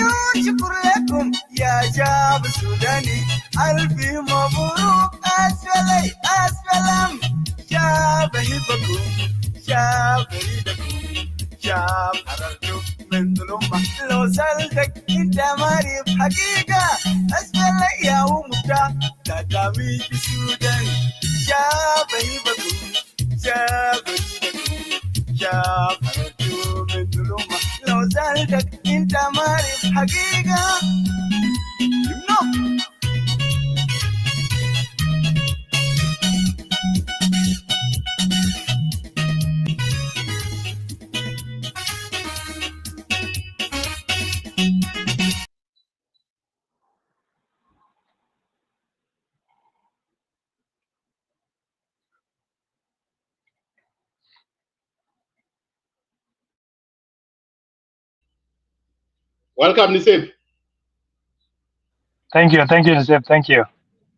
مليون شكر لكم يا شعب السوداني ألف مبروك أسفلم شعب هبكم شعب غريبكم شعب حررتم من ظلمة لو سألتك انت ماري بحقيقة أسفل يا ومفتاح تتامي في السودان شعب هبكم شعب غريبكم شعب حررتم من ظلمة لو سألتك انت ماري بحقيقة Welcome, Nisib. Thank you, Nisib. Thank you.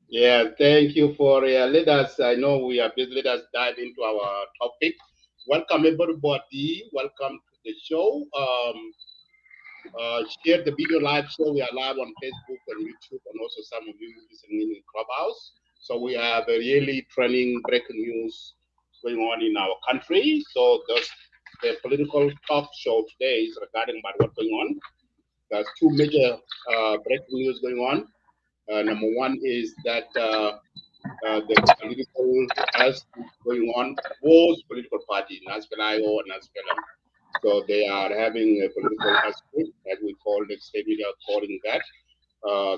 Yeah, thank you for let us. I know we are busy. Let us dive into our topic. Welcome everybody. Welcome to the show. Share the video live show. We are live on Facebook and YouTube, and also some of you listening in Clubhouse. So we have a really trending breaking news going on in our country. So the political talk show today is regarding about what's going on. There's two major breaking news going on. Number one is that the political as going on, both political parties, Splm-Io and Splm. So they are having a political aspect, as we call the state media calling that.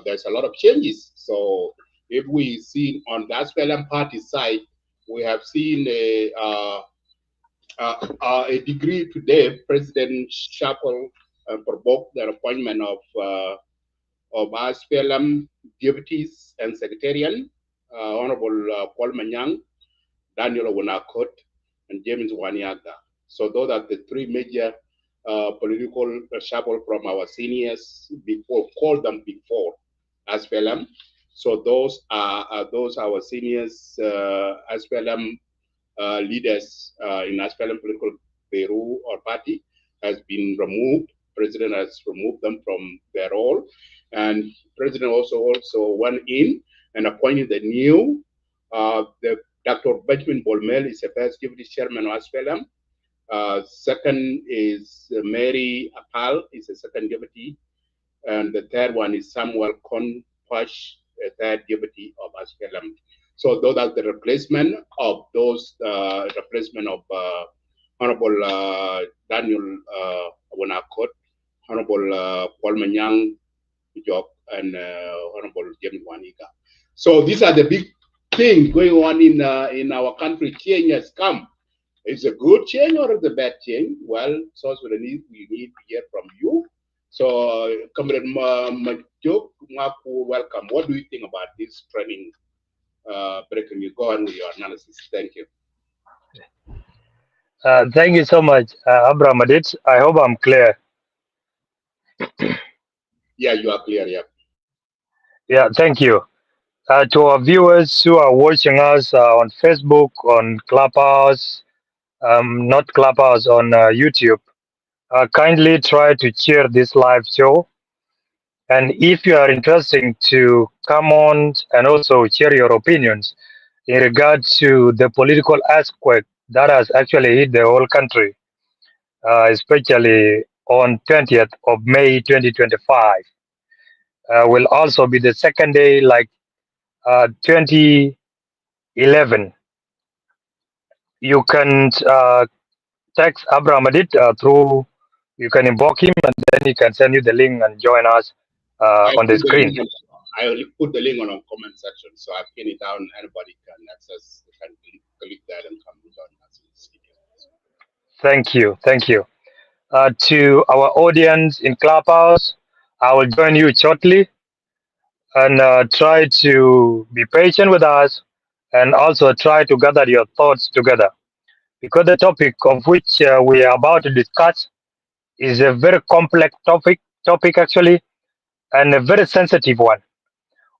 There's a lot of changes. So if we see on the Splm party side, we have seen a degree today. President Chappell provoked the appointment of SPLM deputies and secretarian, Honorable Paul Manyang, Daniel Akot, and James Wani. So those are the three major political shuffle from our seniors before, called them before SPLM. So those are our seniors SPLM leaders in SPLM political bureau or party has been removed. President has removed them from their role, and President also went in and appointed the new Dr. Benjamin Bolmel is the first Deputy Chairman of SPLM. Second is Mary Apai is the second deputy, and the third one is Samuel Puoch, the third deputy of SPLM. So those are the replacement of those Honorable Daniel Akot, Honorable Paul Manyang Job, and Honorable James Wani. So these are the big things going on in our country. Change has come. Is it a good change or is it a bad change? Well, South Sudanese, we need to hear from you. So, Comrade Majuk, welcome. What do you think about this training breaking? You go on with your analysis. Thank you. Thank you so much, Abraham Adit. I hope I'm clear. Yeah, you are clear, yeah. Yeah, thank you. To our viewers who are watching us on Facebook, on Clubhouse, not Clubhouse, on YouTube, kindly try to share this live show. And if you are interested to come on and also share your opinions in regard to the political aspect that has actually hit the whole country, especially on 20th of May 2025, will also be the second day like 2011. You can text Abraham Adit through, you can invoke him and then he can send you the link and join us on the screen. I will put the link on our comment section, so I pin it down. Anybody can access, can click that and come join us. Thank you. To our audience in Clubhouse, I will join you shortly, and try to be patient with us and also try to gather your thoughts together, because the topic of which we are about to discuss is a very complex topic actually, and a very sensitive one,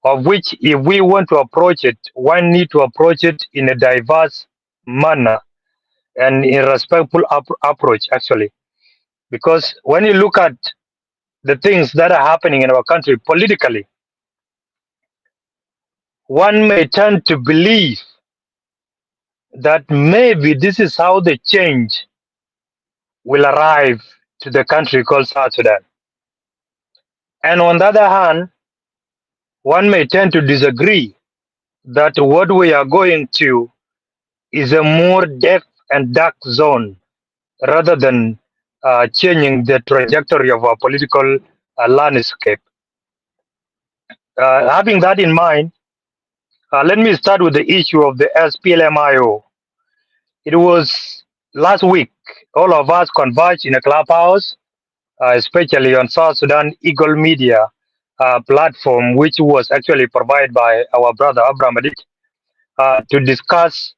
of which if we want to approach it, one need to approach it in a diverse manner and in a respectful approach actually. Because when you look at the things that are happening in our country politically, one may tend to believe that maybe this is how the change will arrive to the country called South Sudan. And on the other hand, one may tend to disagree that what we are going to is a more deep and dark zone rather than changing the trajectory of our political landscape. Having that in mind, let me start with the issue of the Splm-Io. It was last week, all of us converged in a clubhouse, especially on South Sudan Eagle Media platform, which was actually provided by our brother Abraham Adit, to discuss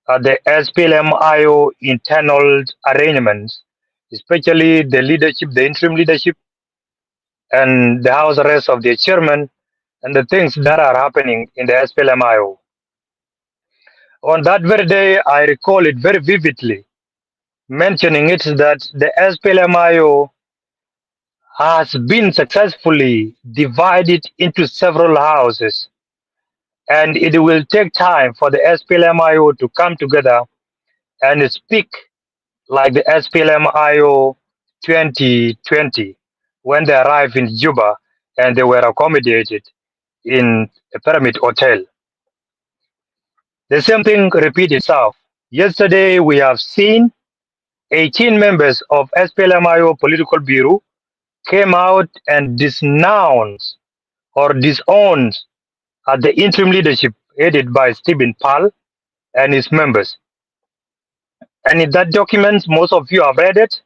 the SPLM-IO internal arrangements, especially the leadership, the interim leadership, and the house arrest of the chairman, and the things that are happening in the SPLM-IO. On that very day, I recall it very vividly, mentioning it that the SPLM-IO has been successfully divided into several houses, and it will take time for the SPLM-IO to come together and speak like the SPLM-IO 2020 when they arrived in Juba and they were accommodated in a Pyramid Hotel. The same thing repeated itself. Yesterday, we have seen 18 members of SPLM-IO Political Bureau came out and denounced or disowned the interim leadership headed by Stephen Pal and his members. And in that document, most of you have read it,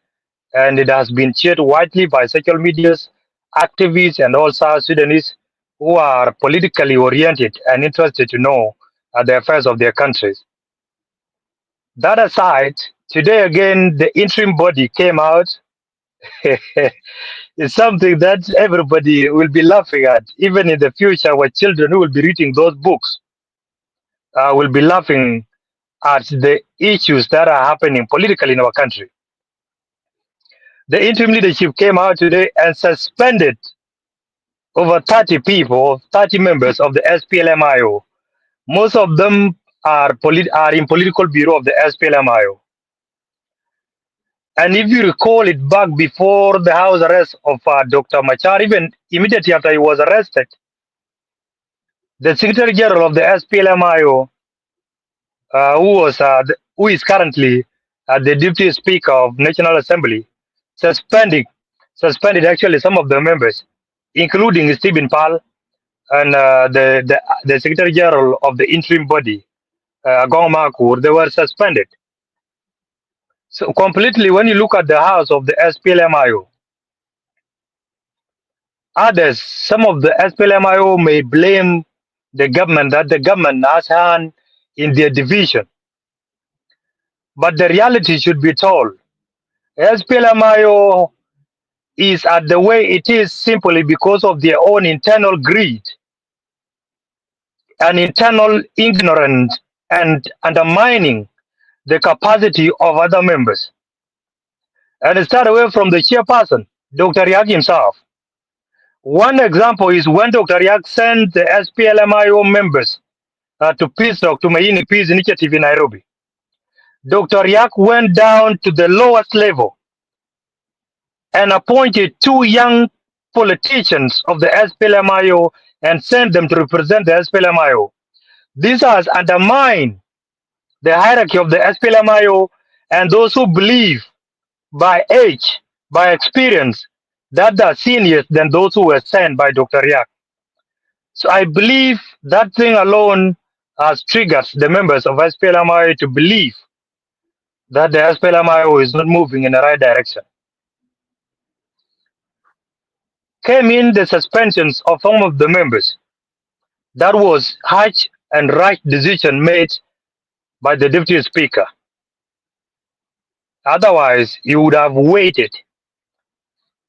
and it has been shared widely by social medias, activists, and all South Sudanese who are politically oriented and interested to know the affairs of their countries. That aside, today again, the interim body came out. It's something that everybody will be laughing at. Even in the future, our children who will be reading those books will be laughing at the issues that are happening politically in our country. The interim leadership came out today and suspended over 30 people, 30 members of the SPLM-IO. Most of them are in political bureau of the SPLM-IO. And if you recall it back before the house arrest of Dr. Machar, even immediately after he was arrested, the Secretary General of the SPLM-IO, who is currently the Deputy Speaker of National Assembly, suspended actually some of the members, including Stephen Pal and the Secretary General of the interim body, Gong Makur. They were suspended. So completely, when you look at the house of the SPLM-IO, others, some of the SPLM-IO may blame the government that the government has hand in their division. But the reality should be told. SPLM-IO is at the way it is simply because of their own internal greed and internal ignorance and undermining the capacity of other members. And start away from the chairperson, Dr. Riek himself. One example is when Dr. Riek sent the SPLM-IO members to peace talk to Mayini Peace Initiative in Nairobi. Dr. Riek went down to the lowest level and appointed 2 young politicians of the SPLM-IO and sent them to represent the SPLM-IO. This has undermined the hierarchy of the SPLM-IO and those who believe by age, by experience, that they are seniors than those who were sent by Dr. Riek. So I believe that thing alone has triggered the members of SPLM-IO to believe that the SPLM-IO is not moving in the right direction. Came in the suspensions of some of the members. That was harsh and right decision made by the Deputy Speaker. Otherwise, he would have waited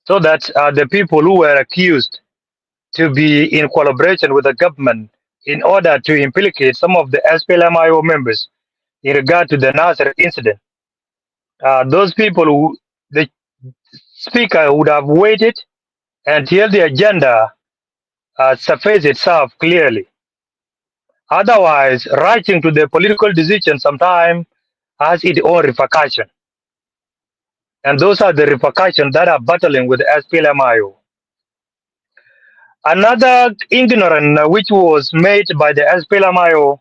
so that the people who were accused to be in collaboration with the government in order to implicate some of the SPLM-IO members in regard to the Nasser incident. Those people the speaker would have waited until the agenda surfaces itself clearly. Otherwise, rushing to the political decision sometimes has its own repercussion. And those are the repercussions that are battling with SPLM-Io. Another ignorance which was made by the SPLM-Io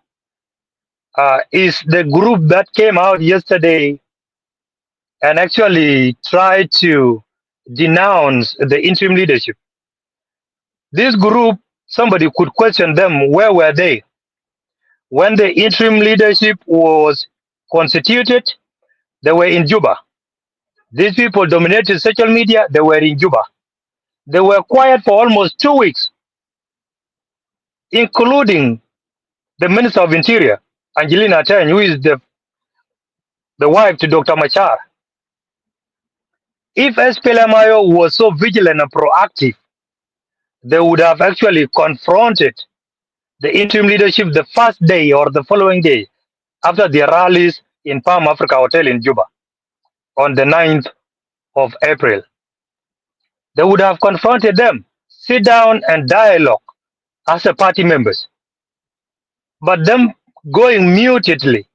is the group that came out yesterday and actually tried to denounce the interim leadership. This group, somebody could question them, where were they? When the interim leadership was constituted, they were in Juba. These people dominated social media, they were in Juba. They were quiet for almost 2 weeks, including the Minister of Interior, Angelina Teny, who is the wife to Dr. Machar. If SPLM-Io was so vigilant and proactive, they would have actually confronted the interim leadership the first day or the following day after their rallies in Palm Africa Hotel in Juba on the 9th of April. They would have confronted them, sit down and dialogue as a party members. But them going mutedly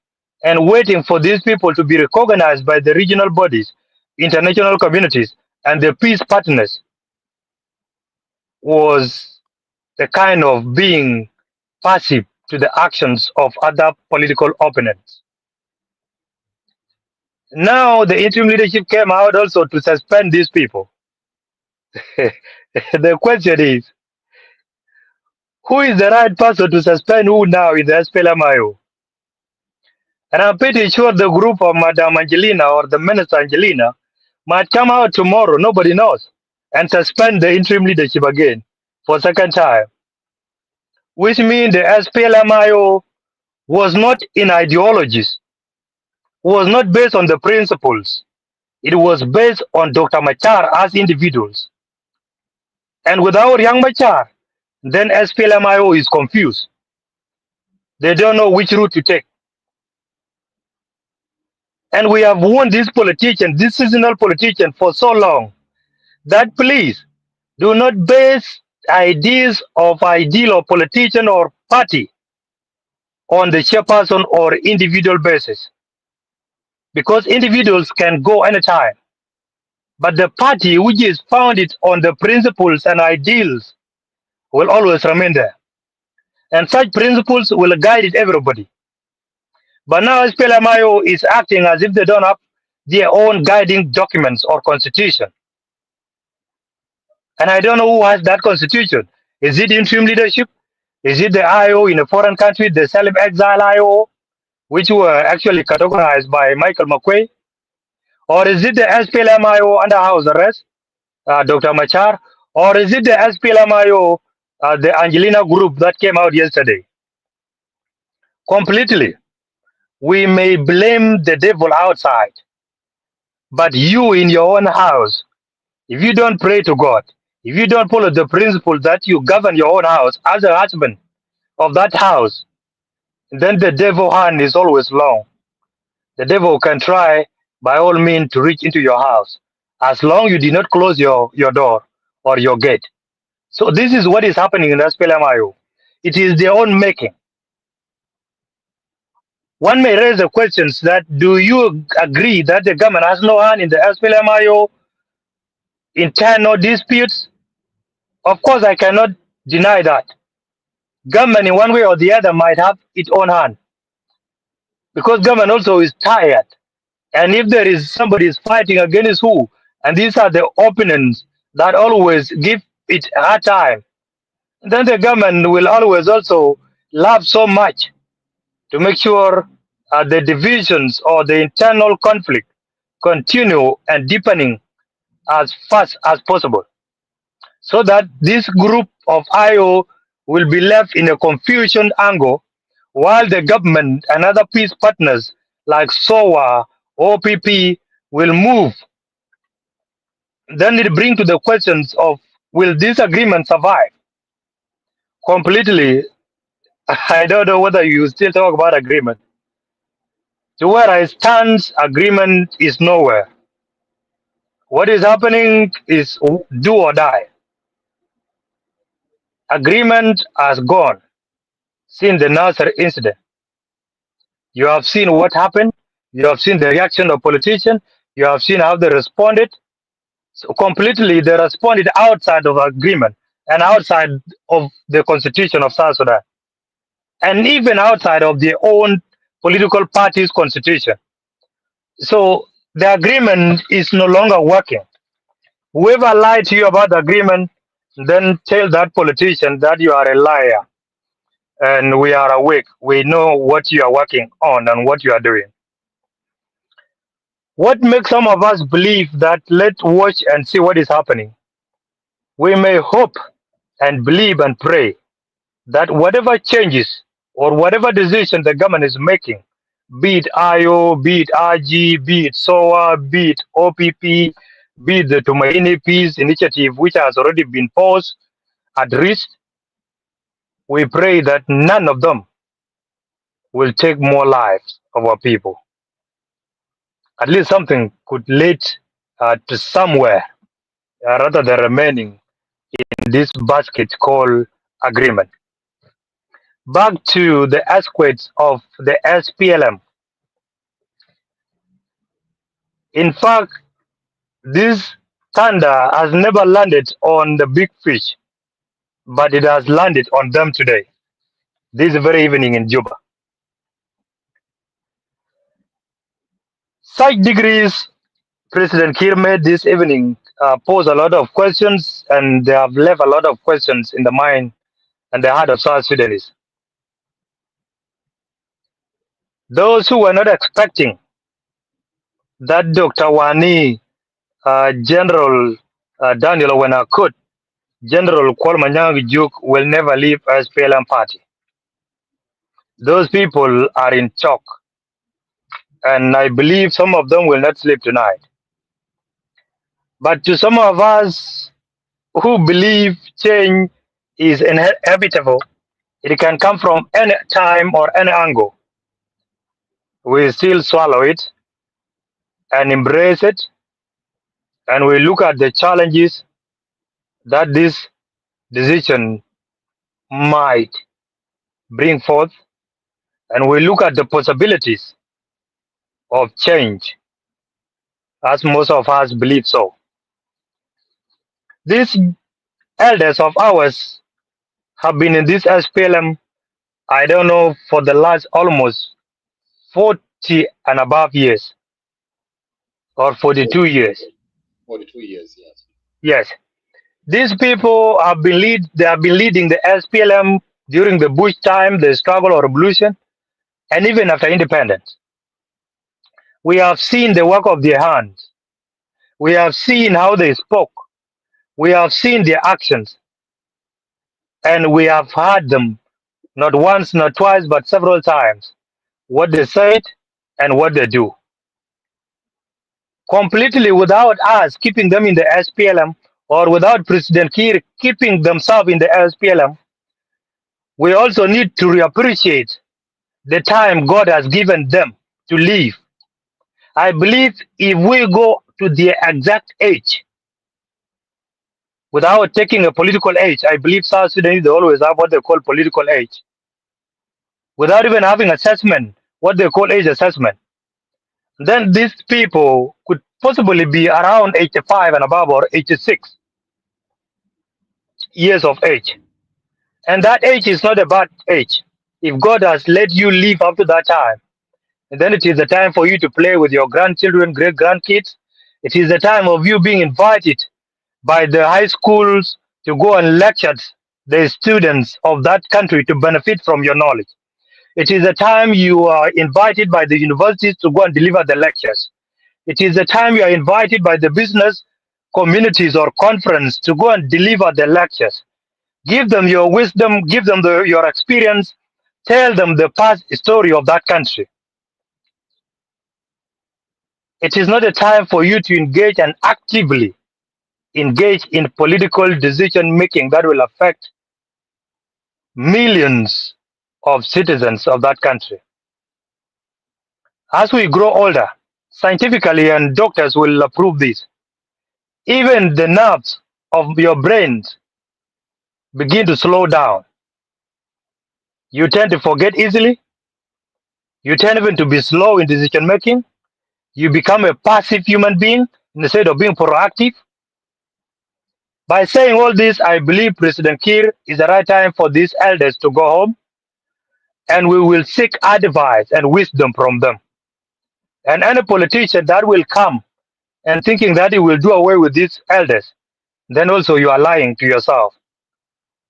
and waiting for these people to be recognized by the regional bodies, international communities, and the peace partners was a kind of being passive to the actions of other political opponents. Now the interim leadership came out also to suspend these people. The question is, who is the right person to suspend who now in the SPLM-Io? And I'm pretty sure the group of Madam Angelina or the Minister Angelina might come out tomorrow, nobody knows, and suspend the interim leadership again for second time, which means the SPLM-Io was not in ideologies, was not based on the principles. It was based on Dr. Machar as individuals. And without young Machar, then SPLM-Io is confused. They don't know which route to take. And we have warned these politicians, this seasonal politician, for so long that please do not base ideas of ideal or politician or party on the chairperson or individual basis. Because individuals can go anytime. But the party which is founded on the principles and ideals will always remain there. And such principles will guide everybody. But now SPLM-Io is acting as if they don't have their own guiding documents or constitution. And I don't know who has that constitution. Is it interim leadership? Is it the IO in a foreign country, the self-exile IO, which were actually categorized by Michael McQuay? Or is it the SPLM-Io under house arrest, Dr. Machar? Or is it the SPLM-Io, the Angelina group that came out yesterday? Completely. We may blame the devil outside, but you in your own house, if you don't pray to God, if you don't follow the principle that you govern your own house as a husband of that house, then the devil hand is always long. The devil can try by all means to reach into your house as long you did not close your door or your gate. So this is what is happening in SPLM-Io. It is their own making. One may raise the questions that do you agree that the government has no hand in the SPLM-Io internal disputes? Of course, I cannot deny that. Government in one way or the other might have its own hand because government also is tired. And if there is somebody is fighting against who, and these are the opponents that always give it a hard time, then the government will always also laugh so much to make sure the divisions or the internal conflict continue and deepening as fast as possible, so that this group of IO will be left in a confusion angle, while the government and other peace partners like SOA, OPP will move. Then it brings to the questions of, will this agreement survive? Completely, I don't know whether you still talk about agreement. To where I stand, agreement is nowhere. What is happening is do or die. Agreement has gone since the Nasser incident. You have seen what happened. You have seen the reaction of politicians. You have seen how they responded. So completely, they responded outside of agreement and outside of the constitution of South Sudan, and even outside of their own political party's constitution. So the agreement is no longer working. Whoever lied to you about the agreement, then tell that politician that you are a liar and we are awake. We know what you are working on and what you are doing. What makes some of us believe that let's watch and see what is happening? We may hope and believe and pray that whatever changes or whatever decision the government is making, be it IO, be it RG, be it SOA, be it OPP, be it the Tumaini Peace Initiative, which has already been paused at risk, we pray that none of them will take more lives of our people. At least something could lead to somewhere rather than remaining in this basket called agreement. Back to the aspects of the SPLM. In fact, this thunder has never landed on the big fish, but it has landed on them today, this very evening in Juba. Such degrees President Kiir made this evening pose a lot of questions, and they have left a lot of questions in the mind and the heart of South Sudanese. Those who were not expecting that Dr. Wani, General Daniel Akot, General Manyang Juk will never leave SPLM party. Those people are in shock, and I believe some of them will not sleep tonight. But to some of us who believe change is inevitable, it can come from any time or any angle. We still swallow it and embrace it, and we look at the challenges that this decision might bring forth, and we look at the possibilities of change, as most of us believe so. These elders of ours have been in this SPLM, I don't know, for the last almost 40 and above years, or 42 years. 42 years, yes. Yes. These people have been they have been leading the SPLM during the Bush time, the struggle or revolution, and even after independence. We have seen the work of their hands. We have seen how they spoke. We have seen their actions. And we have heard them not once, not twice, but several times, what they said and what they do. Completely without us keeping them in the SPLM, or without President Kiir keeping themselves in the SPLM, we also need to reappreciate the time God has given them to live. I believe if we go to the exact age, without taking a political age, I believe South Sudanese, they always have what they call political age. Without even having assessment, what they call age assessment, then these people could possibly be around 85 and above, or 86 years of age. And that age is not a bad age. If God has let you live up to that time, and then it is the time for you to play with your grandchildren, great grandkids. It is the time of you being invited by the high schools to go and lecture the students of that country to benefit from your knowledge. It is the time you are invited by the universities to go and deliver the lectures. It is the time you are invited by the business communities or conference to go and deliver the lectures. Give them your wisdom, give them your experience, tell them the past story of that country. It is not a time for you to engage and actively engage in political decision making that will affect millions of citizens of that country. As we grow older, scientifically, and doctors will approve this, even the nerves of your brains begin to slow down. You tend to forget easily. You tend even to be slow in decision making. You become a passive human being instead of being proactive. By saying all this, I believe President Kiir is the right time for these elders to go home, and we will seek advice and wisdom from them. And any politician that will come and thinking that he will do away with these elders, then also you are lying to yourself.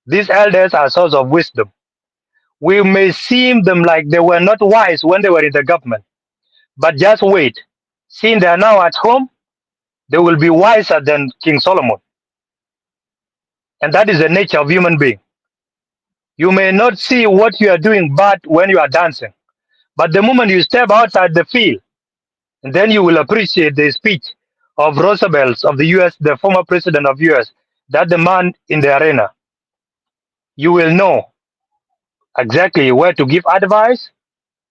These elders are source of wisdom. We may seem them like they were not wise when they were in the government, but just wait. Seeing they are now at home, they will be wiser than King Solomon. And that is the nature of human being. You may not see what you are doing bad when you are dancing, but the moment you step outside the field, then you will appreciate the speech of Roosevelt of the US, the former president of US, that the man in the arena. You will know exactly where to give advice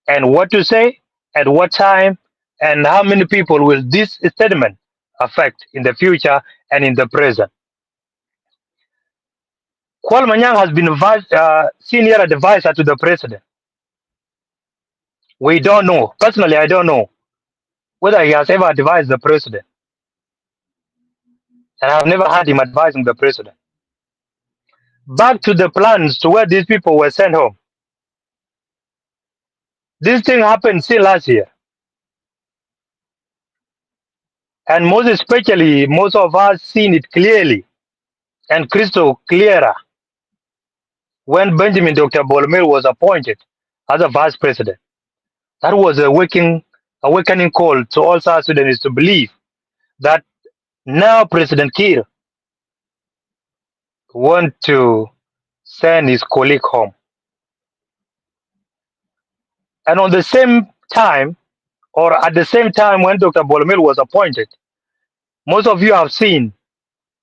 and what to say at what time and how many people will this statement affect in the future and in the present. Kual Manyang has been senior advisor to the president. We don't know. Personally, I don't know whether he has ever advised the president. And I've never had him advising the president. Back to the plans to where these people were sent home. This thing happened still last year. And most especially, most of us seen it clearly and crystal clearer when Benjamin Dr. Bolmel was appointed as a vice president. That was a awakening call to all South Sudanese to believe that now President Kiir want to send his colleague home. And on the same time, or at the same time when Dr. Bolmel was appointed, most of you have seen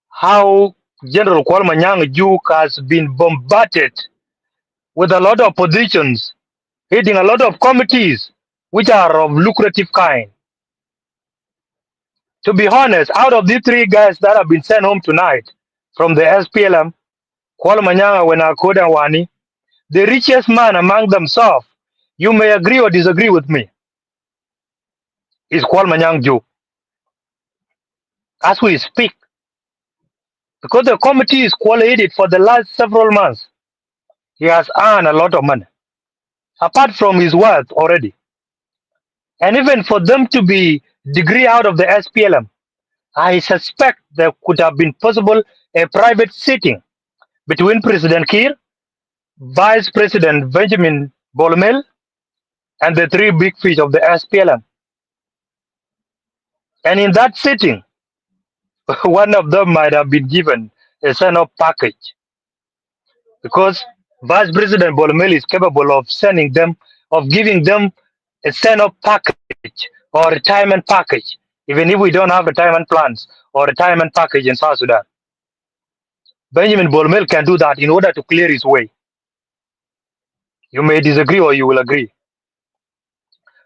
how General Kual Manyang Juk has been bombarded with a lot of positions, heading a lot of committees, which are of lucrative kind. To be honest, out of these three guys that have been sent home tonight from the SPLM, Kual Manyang, Akot, and Wani, the richest man among themselves, you may agree or disagree with me, is Kual Manyang Juk. As we speak, because the committee is collated for the last several months, he has earned a lot of money, apart from his wealth already. And even for them to be degree out of the SPLM, I suspect there could have been possible a private sitting between President Kiir, Vice President Benjamin Bolmel, and the three big fish of the SPLM. And in that sitting, one of them might have been given a sign-up package because Vice President Bolmel is capable of giving them a sign-up package or retirement package, even if we don't have retirement plans or retirement package in South Sudan. Benjamin Bolmel can do that in order to clear his way. You may disagree or you will agree.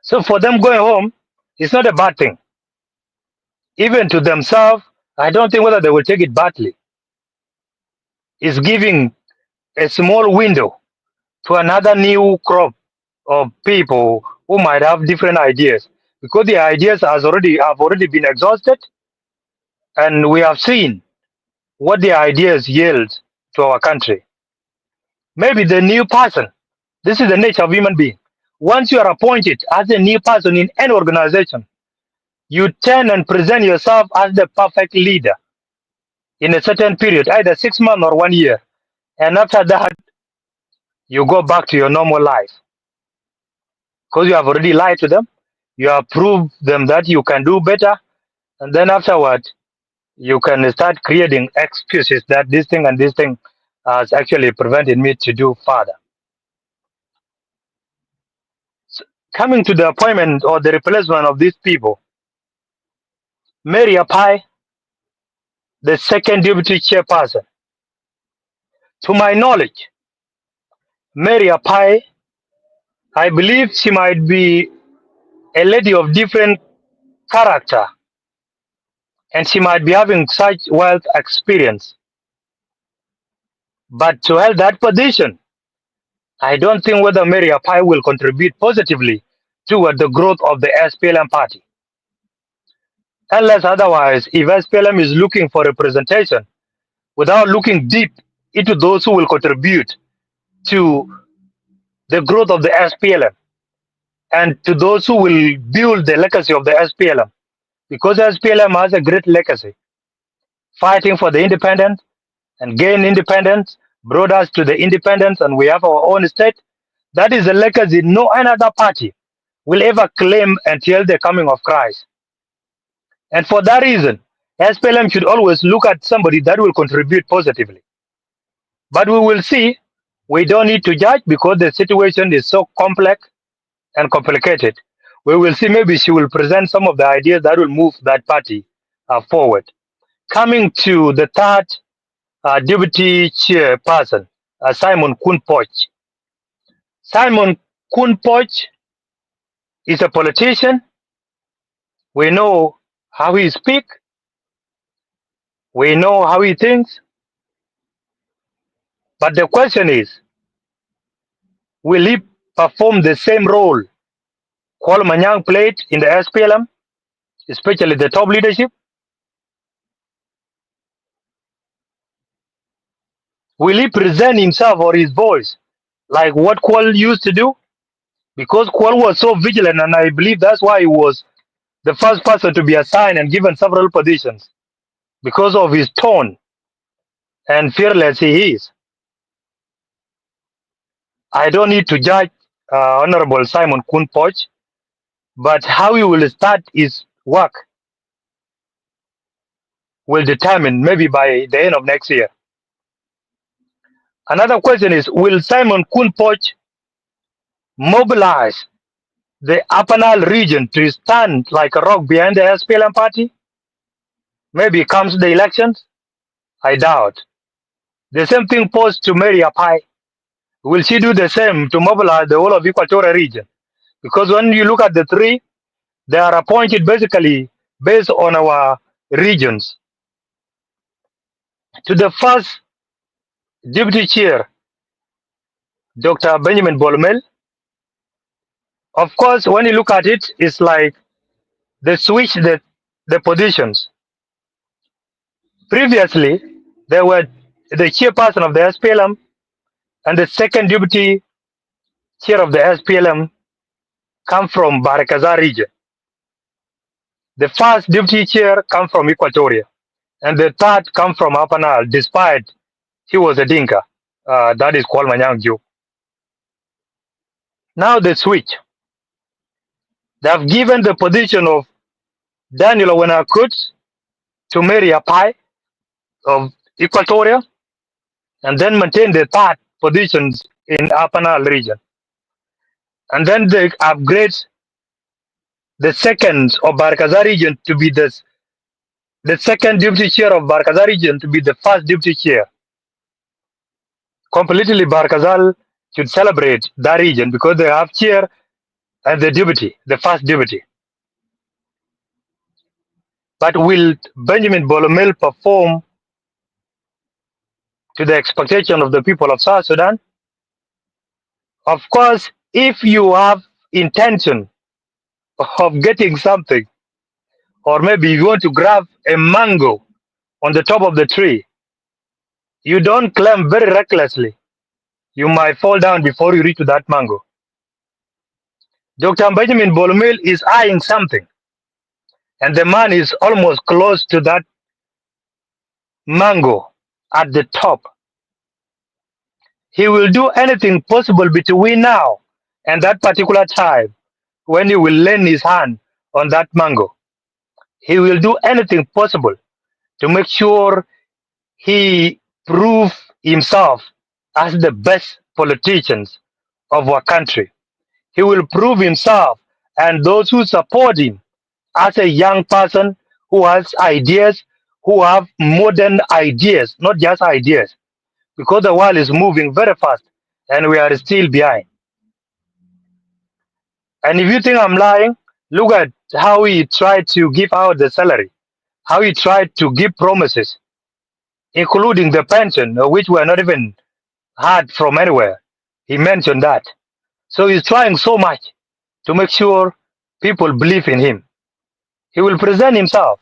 So for them going home, it's not a bad thing. Even to themselves, I don't think whether they will take it badly. It's giving a small window to another new crop of people who might have different ideas, because the ideas have already been exhausted, and we have seen what the ideas yield to our country. Maybe the new person, this is the nature of human being. Once you are appointed as a new person in any organization, you turn and present yourself as the perfect leader in a certain period, either 6 months or 1 year. And after that, you go back to your normal life. Because you have already lied to them, you have proved them that you can do better, and then afterward, you can start creating excuses that this thing and this thing has actually prevented me to do further. So, coming to the appointment or the replacement of these people, Mary Apai, the second deputy chairperson. To my knowledge, Mary Apai, I believe she might be a lady of different character, and she might be having such wealth experience. But to hold that position, I don't think whether Mary Apai will contribute positively toward the growth of the SPLM party. Unless otherwise, if SPLM is looking for representation without looking deep into those who will contribute to the growth of the SPLM and to those who will build the legacy of the SPLM, because SPLM has a great legacy, fighting for the independence and gain independence, brought us to the independence, and we have our own state. That is a legacy no another party will ever claim until the coming of Christ. And for that reason, SPLM should always look at somebody that will contribute positively. But we will see. We don't need to judge because the situation is so complex and complicated. We will see. Maybe she will present some of the ideas that will move that party forward. Coming to the third deputy chairperson, Simon Puoch. Simon Puoch is a politician. We know how he speaks. We know how he thinks. But the question is, will he perform the same role Kuol Manyang played in the SPLM, especially the top leadership? Will he present himself or his voice like what Kuol used to do? Because Kuol was so vigilant, and I believe that's why he was the first person to be assigned and given several positions, because of his tone and fearless he is. I don't need to judge Honorable Simon Puoch, but how he will start his work will determine maybe by the end of next year. Another question is, will Simon Puoch mobilize the Upper Nile region to stand like a rock behind the SPLM party? Maybe comes the elections? I doubt. The same thing posed to Mary Apai. Will she do the same to mobilize the whole of Equatorial region? Because when you look at the three, they are appointed basically based on our regions. To the first deputy chair, Dr. Benjamin Bolmel, of course, when you look at it, it's like they switch the positions. Previously, they were the chairperson of the SPLM and the second deputy chair of the SPLM come from Barakazar region. The first deputy chair come from Equatoria, and the third come from Upper Nile, despite he was a Dinka. That is called Manyang Jew. Now they switch. They have given the position of Daniel Akut to Mary Apai of Equatoria, and then maintain the third positions in Upper Nile region. And then they upgrade the second of Barakazar region to be the second deputy chair of Barakazar region to be the first deputy chair. Completely, Barakazal should celebrate that region because they have chair and the deputy, the first deputy. But will Benjamin Bolomel perform to the expectation of the people of South Sudan? Of course, if you have intention of getting something, or maybe you want to grab a mango on the top of the tree, you don't climb very recklessly. You might fall down before you reach to that mango. Dr. Benjamin Bolomel is eyeing something, and the man is almost close to that mango at the top. He will do anything possible between now and that particular time when he will lay his hand on that mango. He will do anything possible to make sure he prove himself as the best politicians of our country. He will prove himself and those who support him as a young person who has ideas, who have modern ideas, not just ideas, because the world is moving very fast and we are still behind. And if you think I'm lying, look at how he tried to give out the salary, how he tried to give promises, including the pension, which were not even heard from anywhere. He mentioned that. So he's trying so much to make sure people believe in him. He will present himself.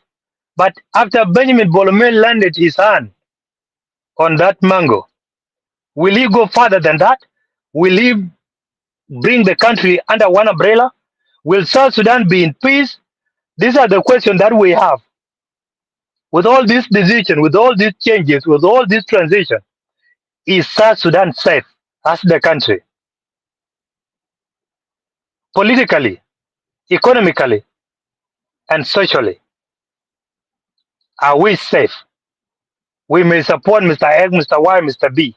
But after Benjamin Bolomel landed his hand on that mango, will he go further than that? Will he bring the country under one umbrella? Will South Sudan be in peace? These are the questions that we have. With all this decision, with all these changes, with all this transition, is South Sudan safe as the country? Politically, economically, and socially, are we safe? We may support Mr. X, Mr. Y, Mr. B,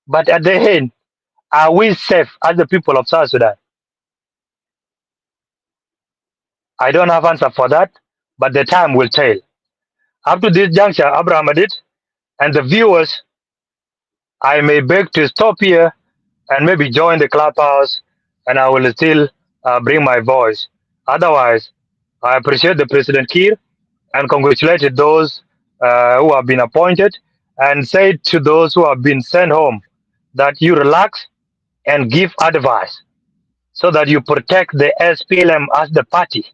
but at the end, are we safe as the people of South Sudan? I don't have answer for that, but the time will tell. Up to this juncture, Abraham Adit and the viewers, I may beg to stop here and maybe join the clubhouse, and I will still bring my voice. Otherwise, I appreciate the President Kiir and congratulated those who have been appointed, and say to those who have been sent home that you relax and give advice so that you protect the SPLM as the party.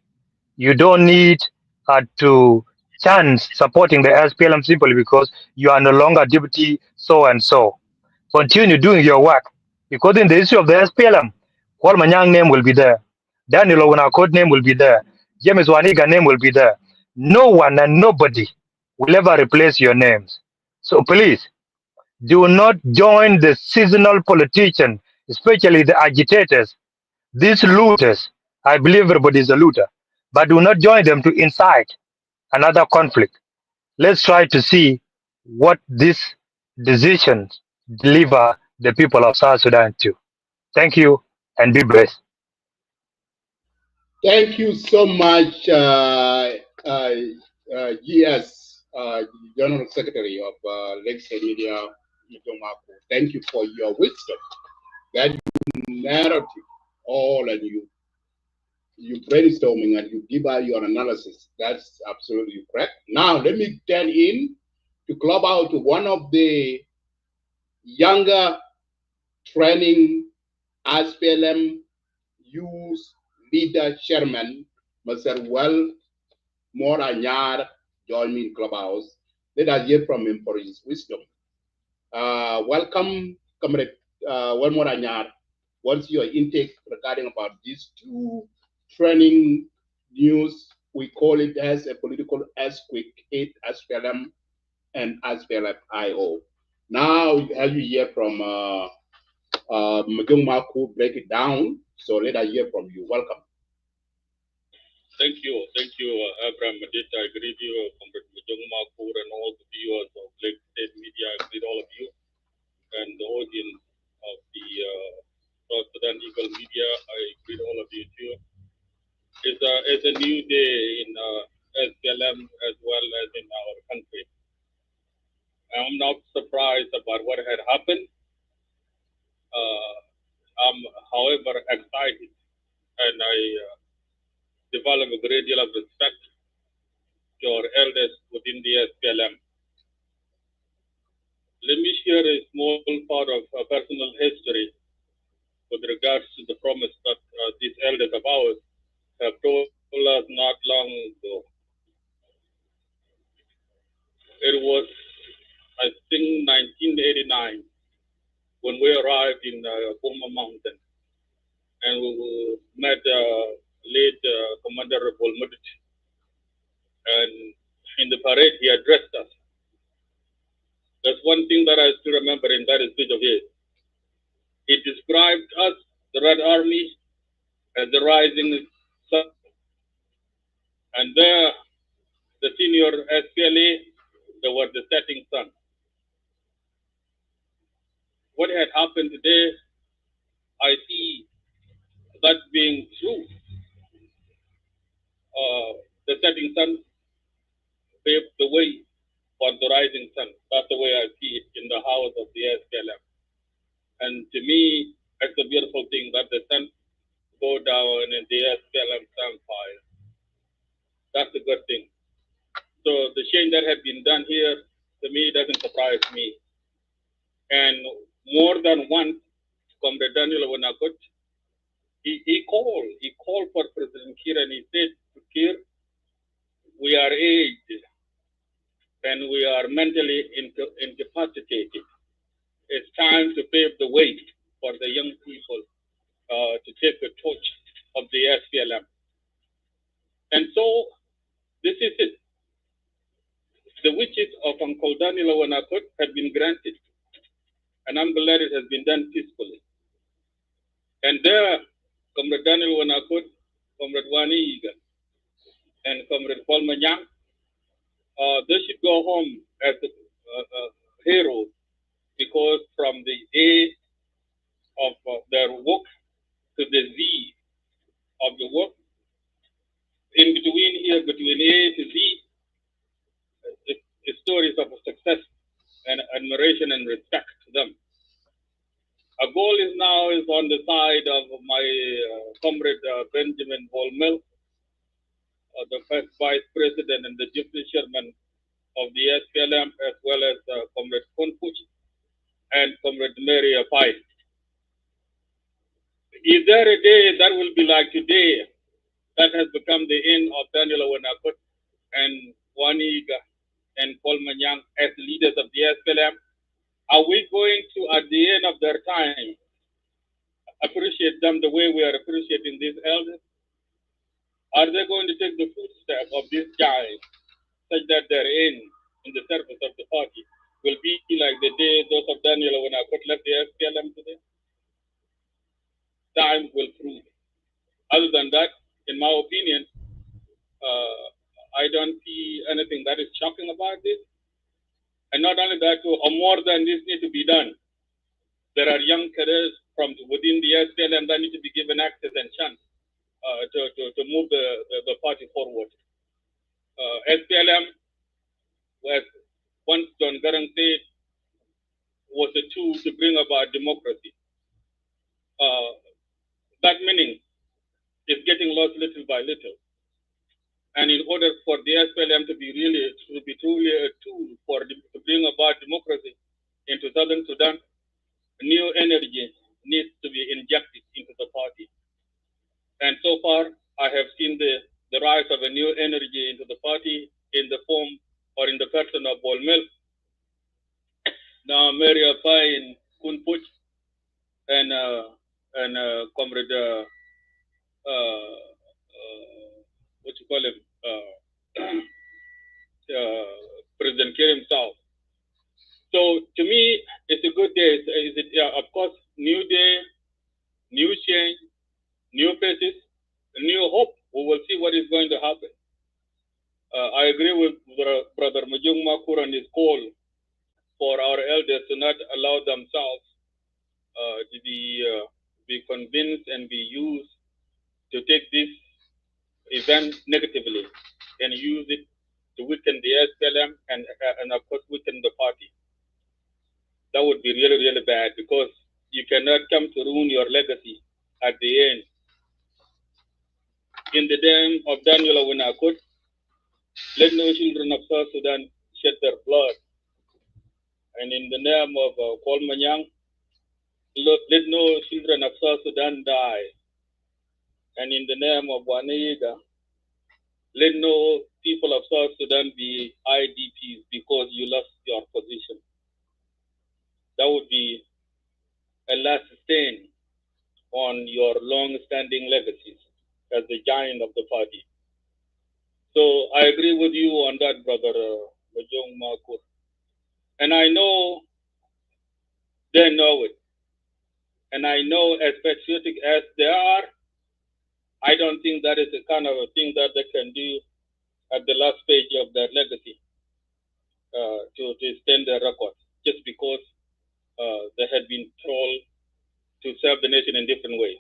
You don't need to chance supporting the SPLM simply because you are no longer deputy so and so. Continue doing your work, because in the issue of the SPLM, Kwal Manyang name will be there, Daniel Akot name will be there, James Waniga name will be there. No one and nobody will ever replace your names. So please, do not join the seasonal politicians, especially the agitators, these looters. I believe everybody is a looter, but do not join them to incite another conflict. Let's try to see what these decisions deliver the people of South Sudan to. Thank you and be blessed. Thank you so much, GS, General Secretary of Lakeside Media, Mako. Thank you for your wisdom, that narrative, all, and you brainstorming and you give out your analysis. That's absolutely correct. Now, let me turn in to club out to one of the younger training SPLM youth leader chairman, Mr. Well Moranyar, join me in Clubhouse. Let us hear from him for his wisdom. Welcome, Comrade Well Moranyar. What's your intake regarding about these two training news? We call it as a political earthquake, SPLM and SPLM-IO. Now, as you hear from Manyang Maku break it down, so let us hear from you. Welcome. Thank you, Abraham Madita. I greet you, Comrade Manyang Maku, and all the viewers of Lake State Media. I greet all of you and the audience of the South Sudan Eagle Media. I greet all of you too. It's a new day in SPLM as well as in our country. I'm not surprised about what had happened. I'm, however, excited, and I develop a great deal of respect to our elders within the SPLM. Let me share a small part of personal history with regards to the promise that these elders of ours have told us not long ago. It was, I think, 1989 when we arrived in Boma Mountain, and we met late Commander Bolmudit. And in the parade, he addressed us. There's one thing that I still remember in that speech of his. He described us, the Red Army, as the rising sun. And there, the senior SPLA, they were the setting sun. What had happened today, I see that being true. The setting sun paved the way for the rising sun. That's the way I see it in the house of the SPLM. And to me, it's a beautiful thing that the sun go down and the SPLM stand fire. That's a good thing. So the change that had been done here, to me, doesn't surprise me. And more than once, Comrade Daniel Wanakot, he called for President Kiir, and he said to Kiir, we are aged and we are mentally incapacitated. It's time to pave the way for the young people to take the torch of the SPLM. And so this is it. The wishes of Uncle Daniel Wanakot had been granted, and I'm glad it has been done peacefully. And there, Comrade Daniel Wanakot, Comrade Wani, Igga, and Comrade Paul Manyang, they should go home as heroes, because from the A of their work to the Z of the work, in between here, between A to Z, it's stories of success and admiration and respect to them. A goal is now on the side of my comrade Benjamin Volmel, the first vice president and the deputy chairman of the SPLM, as well as Comrade Puoch and Comrade Mary Apai. Is there a day that will be like today that has become the end of Daniel Wanakot and Wani and Paul Manyang as leaders of the SPLM? Are we going to, at the end of their time, appreciate them the way we are appreciating these elders? Are they going to take the footsteps of these guys such that their end in the service of the party will be like the day those of Daniel Wanakot left the SPLM today? Time will prove. Other than that, in my opinion, I don't see anything that is shocking about this. And not only that, or more than this need to be done. There are young cadres from within the SPLM that need to be given access and chance to move the party forward. SPLM, as once John Garang said, was a tool to bring about democracy. That meaning is getting lost little by little. And in order for the SPLM to be truly a tool to bring about democracy into Southern Sudan, new energy needs to be injected into the party. And so far, I have seen the rise of a new energy into the party in the form or in the person of Bolmel. Now, Mary Apai and Puoch and Comrade, what you call him, President Kiir himself. So to me, it's a good day. Of course, new day, new change, new faces, new hope. We will see what is going to happen. I agree with Brother Majung Makur and his call for our elders to not allow themselves to be convinced and be used to take this event negatively and use it to weaken the SPLM and of course weaken the party. That would be really, really bad, because you cannot come to ruin your legacy at the end. In the name of Daniel Wanakot, let no children of South Sudan shed their blood. And in the name of Paul Manyang, let no children of South Sudan die. And in the name of Wani, let no people of South Sudan be IDPs because you lost your position. That would be a last stain on your long-standing legacies as the giant of the party. So I agree with you on that, Brother Majong Makur. And I know they know it. And I know, as patriotic as they are, I don't think that is the kind of a thing that they can do at the last page of their legacy to extend their record, just because they had been told to serve the nation in different ways.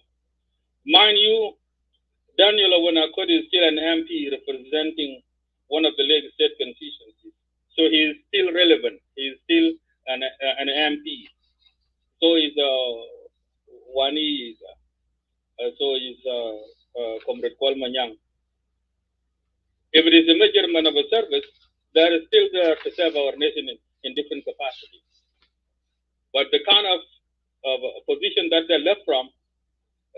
Mind you, Daniel Wanakot is still an MP representing one of the Lake State constituencies. So he is still relevant. He is still an MP. So is Wani, so is Comrade Paul Manyang. If it is a measurement of a service, they are still there to serve our nation in different capacities. But the kind of position that they left from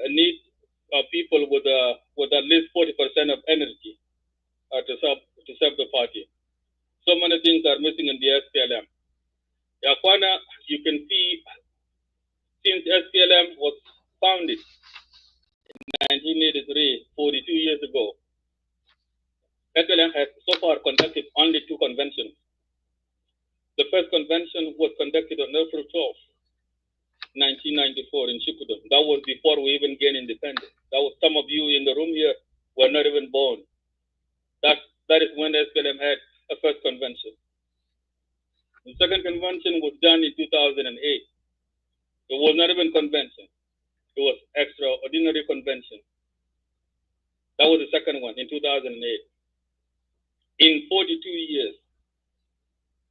need people with at least 40% of energy to serve the party. So many things are missing in the SPLM. Yakwana, you can see since SPLM was founded in 1983, 42 years ago, SPLM has so far conducted only 2 conventions. The first convention was conducted on April 12, 1994 in Chikudum. That was before we even gained independence. That was some of you in the room here were not even born. That is when SPLM had a first convention. The second convention was done in 2008. It was not even convention. It was extraordinary convention. That was the second one in 2008. In 42 years,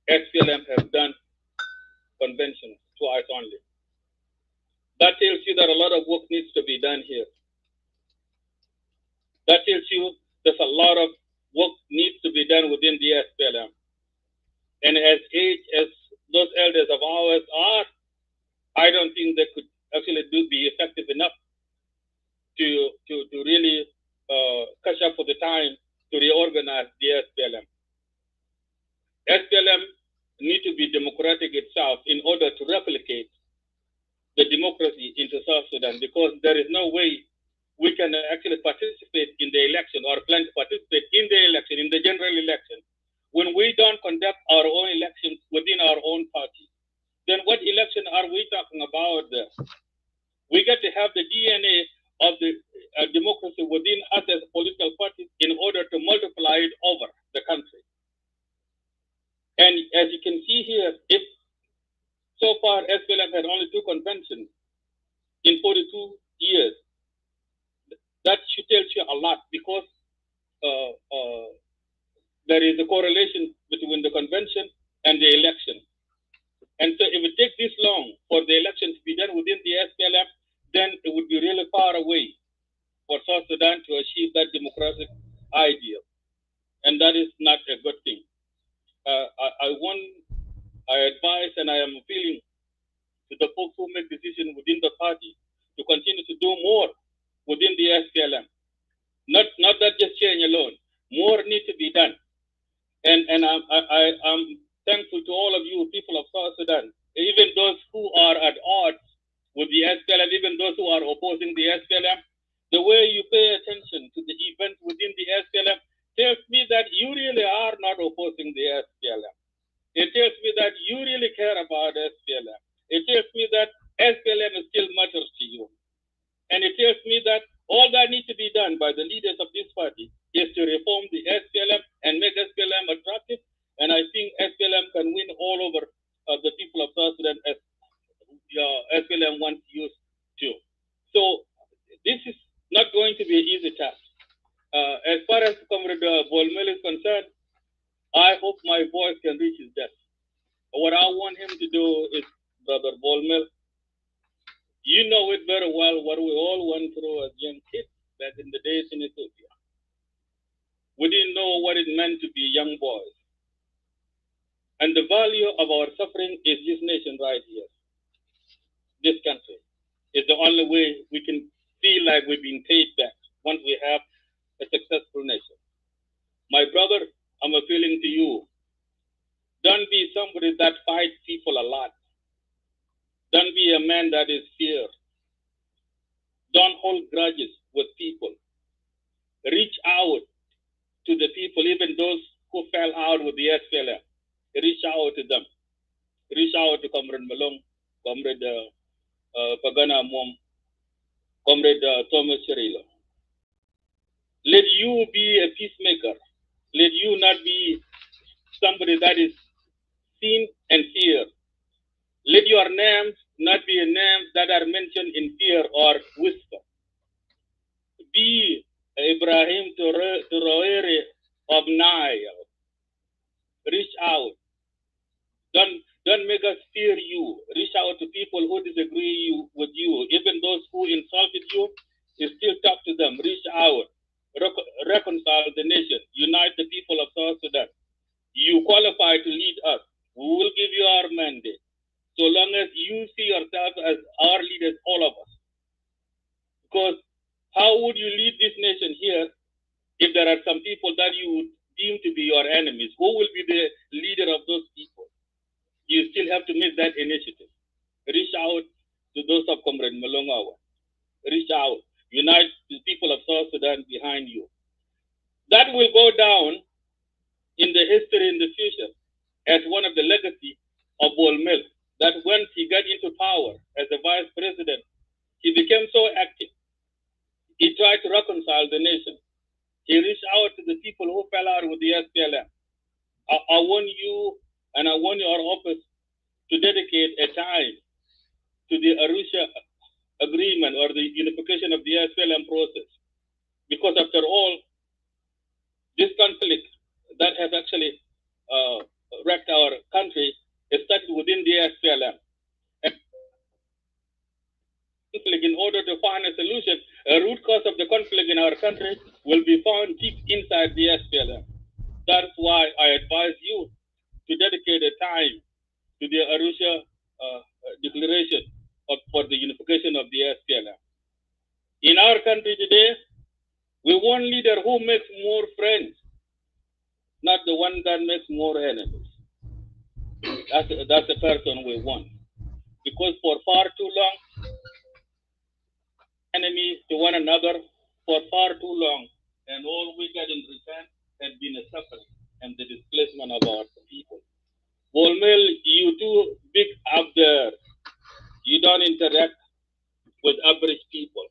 SPLM has done conventions twice only. That tells you that a lot of work needs to be done here. That tells you there's a lot of work needs to be done within the SPLM. And as those elders of ours are, I don't think they could actually be effective enough to really catch up for the time to reorganize the SPLM. SPLM need to be democratic itself in order to replicate the democracy into South Sudan, because there is no way we can actually participate in the election or plan to participate in the election, in the general election, when we don't conduct our own elections within our own party. Then what election are we talking about there? We get to have the DNA of the democracy within us as political parties in order to multiply it over the country. And as you can see here, if so far SPLM had only 2 conventions in 42 years, that should tell you a lot, because there is a correlation between the convention and the election. And so if it takes this long for the election to be done within the SPLM, then it would be really far away for South Sudan to achieve that democratic ideal. And that is not a good thing. I advise and I am appealing to the folks who make decisions within the party to continue to do more within the SPLM. Not that just change alone. More needs to be done. And I'm thankful to all of you people of South Sudan, even those who are at odds with the SPLM, even those who are opposing the SPLM. The way you pay attention to the events within the SPLM tells me that you really are not opposing the SPLM. It tells me that you really care about SPLM. It tells me that SPLM still matters to you. And it tells me that all that needs to be done by the leaders of this party is to reform the SPLM and make SPLM attractive. And I think SPLM can win all over the people of South Sudan as SPLM once used to. So this is not going to be an easy task. As far as Comrade Bolmel is concerned, I hope my voice can reach his desk. What I want him to do is, Brother Bolmel, you know it very well what we all went through as young kids back in the days in Ethiopia. We didn't know what it meant to be young boys. And the value of our suffering is this nation right here. This country is the only way we can feel like we've been paid back once we have a successful nation. My brother, I'm appealing to you. Don't be somebody that fights people a lot. Don't be a man that is feared. Don't hold grudges with people. Reach out to the people, even those who fell out with the SPLM. Reach out to them. Reach out to Comrade Malong, Comrade Pagana Mom, Comrade Thomas Cherilo. Let you be a peacemaker. Let you not be somebody that is seen and feared. Let your names not be names that are mentioned in fear or whisper. Be Ibrahim Traore of Nile. Reach out. Don't make us fear you. Reach out to people who disagree with you. Even those who insulted you, you still talk to them. Reach out. Reconcile the nation. Unite the people of South Sudan. You qualify to lead us. We will give you our mandate. So long as you see yourself as our some people that you would deem to be your enemies. Who will be the leader of those people? You still have to make that initiative. Reach out to those of Comrade Malongawa. Reach out. Unite the people of South Sudan behind you. That will go down in the history in the future as one of the legacy of Bolmel, that when he got into power as a vice president, he became so active. He tried to reconcile the nation. He reached out to the people who fell out with the SPLM. I want you and I want your office to dedicate a time to the Arusha agreement or the unification of the SPLM process. Because after all, this conflict that has actually wrecked our country is started within the SPLM. And in order to find a solution, a root cause of the conflict in our country will be found deep inside the SPLM. That's why I advise you to dedicate a time to the Arusha declaration for the unification of the SPLM. In our country today, we want a leader who makes more friends, not the one that makes more enemies. That's the person we want. Because for far too long, enemies to one another for far too long, and all we get in return has been a suffering and the displacement of our people. Bolmel, you too big up there. You don't interact with average people.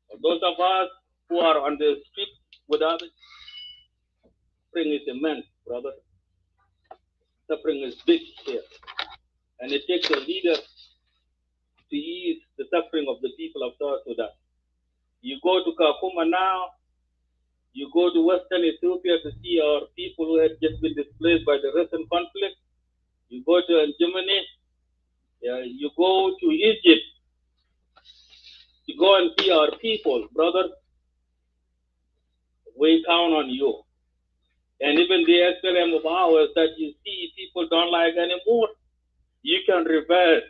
For those of us who are on the street with others, suffering is immense, brother. Suffering is big here. And it takes a leader to ease the suffering of the people of South Sudan. You go to Kakuma now, you go to Western Ethiopia to see our people who had just been displaced by the recent conflict. You go to Germany, you go to Egypt, you go and see our people, brother. We count on you. And even the SPLM of ours that you see people don't like anymore, you can reverse.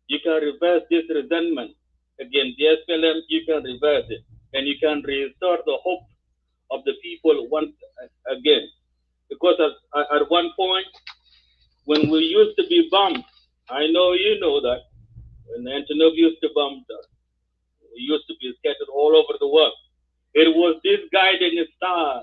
You can reverse this resentment against the SPLM. You can reverse it, and you can restore the hope of the people once again. Because at one point, when we used to be bombed, I know you know that when Antonov used to bomb us, we used to be scattered all over the world. It was this guiding star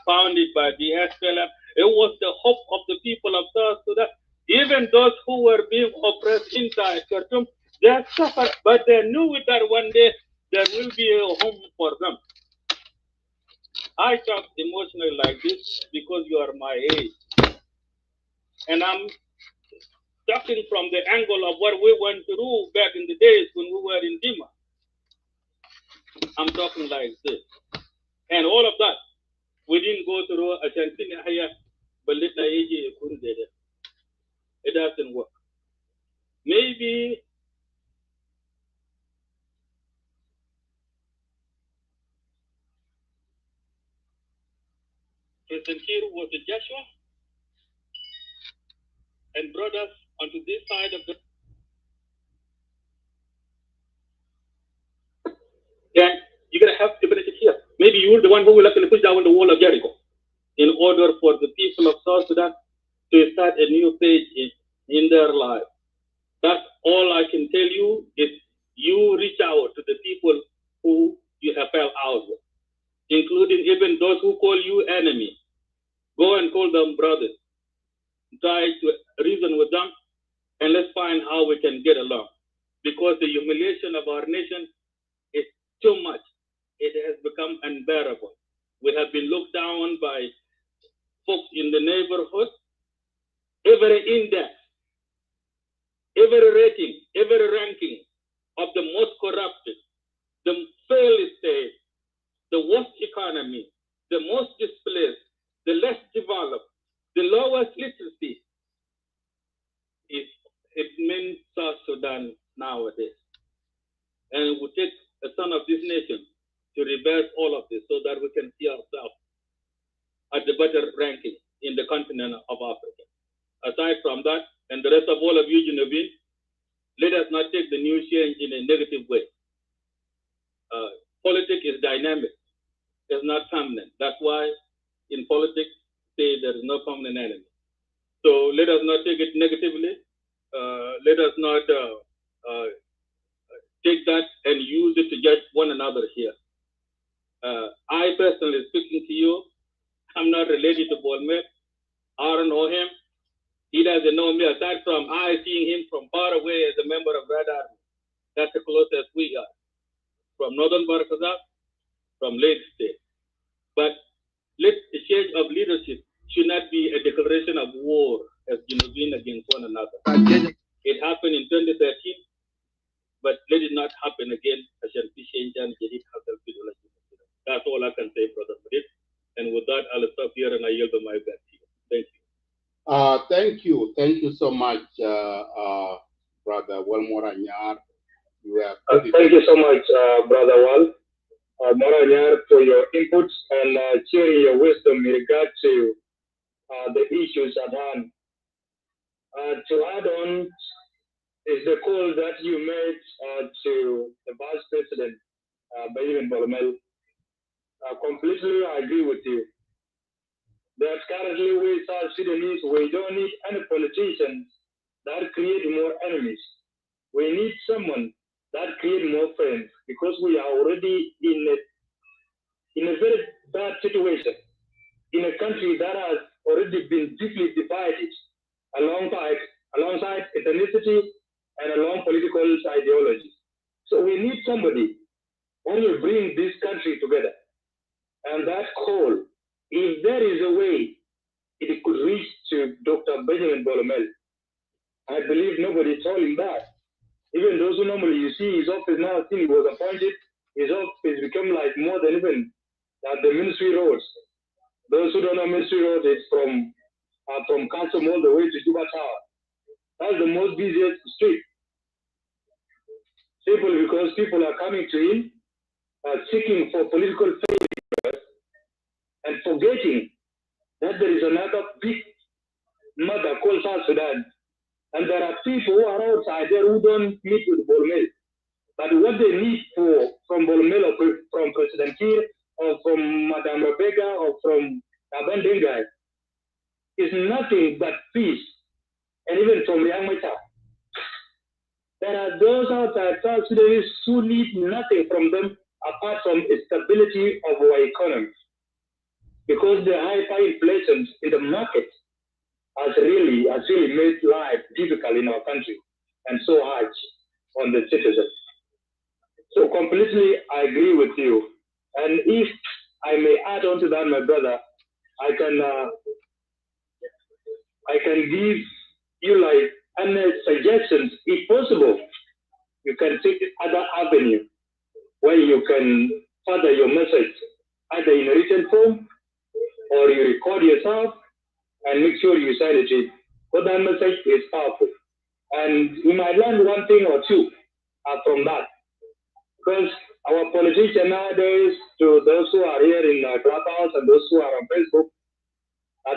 founded by the SPLM. It was the hope of the people of South Sudan. Even those who were being oppressed inside Khartoum, they suffered, but they knew that one day there will be a home for them. I talk emotionally like this because you are my age. And I'm talking from the angle of what we went through back in the days when we were in Dima. I'm talking like this. And all of that, we didn't go through a Chantina Haya, but it doesn't work. Maybe President Kiir was a Joshua and brought us onto this side of the. And you're going to have to benefit here. Maybe you're the one who will actually push down the wall of Jericho in order for the people of South Sudan to start a new page in their life. That's all I can tell you is you reach out to the people who you have fell out with, including even those who call you enemy. Go and call them brothers. Try to reason with them, and let's find how we can get along. Because the humiliation of our nation is too much. It has become unbearable. We have been looked down by folks in the neighborhood. Every index, every rating, every ranking of the most corrupted, the failed state, the worst economy, the most displaced, the less developed, the lowest literacy, it means South Sudan nowadays. And it will take a son of this nation to reverse all of this so that we can see ourselves at the better ranking in the continent of Africa. Aside from that, and the rest of all of you, Genevieve, let us not take the new change in a negative way. Politics is dynamic. is not permanent. That's why in politics, say there is no permanent enemy. So let us not take it negatively. Let us not take that and use it to judge one another here. I personally speaking to you, I'm not related to Bolmer. I don't know him. He doesn't know me aside from I seeing him from far away as a member of Red Army. That's the closest we are. From Northern Barakazak, from Lake State. But the change of leadership should not be a declaration of war as Genovese against one another. It happened in 2013, but let it not happen again. That's all I can say, Brother Madrid. And with that, I'll stop here and I yield my back to you. Thank you. Thank you so much, Brother Walmora Nyar. Thank you so much, Brother Wal Moranyar, for your inputs and sharing your wisdom in regard to the issues at hand. To add on is the call that you made to the Vice President, Benjamin Bolomel. Completely, I agree with you. That currently we South Sudanese, we don't need any politicians that create more enemies. We need someone that create more friends, because we are already in a very bad situation, in a country that has already been deeply divided alongside ethnicity and along political ideology. So we need somebody who will bring this country together. And that call, if there is a way it could reach to Dr. Benjamin Bolomel, I believe nobody told him that. Even those who normally you see his office now, since he was appointed, his office become like more than even the ministry roads. Those who don't know ministry roads, it's from Kasum all the way to Juba Tower. That's the most busiest street. Simply because people are coming to him, seeking for political favor, and forgetting that there is another big mother called South Sudan. And there are people who are outside there who don't meet with Bolomel. But what they need from Bolomel or from President Kiir or from Madame Rebecca or from Deng Deng is nothing but peace. And even from Riek Machar. There are those outside South Sudanese who need nothing from them apart from the stability of our economy. Because the high inflation in the market has really made life difficult in our country and so hard on the citizens. So completely I agree with you. And if I may add on to that, my brother, I can give you like any suggestions. If possible, you can take other avenue where you can further your message either in a written form or you record yourself and make sure you send it in. But that message is powerful. And you might learn one thing or two from that. Because our politicians nowadays, to those who are here in Clubhouse and those who are on Facebook,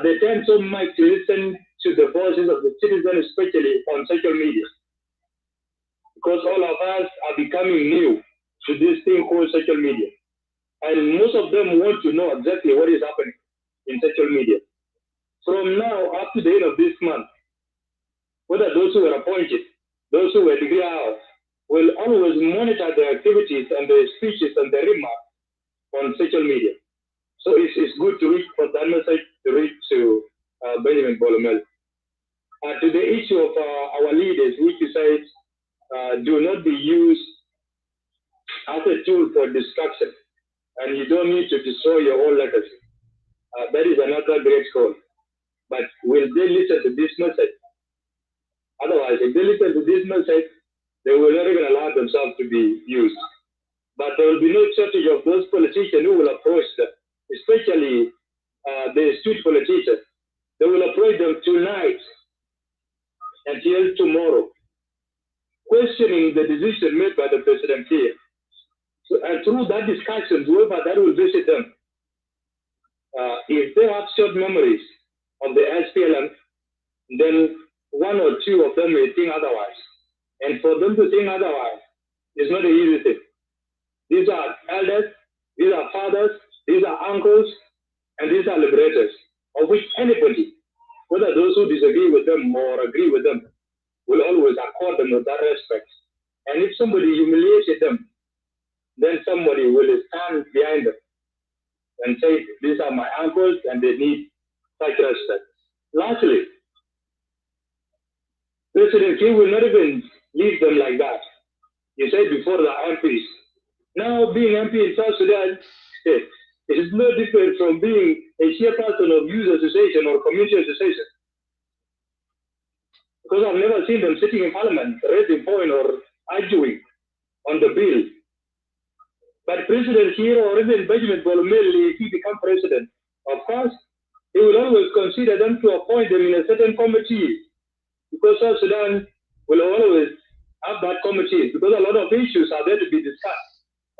they tend so much to listen to the voices of the citizens, especially on social media. Because all of us are becoming new to this thing called social media. And most of them want to know exactly what is happening in social media. From now up to the end of this month, whether those who were appointed, those who were degree hours, will always monitor their activities and their speeches and their remarks on social media. So it's good to reach for that message to reach to Benjamin Bolomel. To the issue of our leaders, which you said do not be used as a tool for destruction, and you don't need to destroy your own legacy. That is another great call. But will they listen to this message? Otherwise, if they listen to this message, they will not even allow themselves to be used. But there will be no shortage of those politicians who will approach them, especially the street politicians. They will approach them tonight until tomorrow, questioning the decision made by the President here. So, and through that discussion, whoever that will visit them, if they have short memories of the SPLM, then one or two of them may think otherwise. And for them to think otherwise, it's not an easy thing. These are elders, these are fathers, These are uncles and these are liberators, of which anybody, whether those who disagree with them or agree with them, will always accord them with that respect. And if somebody humiliated them, then somebody will stand behind them and say, these are my uncles and they need such respect. Lastly, President Kiir will not even leave them like that. You said before the MPs. Now being MP in South Sudan, it is no different from being a chairperson of youth association or community association. Because I've never seen them sitting in parliament, raising point or arguing on the bill. But President Kiir or even Benjamin Bolumel, if he become president, of course, he will always consider them to appoint them in a certain committee. Because South Sudan will always have that committee, because a lot of issues are there to be discussed.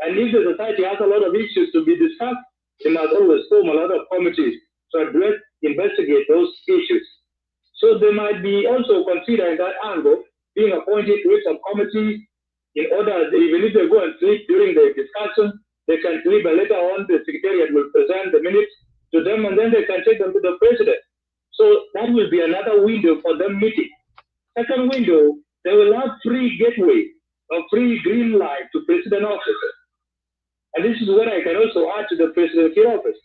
And if the society has a lot of issues to be discussed, they must always form a lot of committees to address, investigate those issues. So they might be also considering that angle, being appointed to some committee in order, even if they go and sleep during the discussion, they can sleep and later on the Secretariat will present the minutes to them and then they can take them to the president. So that will be another window for them meeting. Second window, they will have free gateway or free green light to president office. And this is what I can also add to the president office.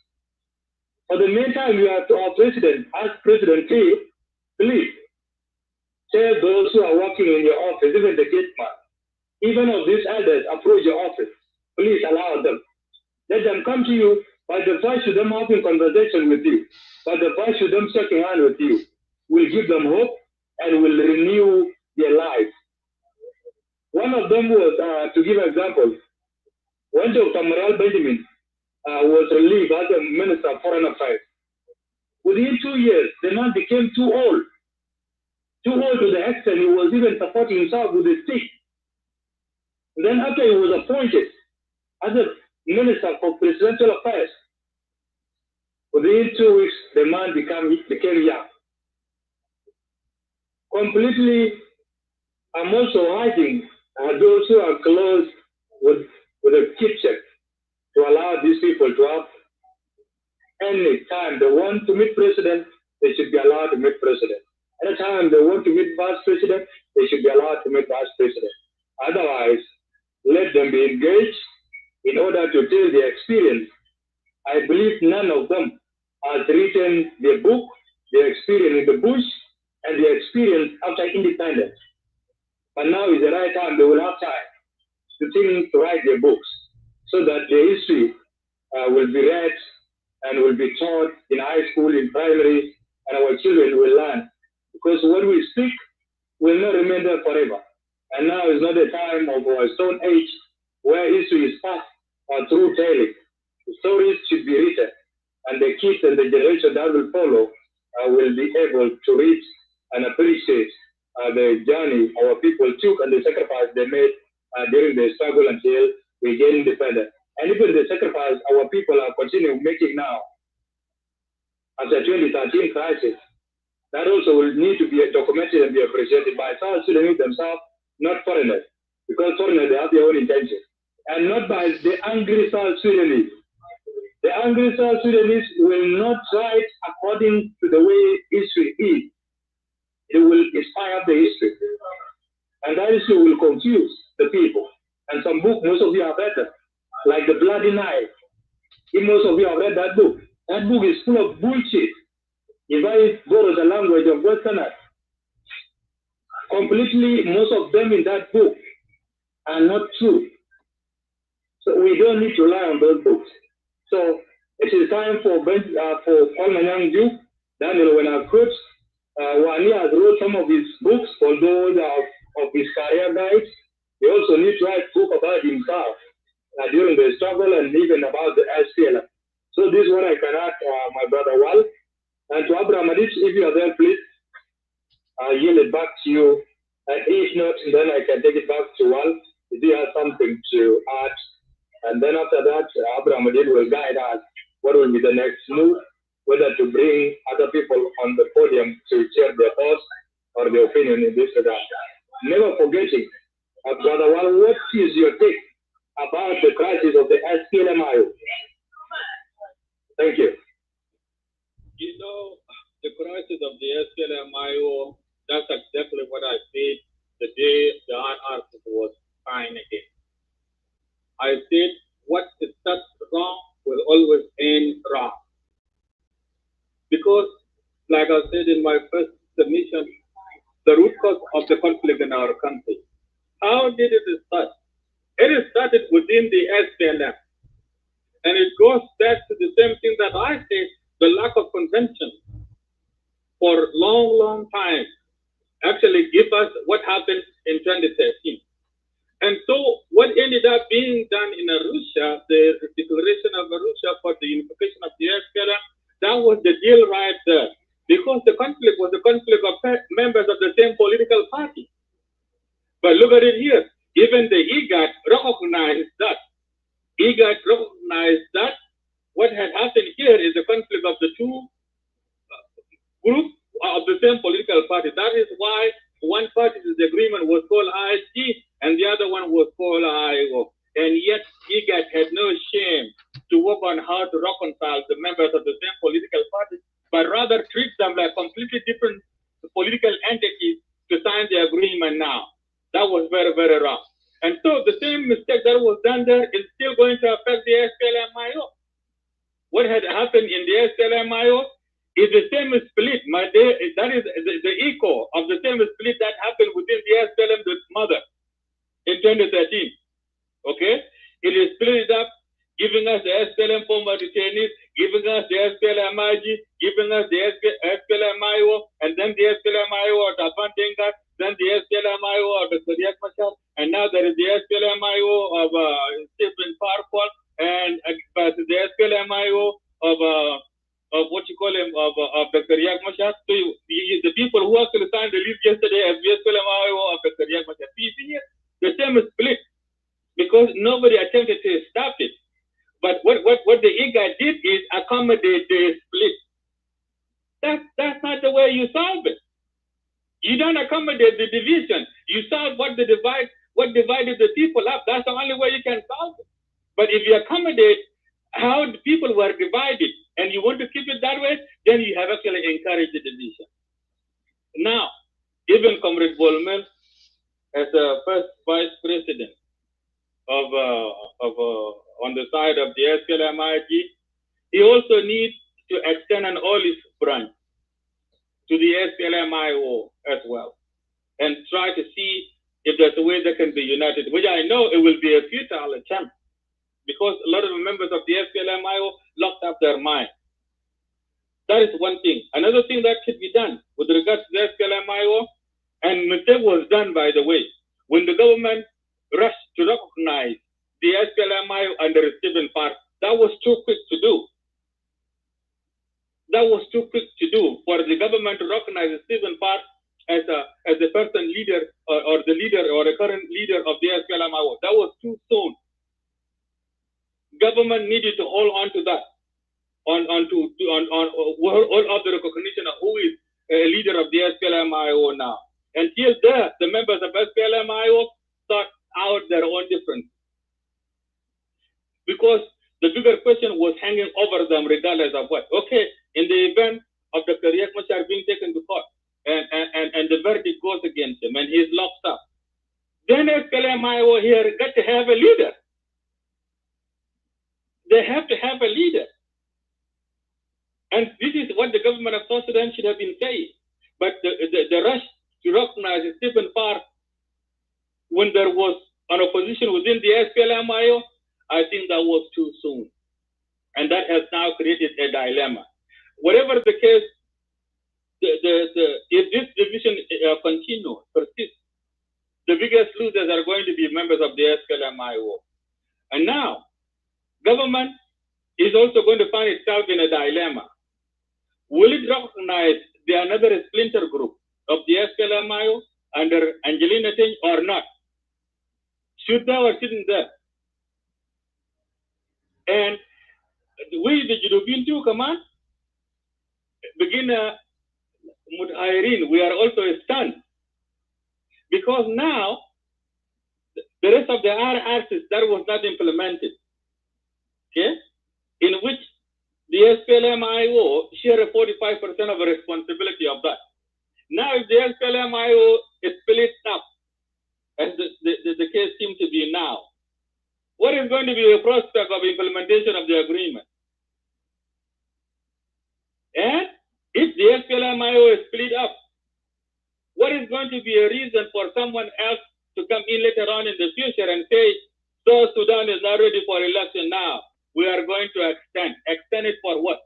For the meantime, you have to our president, ask President Kiir, please tell those who are working in your office, even the gateman, even if these elders approach your office, please allow them. Let them come to you, by the first to them having conversation with you, by the first to them shaking hands with you, will give them hope and will renew their lives. One of them was, to give an example, when Dr. Moral Benjamin was relieved as a Minister of Foreign Affairs, within 2 years, the man became too old to the extent he was even supporting himself with a stick. And then after he was appointed as a Minister for Presidential Affairs, within 2 weeks, the man became young. Completely, I'm also urging those who are close with a kitchen to allow these people to have any time they want to meet president, they should be allowed to meet president. Anytime they want to meet vice president, they should be allowed to meet vice president. Otherwise, let them be engaged in order to tell their experience. I believe none of them has written their book, their experience in the bush, and their experience after independence. But now is the right time, they will have time to write their books so that their history will be read and will be taught in high school, in primary, and our children will learn. Because what we speak will not remain there forever. And now is not the time of our stone age where history is passed through telling. The stories should be written, and the kids and the generation that will follow will be able to read and appreciate the journey our people took and the sacrifice they made during the struggle until we gain independence. And even the sacrifice our people are continuing making now after 2013 crisis, that also will need to be documented and be appreciated by South Sudanese themselves, not foreigners, because foreigners, they have their own intentions, and not by the angry South Sudanese. The angry South Sudanese will not write according to the way history is. It will inspire the history. And that history will confuse the people. And some book, most of you have read them, like The Bloody Knife. If most of you have read that book is full of bullshit. If I borrow the language of Westerners, completely, most of them in that book are not true. So we don't need to rely on those books. So it is time for Manyang Duke, Daniel Akot, Wani has wrote some of his books, although they are of his career guides. He also needs to write a book about himself during the struggle and even about the SPLM. So this is what I can add, my brother Wal. And to Abraham Adich, if you are there, please yield it back to you. And if not, then I can take it back to Wal if he has something to add. And then after that, Abraham Adich will guide us what will be the next move, whether to bring other people on the podium to share their thoughts or their opinion in this regard. Never forgetting, Brother Wal, what is your take about the crisis of the Splm-Io? Thank you. You know, the crisis of the SPLM-Io, that's exactly what I said the day the RRC was signed again. I said, what starts wrong will always end wrong. Because, like I said in my first submission, the root cause of the conflict in our country, how did it start? It started within the SPLM. And it goes back to the same thing that I said, the lack of convention for long, long time actually give us what happened in 2013. And so what ended up being done in Arusha, the declaration of Arusha for the unification of the SPLM, that was the deal right there. Because the conflict was a conflict of members of the same political party. But look at it here. Even the Igga recognized that. Igga recognized that what had happened here is a conflict of the two groups of the same political party. That is why one party's agreement was called ISG and the other one was called IO. And yet Igga had no shame to work on how to reconcile the members of the same political party, but rather treat them like completely different political entities to sign the agreement now. That was very, very wrong. And so the same mistake that was done there is still going to affect the Splm-Io. What had happened in the Splm-Io is the same split. That is the echo of the same split that happened within the SPLM mother in 2013. Okay? It is split up, giving us the SPLM former detainees, giving us the SPLM-IG, giving us the SPLM-Io, and then the SPLM-Io of Deng Deng, then the SPLM-Io of Riek Machar, and now there is the SPLM-Io of Par Kuol, and the SPLM-Io of what you call him, of Dr. Riek Machar. So the people who actually signed the list yesterday as the SPLM-Io of Dr. Riek Machar, the same split, because nobody attempted to stop it. But what the Igga did is accommodate the split. That's not the way you solve it. You don't accommodate the division. You solve what divided the people up. That's the only way you can solve it. But if you accommodate how the people were divided and you want to keep it that way, then you have actually encouraged the division. Now, even Comrade Bolmel, as a first vice president on the side of the SPLM-IG, he also needs to extend an olive branch to the SPLM-Io as well, and try to see if there's a way they can be united, which I know it will be a futile attempt, because a lot of the members of the SPLM-Io locked up their mind. That is one thing. Another thing that should be done with regards to the SPLM-Io, and mistake was done, by the way, when the government rushed to recognize the SPLM-Io under Stephen Park, that was too quick to do. That was too quick to do for the government to recognize Stephen Park as a person leader or the leader or the current leader of the SPLM-Io. That was too soon. Government needed to hold on to that, on all of the recognition of who is a leader of the SPLM-Io now. Until there, the members of SPLM-Io thought out their own difference, because the bigger question was hanging over them regardless of what. Okay, in the event of Dr. Riek Machar being taken to court and the verdict goes against him and he's locked up, then SPLM-Io here got to have a leader. They have to have a leader. And this is what the government of South Sudan should have been saying. But the rush to recognize Stephen Park when there was an opposition within the SPLM-Io, I think that was too soon. And that has now created a dilemma. Whatever the case, if this division persists, the biggest losers are going to be members of the SPLM-Io. And now, government is also going to find itself in a dilemma. Will it recognize another splinter group of the SPLM-Io under Angelina Teny or not? Should they or shouldn't they? And we, the European too, command, we are also stunned, because now the rest of the RRCs that was not implemented, okay, in which The SPLM-Io share a 45% of the responsibility of that. Now, if the SPLM-Io is split up, as the case seems to be now, what is going to be the prospect of implementation of the agreement? And if the SPLM-Io is split up, what is going to be a reason for someone else to come in later on in the future and say, South Sudan is not ready for election now. We are going to extend. Extend it for what?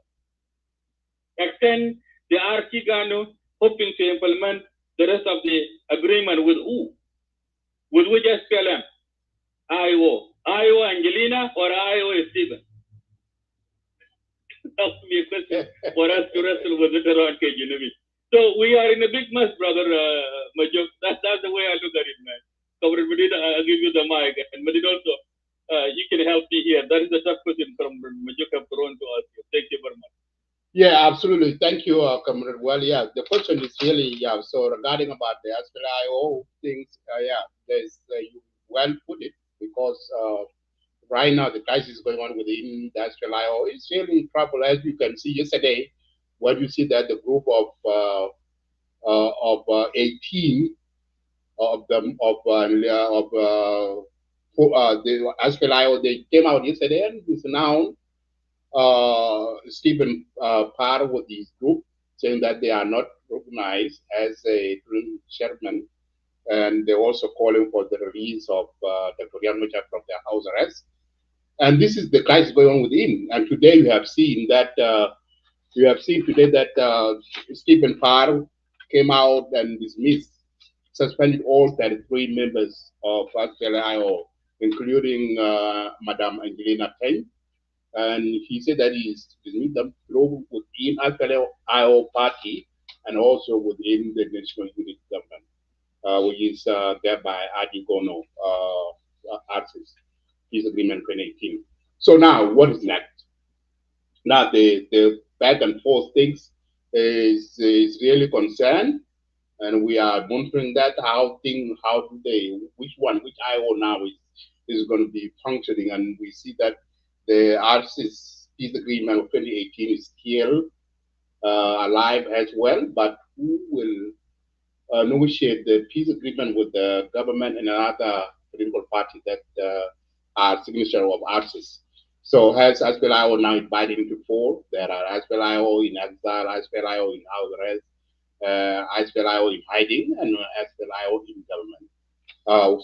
Extend the RT Ganu, hoping to implement the rest of the agreement with who? With which SPLM? IO. IO Angelina or IO Stephen? That's me a question for us to wrestle with later on, KGNB. So we are in a big mess, brother Majuk. That's the way I look at it, man. So I'll give you the mic. And Madid also, you can help me here. That is a tough question from Majuk have thrown to us. Thank you very much. Yeah, absolutely. Thank you, Comrade. Well, yeah, the question is really, yeah, so regarding about the SPLM-Io things, there's, you well put it, because right now the crisis going on within the SPLM-Io is really trouble. As you can see yesterday, when you see that the group of 18 of them the SPLM-Io, they came out yesterday and it's now Stephen Par with his group saying that they are not recognized as a chairman, and they're also calling for the release of Dr. Riek Machar from their house arrest. And this is the crisis going on within. And today you have seen that Stephen Par came out and suspended all 33 members of SPLM-Io, including Madam Angelina Teny. And he said that he's dismissed them within SPLM-Io party and also within the National Unity Government, which is thereby Adigono Artist Peace Agreement 2018. So now, what is next? Now, the back and forth things is really concerned, and we are monitoring that which IO now is going to be functioning, and we see that the RC's peace agreement of 2018 is still alive as well, but who will negotiate the peace agreement with the government and another political party that are signature of RC's? So has SPLM-Io now divided into four? There are SPLM-Io in exile, SPLM-Io in house arrest, SPLM-Io in hiding, and SPLM-Io in government.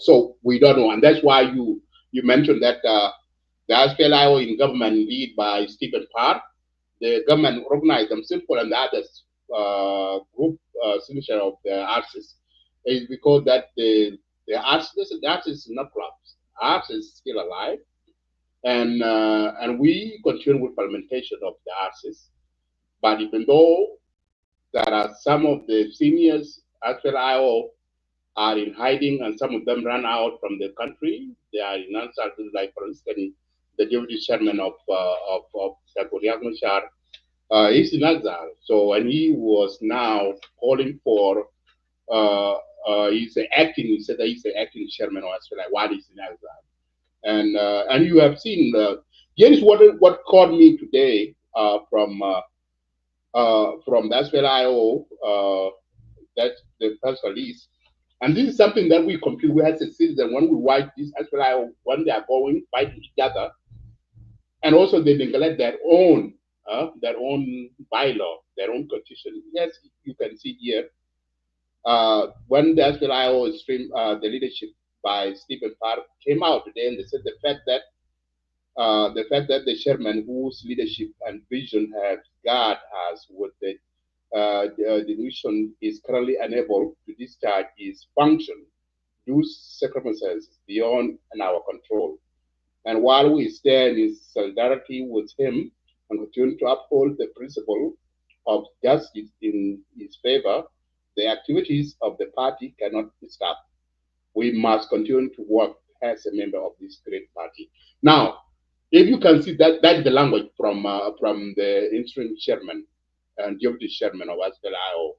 So we don't know, and that's why you mentioned that the SPLM-Io in government lead by Stephen Par, the government organized themselves and the others group signature of the artists is because that the artists is not collapsed. Artists is still alive, and we continue with parliamentation of the artists. But even though there are some of the seniors SPLM-Io are in hiding, and some of them ran out from the country, they are in uncertainty, like for instance, the Deputy Chairman of Riek Machar is in exile. So, and he was now calling for, he said that he's the acting chairman of SPLM while he's in exile. And you have seen, here is what caught me today from the SPLM-Io, that's the press release. And this is something that we compute with as a citizen when we watch this SPLM-Io, when they are going fighting each other. And also they neglect their own bylaw, their own constitution. Yes, you can see here, when the SPLM-Io stream, the leadership by Stephen Par came out today, and they said the fact that the chairman whose leadership and vision have guided us with the division is currently unable to discharge his function due circumstances beyond our control. And while we stand in solidarity with him and continue to uphold the principle of justice in his favor, the activities of the party cannot be stopped. We must continue to work as a member of this great party. Now, if you can see that is the language from the interim chairman and deputy chairman of SPLM-Io,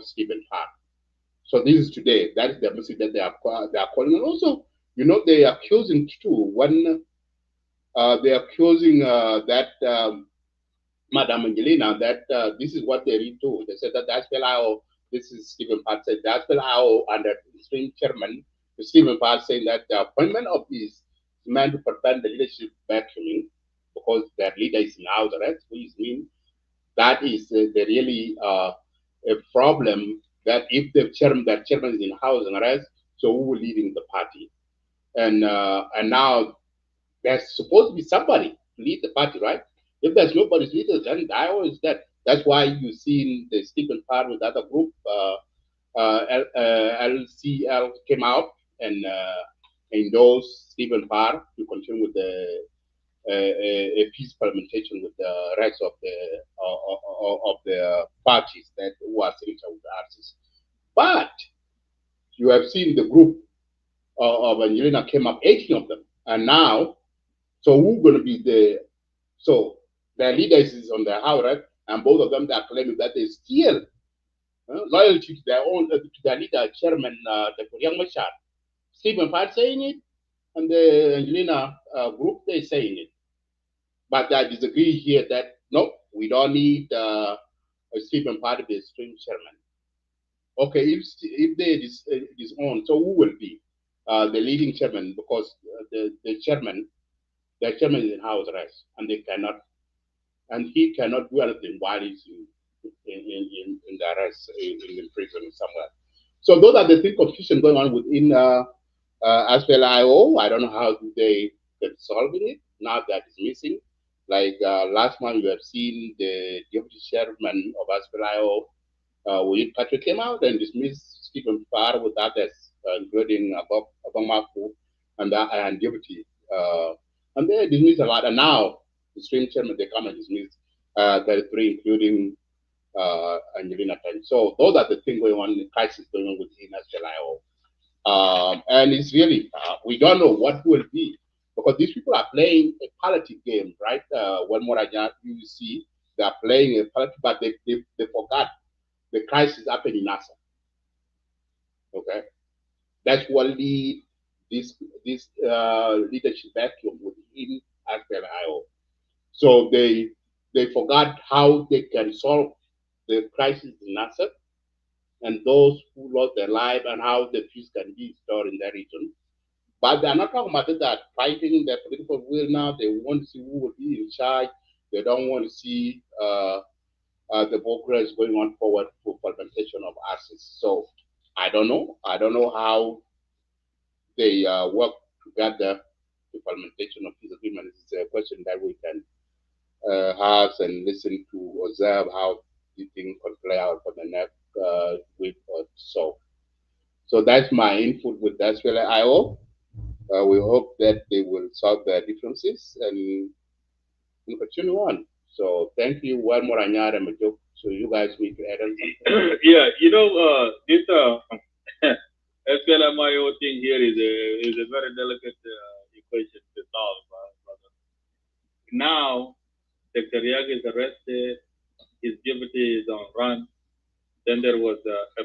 Stephen Par. So this is today. That is the message that they are calling. And also, you know, they are accusing too. When they are accusing that Madam Angelina, that this is what they read too. They said that the SPLIO, this is Stephen Part said, the SPLIO under Interim Chairman, Stephen Part saying that the appointment of these men to prevent the leadership vacuuming because their leader is in house arrest, which means that is the really a problem that if the chairman is in house arrest, so who will leading the party? And now there's supposed to be somebody to lead the party, right? If there's nobody's leader, then Dio is dead. That's why you see the Stephen Parr with other group, LCL came out and endorsed Stephen Parr to continue with the a peace parliamentation with the rest of the parties that who are sitting with the artists. But you have seen the group of Angelina came up, 18 of them, and now, so who's going to be so their leaders is on their house, right? And both of them they are claiming that they still loyalty to their own to their leader, Chairman Riek Machar. Stephen Parr saying it, and the Angelina group they saying it. But I disagree here that no, we don't need Stephen Parr to be Interim Chairman. Okay, if they disown, so who will be the leading chairman? Because the chairman is in house arrest, and they cannot, and he cannot do anything while he's in the arrest in prison somewhere. So those are the things confusion going on within SPLIO. I don't know how they get solving it now that it's missing. Like last month, you have seen the Deputy Chairman of SPLIO, Oyet Patrick, came out and dismissed Stephen Parr with others, including Abamaku and Deputy. And they dismissed a lot. And now, the Interim Chairman, they come and dismiss 33, including Angelina Teny. So those are the things going on, the crisis going on within SPLIO. And it's really, we don't know what will be, because these people are playing a politics game, right? One more you see, they are playing a politics, but they forgot the crisis happened in NASA. Okay, that's what lead this leadership vacuum within SPLIO. So they forgot how they can solve the crisis in NASA and those who lost their life and how the peace can be restored in that region. But they're not talking about that fighting their political will now. They want to see who will be in charge. They don't want to see the progress going on forward for implementation of assets. So I don't know. I don't know how they work together to implementation of peace agreement. It's a question that we can have and listen to, observe how the thing can play out for the next week or so. So that's my input with the SPLIO. We hope that they will solve their differences and continue on. So thank you, one more Anyar and Majuk. So you guys need to add on something. Yeah, this SPLM-Io thing here is a very delicate equation to solve. Now, Dr. Riek is arrested, his deputy is on run. Then there was a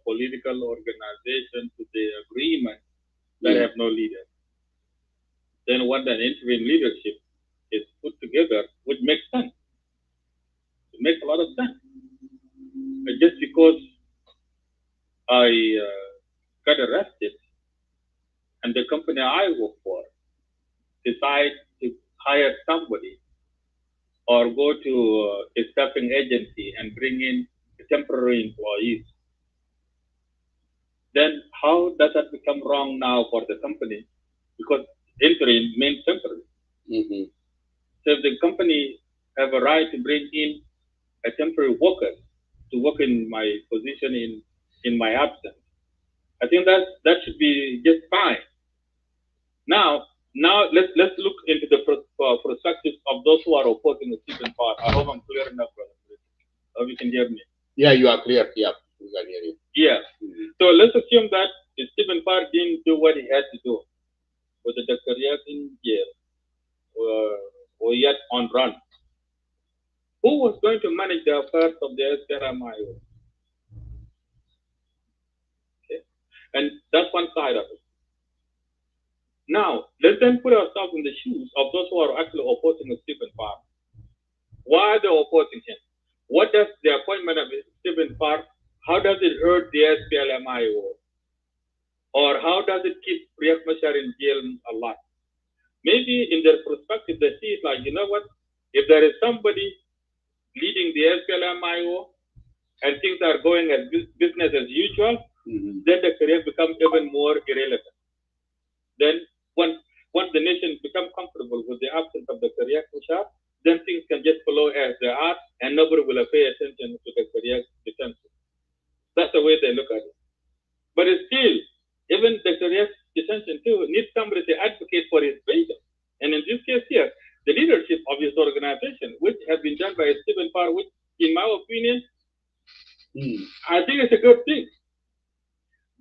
political organization to the agreement that have no leader. Then when an interim leadership is put together, which makes sense. It makes a lot of sense. But just because I got arrested and the company I work for decide to hire somebody or go to a staffing agency and bring in temporary employees, then how does that become wrong now for the company? Because interim means temporary. Mm-hmm. So if the company have a right to bring in a temporary worker to work in my position in my absence, I think that should be just fine. Now let's look into the perspective of those who are opposing the Stephen Parr. I hope I'm clear enough, brother. I hope you can hear me. Yeah, you are clear. Yeah, we can hear you. Yeah. Mm-hmm. So let's assume that Stephen Parr didn't do what he had to do with the Dr. Riek in jail or yet on run. Who was going to manage the affairs of the SPLM-Io? Okay. And that's one side of it. Now, let's then put ourselves in the shoes of those who are actually opposing Stephen Parr. Why are they opposing him? What does the appointment of Stephen Park, how does it hurt the SPLM-Io? Or how does it keep Riek Machar in jail a lot? Maybe in their perspective, they see it like, you know what? If there is somebody leading the SPLM-Io and things are going as business as usual, then the career becomes even more irrelevant. Then once the nation becomes comfortable with the absence of the career Machar, then things can just flow as they are, and nobody will pay attention to the career detention. That's the way they look at it. But it's still, even the career detention too needs somebody to advocate for his freedom. And in this case here, the leadership of his organization, which has been done by Stephen Parr, which, in my opinion, I think it's a good thing.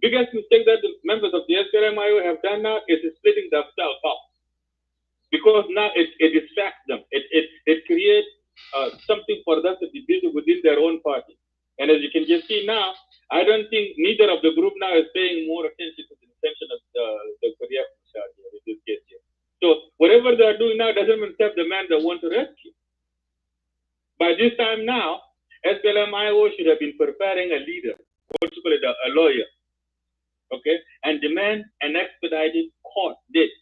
Biggest mistake that the members of the SPLM-Io have done now is splitting themselves up, because now it distracts them. It creates something for them to be busy within their own party. And as you can just see now, I don't think neither of the group now is paying more attention to the detention of the career in this case here. So whatever they are doing now doesn't even serve the man they want to rescue. By this time now, SPLM-Io should have been preparing a leader, particularly a lawyer, okay, and demand an expedited court date.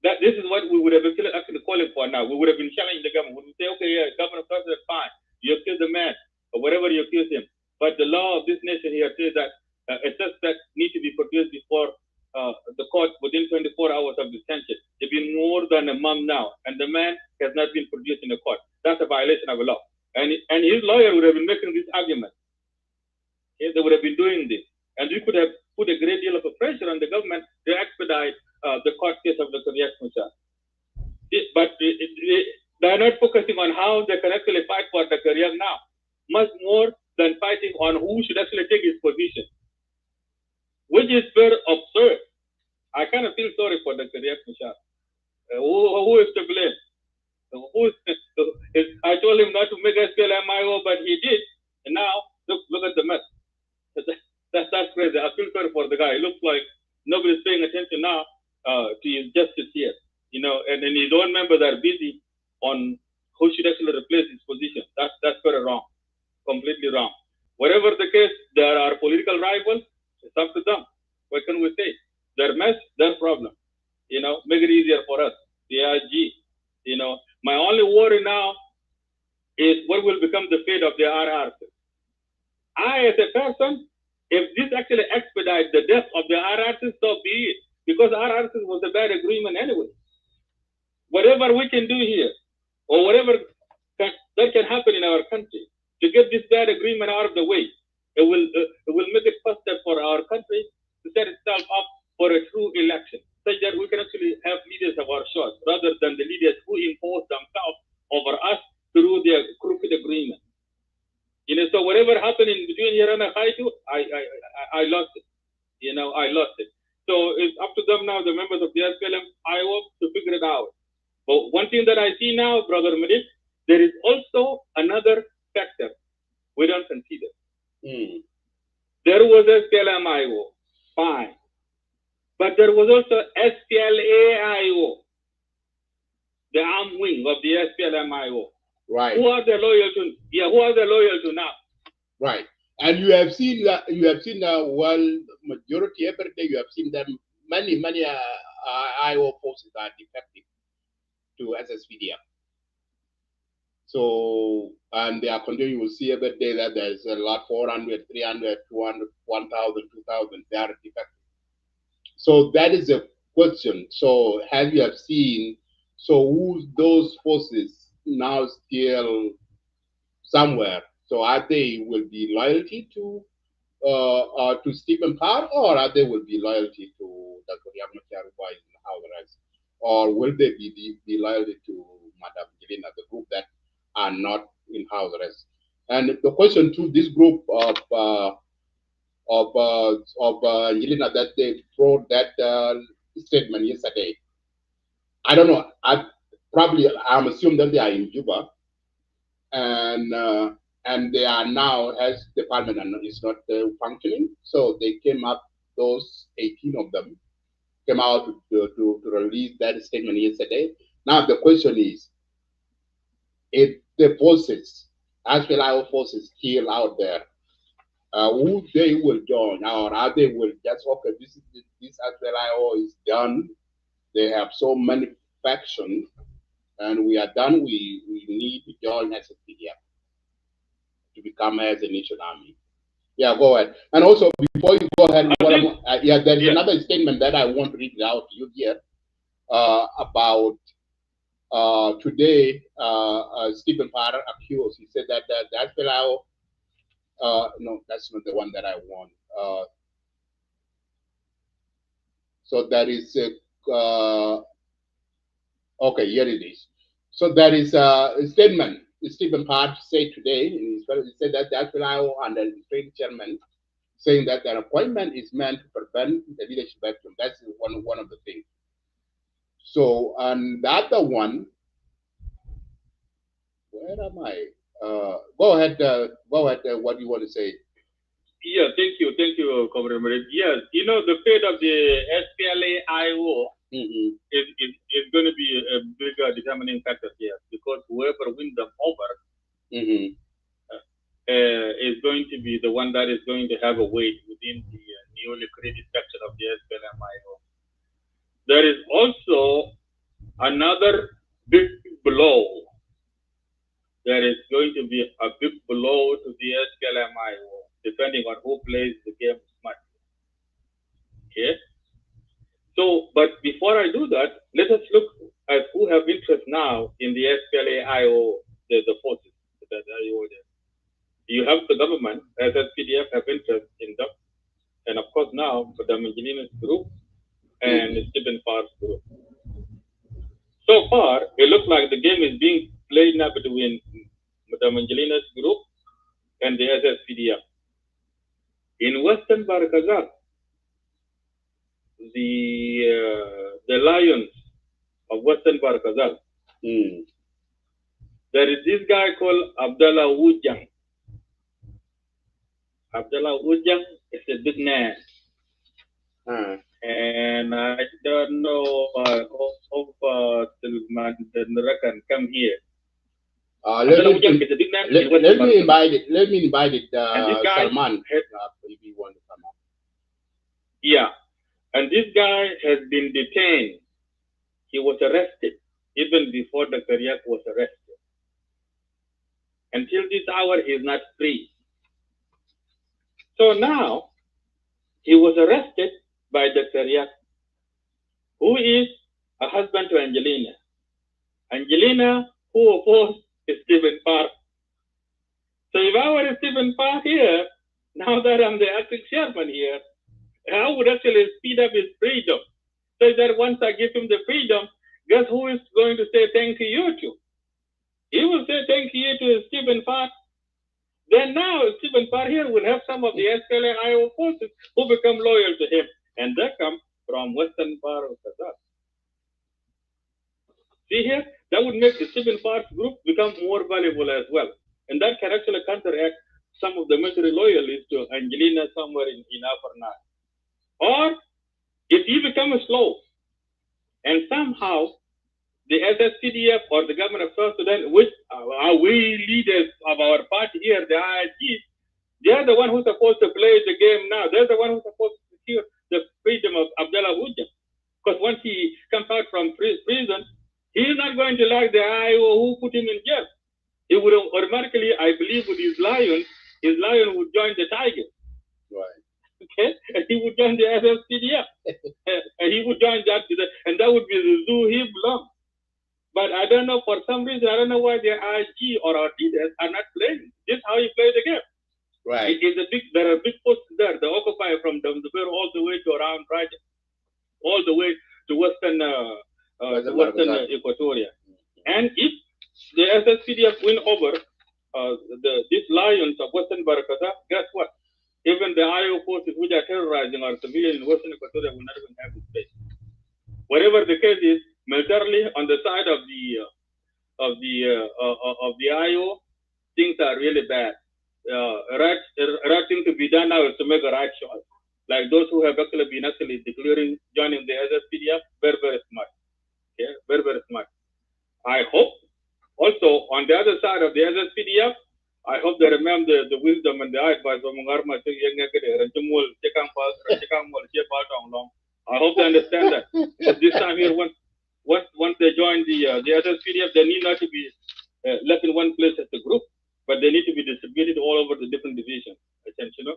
That this is what we would have actually calling for now. We would have been challenging the government. We would say, okay, yeah, Governor President, fine, you accuse the man or whatever you accuse him, but the law of this nation here says that a suspect needs to be produced before the court within 24 hours of detention. It's been more than a month now, and the man has not been produced in the court. That's a violation of the law. And his lawyer would have been making this argument. Okay? They would have been doing this. And we could have put a great deal of pressure on the government to expedite the court case of the Riek Machar. But they're not focusing on how they can actually fight for the career now, much more than fighting on who should actually take his position, which is very absurd. I kind of feel sorry for the Riek Machar. Who is to blame? I told him not to make SPLM-Io, but he did. And now, look at the mess. That's crazy. I feel sorry for the guy. It looks like nobody's paying attention now to his justice here. You know, and his own members are busy on who should actually replace his position. That's very wrong. Completely wrong. Whatever the case, there are political rivals. It's up to them. What can we say? Their mess, their problem. You know, make it easier for us. The IG. You know, my only worry now is what will become the fate of the RRC. I, as a person, if this actually expedites the death of the RRC, so be it. Because RRC was a bad agreement anyway. Whatever we can do here, or whatever that can happen in our country, to get this bad agreement out of the way, it will make it faster for our country to set itself up for a true election, such that we can actually have leaders of our choice, rather than the leaders who impose themselves over us through their crooked agreement. You know, so whatever happened in between here and Haitu, I lost it. You know, I lost it. So it's up to them now, the members of the SPLM-Io, to figure it out. But one thing that I see now, Brother Medit, there is also another factor we don't consider. There was SPLM-Io, fine. But there was also SPLA-Io, the arm wing of the SPLM-Io. Right. Who are they loyal to? Yeah, who are they loyal to now? Right. And you have seen that. You have seen well, majority every day. You have seen them. Many IO forces are defective to SSBDF. So, and they are continuing. You will see every day that there's a lot 400, 300, 200, 1,000, 2,000. They are defective. So that is a question. So, have you have seen? So, who those forces now still somewhere? So are they will be loyalty to Stephen Parr, or are they will be loyalty to Dr. Riek Machar in the house arrest, or will they be loyalty to Madam Angelina, the group that are not in house arrest? And the question to this group of Angelina, that they wrote that statement yesterday. I don't know. I'm assuming that they are in Juba, and they are now, as the parliament is not functioning, so they came up. Those 18 of them came out to release that statement yesterday. Now the question is, if the forces, SPLM forces still out there, who they will join, or are they will just, okay, this SPLM is done. They have so many factions, and we are done. We need to join SSBC to become as a nation army. Yeah, go ahead. And also, before you go ahead, there's another statement that I want to read out to you here about today. Stephen Par accused. He said that the SPLM. No, that's not the one that I want. So that is okay. Here it is. So there is a statement Stephen Part said today. He said that the SPLM and the Interim Chairman saying that an appointment is meant to prevent the leadership vacuum. That's one of the things. So, and the other one, where am I? Go ahead. What do you want to say? Yeah, thank you, Comrade. Yes, the fate of the SPLA-IO is going to be a bigger determining factor here, because whoever wins them over is going to be the one that is going to have a weight within the newly created section of the SPLM-IO. There is also another big blow. There is going to be a big blow to the SPLM-IO, depending on who plays the game smart. Okay? So, but before I do that, let us look at who have interest now in the SPLA-IO, the forces that are IO there. You have the government, SSPDF have interest in them, and of course now, Madam Angelina's group and Stephen Parr's group. So far, it looks like the game is being played now between Madam Angelina's group and the SSPDF. In Western Barakazal, the lions of Western Barakazal, there is this guy called Abdallah Wujang. Abdallah Wujang is a big man. And I don't know if Tilman can come here. Let me invite Salman if you want to come up. Yeah, and this guy has been detained. He was arrested even before Dr. Riek was arrested. Until this hour, he is not free. So now, he was arrested by Dr. Riek, who is a husband to Angelina. Angelina, who opposed Stephen Parr. So if I were Stephen Parr here, now that I'm the acting chairman here, I would actually speed up his freedom. So that once I give him the freedom, guess who is going to say thank you to? He will say thank you to Stephen Parr. Then now Stephen Parr here will have some of the SPLM-IO forces who become loyal to him. And they come from Western Par Kuol. See here, that would make the Stephen Parr's group become more valuable as well. And that can actually counteract some of the military loyalists to Angelina somewhere in Upper Nile. Or if he becomes slow, and somehow the SSPDF or the government of South Sudan, which are we leaders of our party here, the IIG, they are the one who's supposed to play the game now. They're the one who's supposed to secure the freedom of Abdallah Wujang. Because once he comes out from prison, he's not going to like the IO who put him in jail. He would automatically, I believe, with his lion would join the tiger. Right. Okay? And he would join the SSPDF. And he would join that, and that would be the zoo he belongs. But I don't know, for some reason, I don't know why the IG or our leaders are not playing. This is how you play the game. Right. There are big posts there. They occupy from Damdubir all the way to around Raja, all the way to Western Equatoria. And if the SSPDF win over these lions of Western Barakata, guess what? Even the IO forces which are terrorizing our civilians in Western Equatoria will not even have the space. Whatever the case is, militarily on the side of the IO, things are really bad. Right thing to be done now is to make a right choice. Like those who have actually been declaring joining the SSPDF, very, very smart. Okay, very, very smart. I hope Also, on the other side of the SSPDF, I hope they remember the wisdom and the advice of Mungarma. I hope they understand that. But this time here, once they join the SSPDF, they need not to be left in one place as a group, but they need to be distributed all over the different divisions, essentially,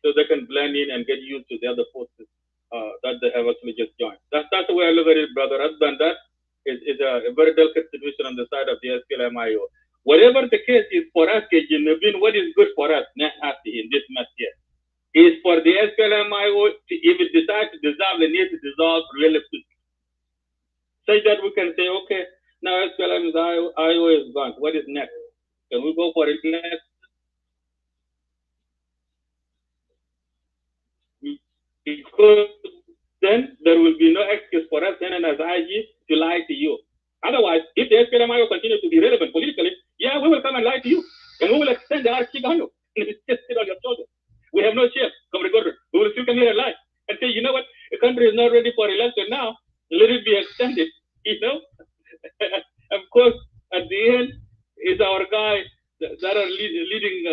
so they can blend in and get used to the other forces that they have actually just joined. That's the way I look at it, brother. Other than that, is a very delicate situation on the side of the Splm-Io. Whatever the case is for us, what is good for us in this mess here is for the Splm-Io to, if it decides to dissolve, they need to dissolve really quick, such that we can say, okay, now Splm-Io is gone. What is next? Can we go for it next? Because then there will be no excuse for us then as IG to lie to you. Otherwise, if the SPLM-Io continues to be relevant politically, yeah, we will come and lie to you. And we will extend the Archigano. And it's just sit on your shoulders. We have no shame. We will still come here and lie and say, you know what, the country is not ready for election now. Let it be extended, Of course, at the end, is our guy that are leading,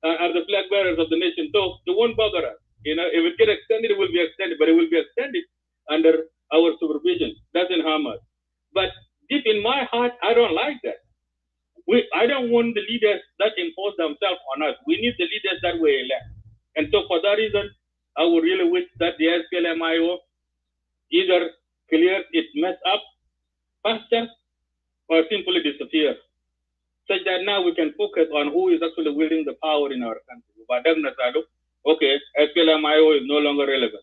are the flag bearers of the nation. So they won't bother us. If it gets extended, it will be extended, but it will be extended under our supervision. Doesn't harm us. But deep in my heart, I don't like that. I don't want the leaders that impose themselves on us. We need the leaders that we elect. And so for that reason, I would really wish that the SPLM-Io either clears its mess up faster or simply disappear, such that now we can focus on who is actually wielding the power in our country. Okay, SPLM-Io is no longer relevant.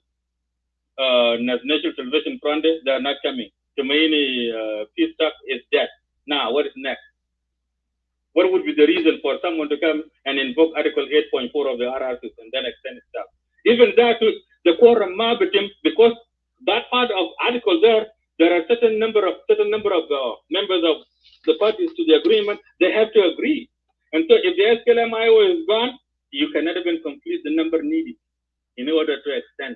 National Salvation Front, they are not coming. Tumaini peace talk is dead. Now, what is next? What would be the reason for someone to come and invoke Article 8.4 of the RRCs and then extend it stuff? Even that, the quorum because that part of article there are certain number of members of the parties to the agreement. They have to agree. And so if the SPLM-Io is gone, you cannot even complete the number needed in order to extend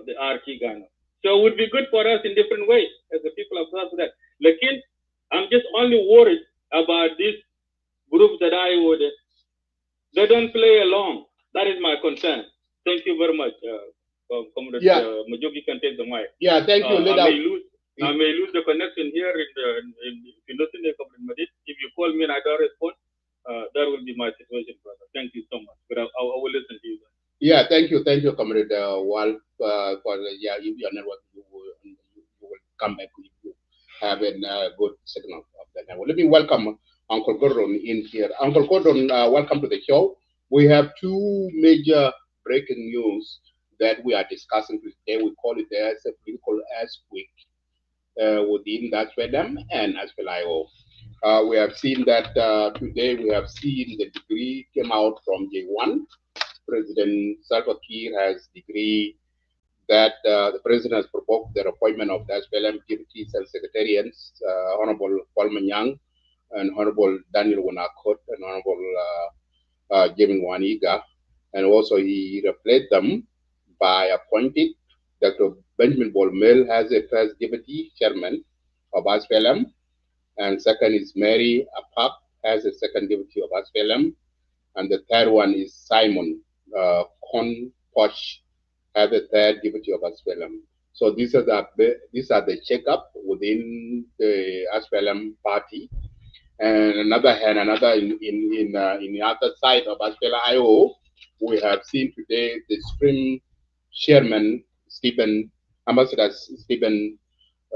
the Archigano. So it would be good for us in different ways as the people of South Sudan. Lakin, I'm just only worried about these groups that they don't play along. That is my concern. Thank you very much. Comrade Majuk, you can take the mic. Yeah, thank you. I may lose the connection here if you listen to Comrade Madid. If you call me and I don't respond, that will be my situation, brother. Thank you so much. But I will listen to you. Yeah, thank you, Comrade Wal, for your network. You will come back if you have a good signal of the network. Let me welcome Uncle Gordon in here. Uncle Gordon, welcome to the show. We have two major breaking news that we are discussing today. We call it as a political earthquake within that SPLM and Splm-Io. We have seen that today we have seen the decree came out from J1. President Salva Kiir has decreed that the president has provoked the appointment of the SPLM deputies and secretarians, Honorable Manyang and Honorable Daniel Akot and Honorable Wani Igga, and also he replaced them by appointing Dr. Benjamin Bolmel as the first deputy chairman of SPLM, and second is Mary Apai as the second deputy of SPLM, and the third one is Simon Puoch as the third deputy of SPLM. So these are the checkup within the SPLM party. And in the other side of Splm-Io, we have seen today the Supreme Chairman Ambassador Stephen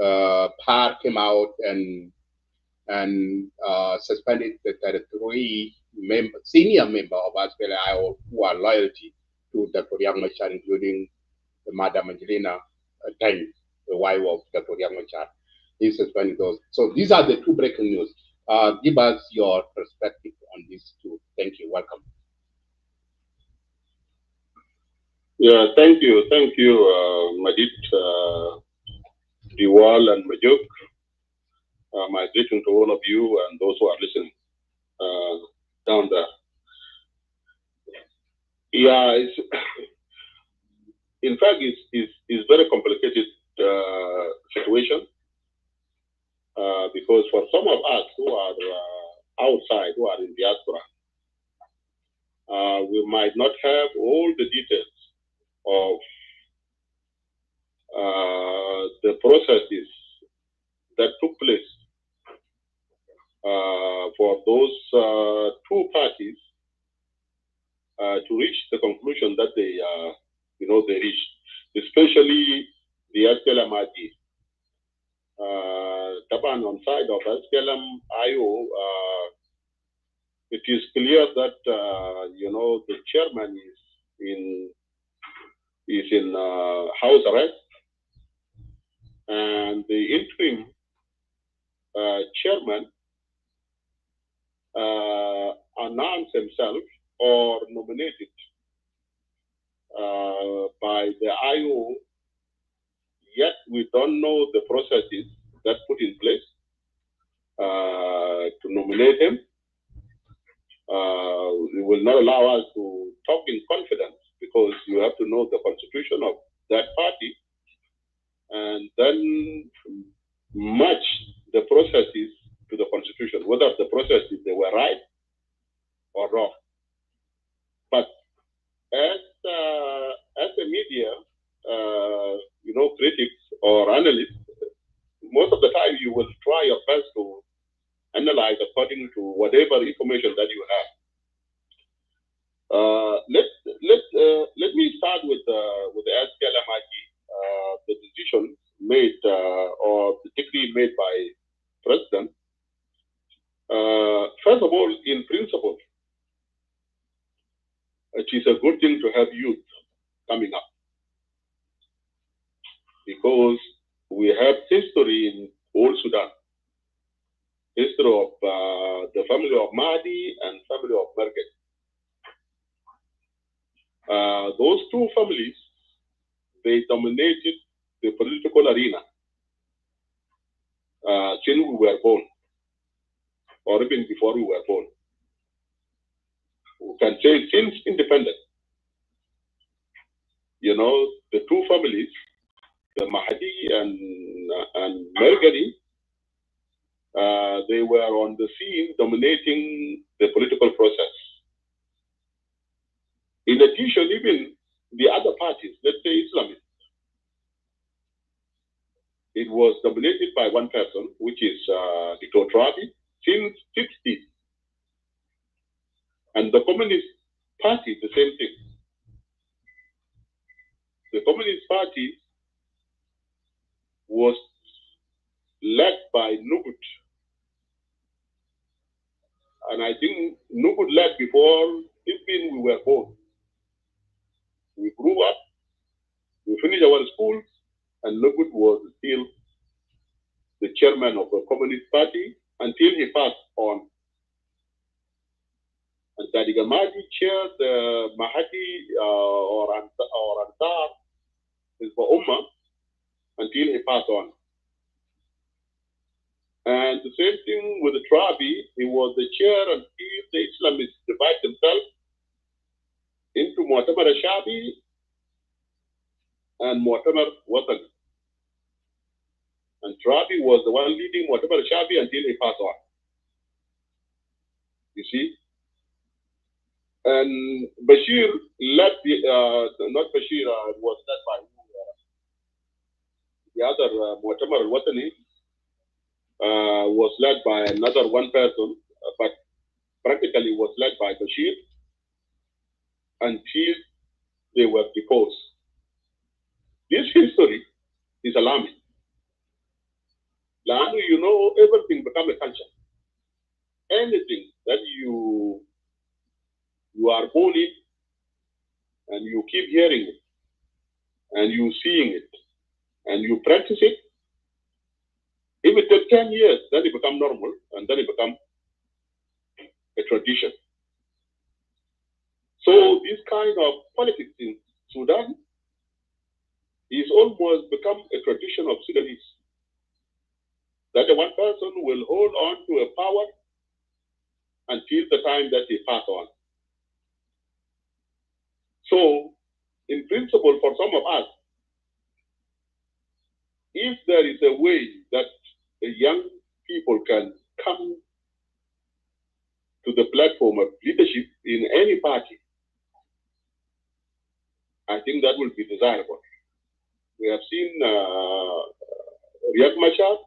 Par came out and suspended the 33 senior member of Splm-Io who are loyalty to Dr. Riek Machar, including Madam Angelina Teny, the wife of Dr. Riek Machar. He suspended those. So these are the two breaking news. Give us your perspective on these two. Thank you. Welcome. Yeah, thank you, Madid, Diwal, and Majuk. My greeting to all of you and those who are listening down there. Yeah, in fact, it's very complicated situation. because for some of us who are outside, who are in diaspora, we might not have all the details of the processes that took place for those two parties to reach the conclusion that they reached, especially the SPLM-Io. Taban on side of Splm-Io, it is clear that the chairman is in house arrest, and the interim chairman announced himself or nominated by the IO, yet we don't know the processes that put in place to nominate him. It will not allow us to talk in confidence because you have to know the constitution of that party and then match the processes to the constitution, whether the processes they were right or wrong. But as a media, critics or analysts, most of the time you will try your best to analyze according to whatever information that you have. Let me start with the SPLM-Io, the decision made or the decree made by President. First of all, in principle, it is a good thing to have youth coming up because we have history in old Sudan, history of the family of Mahdi and family of Merget. Those two families, they dominated the political arena since we were born, or even before we were born. We can say since independence. The two families, the Mahdi and Mergani, they were on the scene dominating the political process. In addition, even the other parties, let's say Islamists, it was dominated by one person, which is Dr. Trabi, since 60s. And the Communist Party, the same thing. The Communist Party was led by Nugut. And I think Nugut led before even we were born. We grew up, we finished our schools, and Nugut was still the chairman of the Communist Party until he passed on. And Tadiga Mahdi chaired the Mahdi or Ansar, is for Ummah, until he passed on. And the same thing with the Trabi, he was the chair until the Islamists divide themselves into Mu'tamar al-Shabi and Mu'tamar Watan. And Trabi was the one leading Mu'tamar al-Shabi until he passed on. You see? And Bashir led not Bashir, it was led by the other Mu'tamar al-Watani, was led by another one person, but practically was led by Bashir until they were deposed. This history is alarming. Everything becomes a culture. Anything that you are born in, and you keep hearing it, and you seeing it, and you practice it, if it takes 10 years, then it becomes normal, and then it becomes a tradition. So this kind of politics in Sudan is almost become a tradition of Sudanese. That the one person will hold on to a power until the time that he pass on. So, in principle, for some of us, if there is a way that a young people can come to the platform of leadership in any party, I think that will be desirable. We have seen Riek Machar,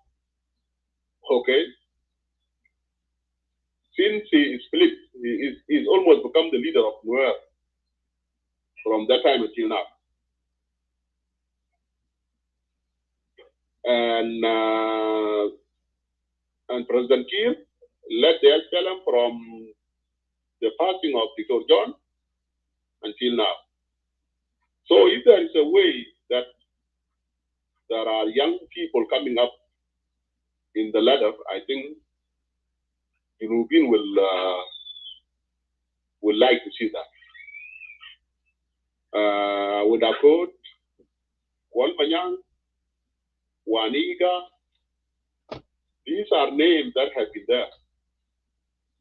okay, since he split, he's almost become the leader of Nuer from that time until now. And President Kiir led the SPLM from the passing of Dr. John until now. So if there is a way that there are young people coming up in the ladder, I think Rubin will like to see that. With Akot, Manyang, Wani, Igga, these are names that have been there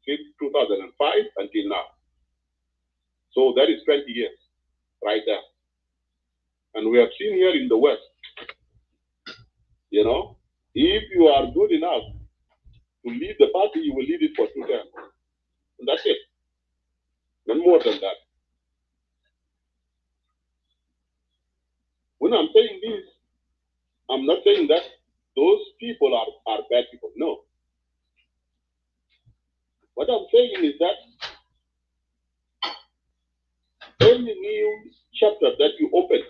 since 2005 until now. So that is 20 years right there. And we have seen here in the West, you know, if you are good enough to lead the party, you will lead it for 2 terms. And that's it. Not more than that. When I'm saying this, I'm not saying that those people are bad people. No. What I'm saying is that any new chapter that you open,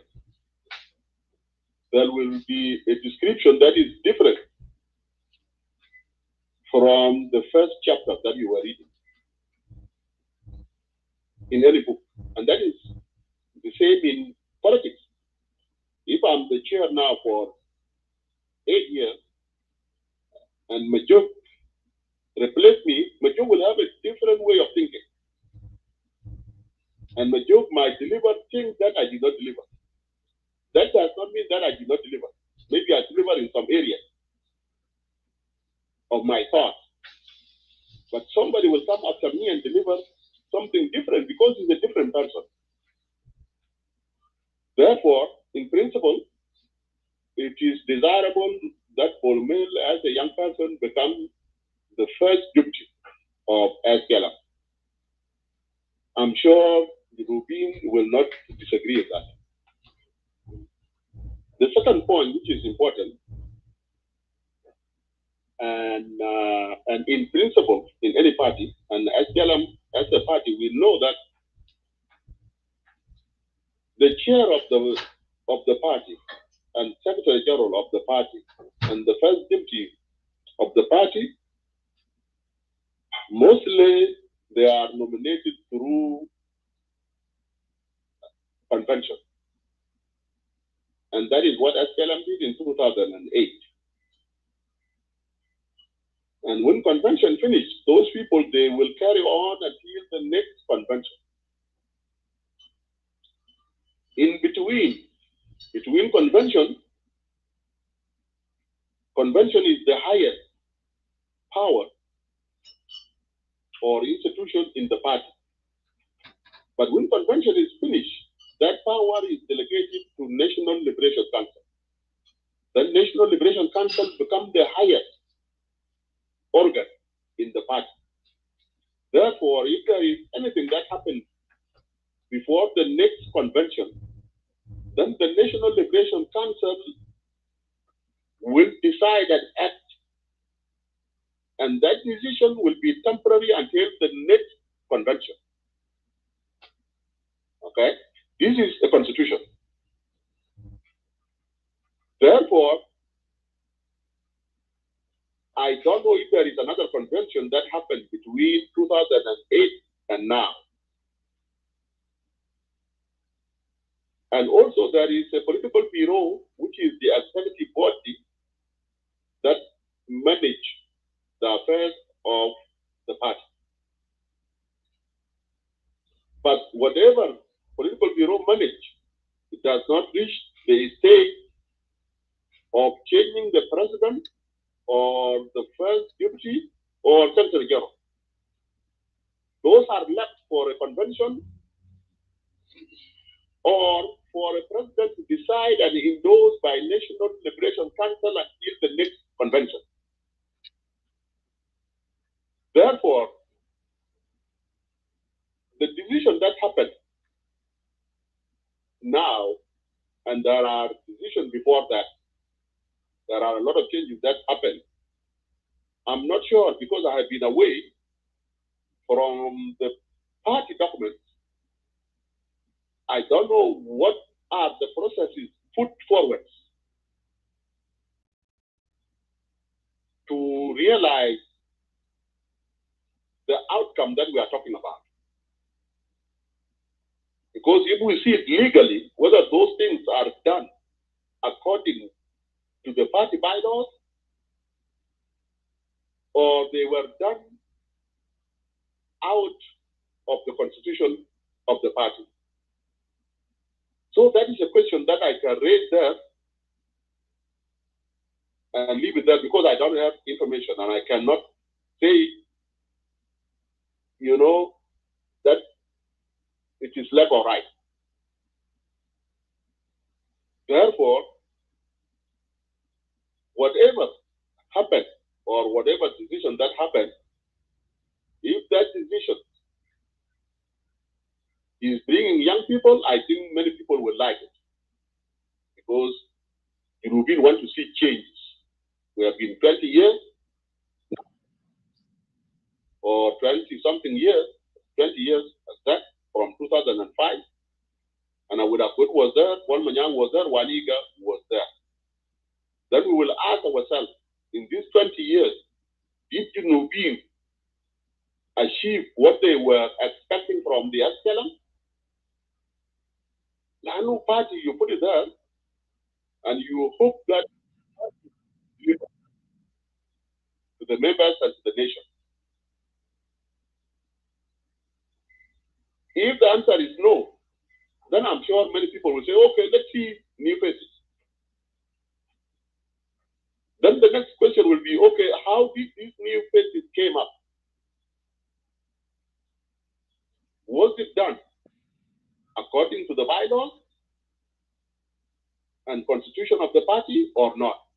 there will be a description that is different from the first chapter that you were reading in any book. And that is the same in politics. If I'm the chair now for 8 years and Majuk replace me, Majuk will have a different way of thinking. And Majuk might deliver things that I did not deliver. That does not mean that I did not deliver. Maybe I delivered in some areas of my thoughts. But somebody will come after me and deliver something different because he's a different person. Therefore, in principle, it is desirable that Bolmel, as a young person, become the first deputy of SPLM. I'm sure Rubin will not disagree with that. The second point, which is important, and in principle, in any party, and SPLM as a party, we know that the chair of the party and Secretary General of the party and the first deputy of the party, mostly they are nominated through convention. And that is what SPLM did in 2008. And when convention finished, those people, they will carry on until the next convention. In between convention is the highest power or institution in the party. But when convention is finished, that power is delegated to National Liberation Council. The National Liberation Council becomes the highest organ in the party. Therefore, if there is anything that happens before the next convention, then the National Liberation Council will decide and act. And that decision will be temporary until the next convention. Okay? This is a constitution. Therefore, I don't know if there is another convention that happened between 2008 and now. And also there is a political bureau, which is the executive body that manages the affairs of the party. But whatever political bureau manages, it does not reach the stage of changing the president or the first deputy or secretary general. Those are left for a convention or for a president to decide and endorsed by National Liberation Council until the next convention. Therefore, the decision that happened now, and there are decisions before that, there are a lot of changes that happened. I'm not sure because I have been away from the party documents. I don't know what are the processes put forward to realize the outcome that we are talking about. Because if we see it legally, whether those things are done according to the party bylaws or they were done out of the constitution of the party. So that is a question that I can raise there and leave it there because I don't have information and I cannot say, you know, that it is left or right. Therefore, whatever happened or whatever decision that happened, if that decision is bringing young people, I think many people will like it because you will want to see changes. We have been 20 years or 20-something years, 20 years as that, from 2005. And Akot was there, Manyang was there, Wani was there. Then we will ask ourselves, in these 20 years, did Junubin achieve what they were expecting from the SPLM? Lanu party, you put it there, and you hope that to the members and to the nation. If the answer is no, then I'm sure many people will say, okay, let's see new faces. Then the next question will be, okay, how did these new faces came up? Was it done according to the bylaws and constitution of the party or not?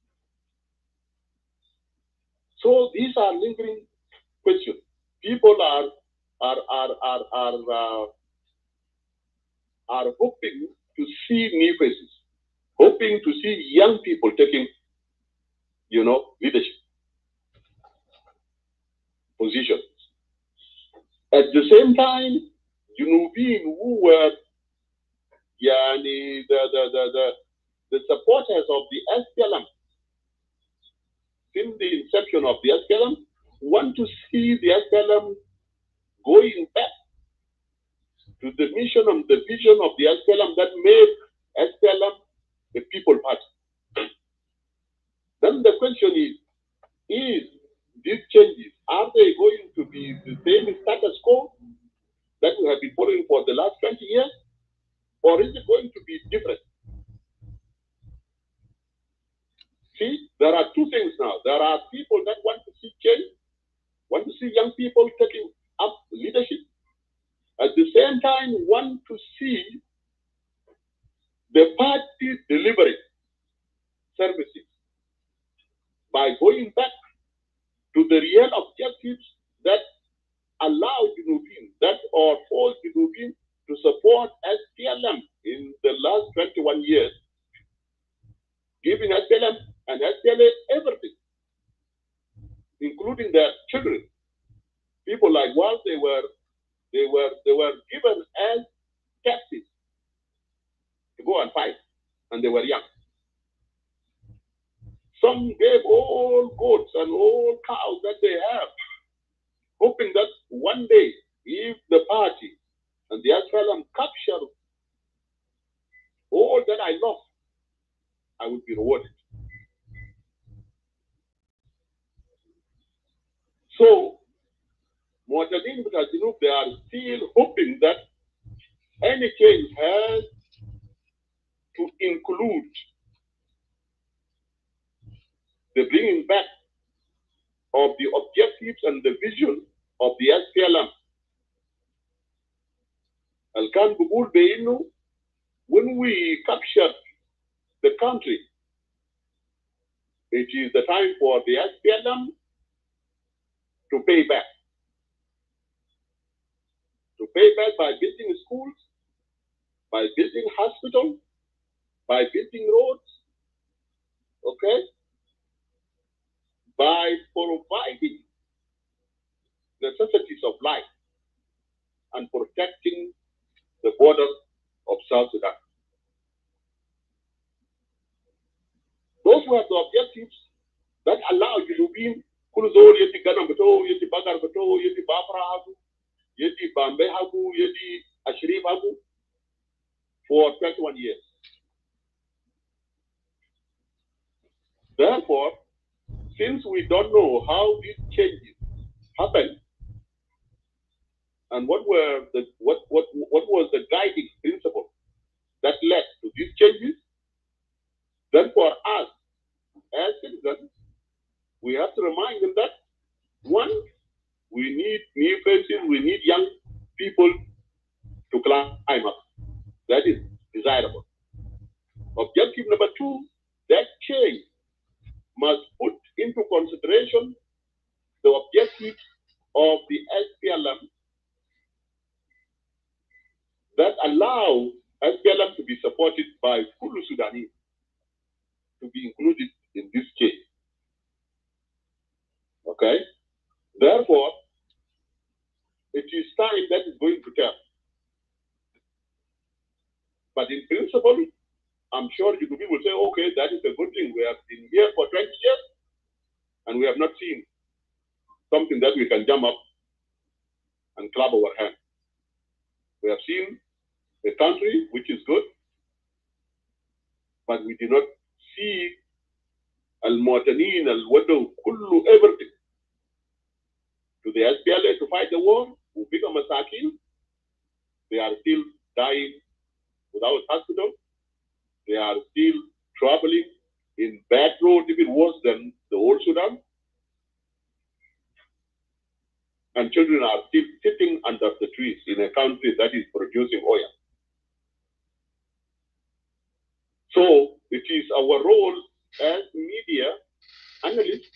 So these are lingering questions. People are hoping to see new faces, hoping to see young people taking, leadership positions. At the same time, who were the supporters of the SPLM since the inception of the SPLM want to see the SPLM going back to the mission and the vision of the SPLM that made SPLM the people party. Then the question is these changes, are they going to be the same status quo that we have been following for the last 20 years? Or is it going to be different? See, there are two things now. There are people that want to see change, want to see young people taking up leadership. At the same time, want to see the party delivering services by going back to the real objectives that allow Junubin, that or force Junubin to support SPLM in the last 21 years, giving SPLM and SPLA everything, including their children. People like while they were given as captives to go and fight, and they were young. Some gave all goats and all cows that they have, hoping that one day, if the party and the SPLM capture all that I lost, I would be rewarded. So, they are still hoping that any change has to include the bringing back of the objectives and the vision of the SPLM. Al-Kan Bugul Beinu, when we captured the country, it is the time for the SPLM to pay back. pay back by building schools, by building hospitals, by building roads, okay? By providing necessities of life and protecting the border of South Sudan. Those were the objectives that allow you to be Kuluzor, Yeti Ganam Bato, Yeti Bagar Bato, Yeti Bafra Hagu, Yeti Bambe Hagu, Yeti Ashrif Hagu for 21 years. Therefore, since we don't know how these changes happened and what was the guiding principle that led to these changes, then for us as citizens, we have to remind them that one, we need new faces, we need young people to climb up. That is desirable. Objective number two, that change must put into consideration the objectives of the SPLM that allow SPLM to be supported by full Sudanese to be included in this case. Okay? Therefore, it is time that is going to tell. But in principle, I'm sure you people will say, okay, that is a good thing. We have been here for 20 years and we have not seen something that we can jump up and clap our hands. We have seen a country which is good, but we did not see al-Muatanin, al-Wadu, kullu, everything. To the SPLA to fight the war, who become a Masakin, they are still dying without hospital. They are still traveling in bad roads, even worse than the old Sudan. And children are still sitting under the trees in a country that is producing oil. So it is our role as media analysts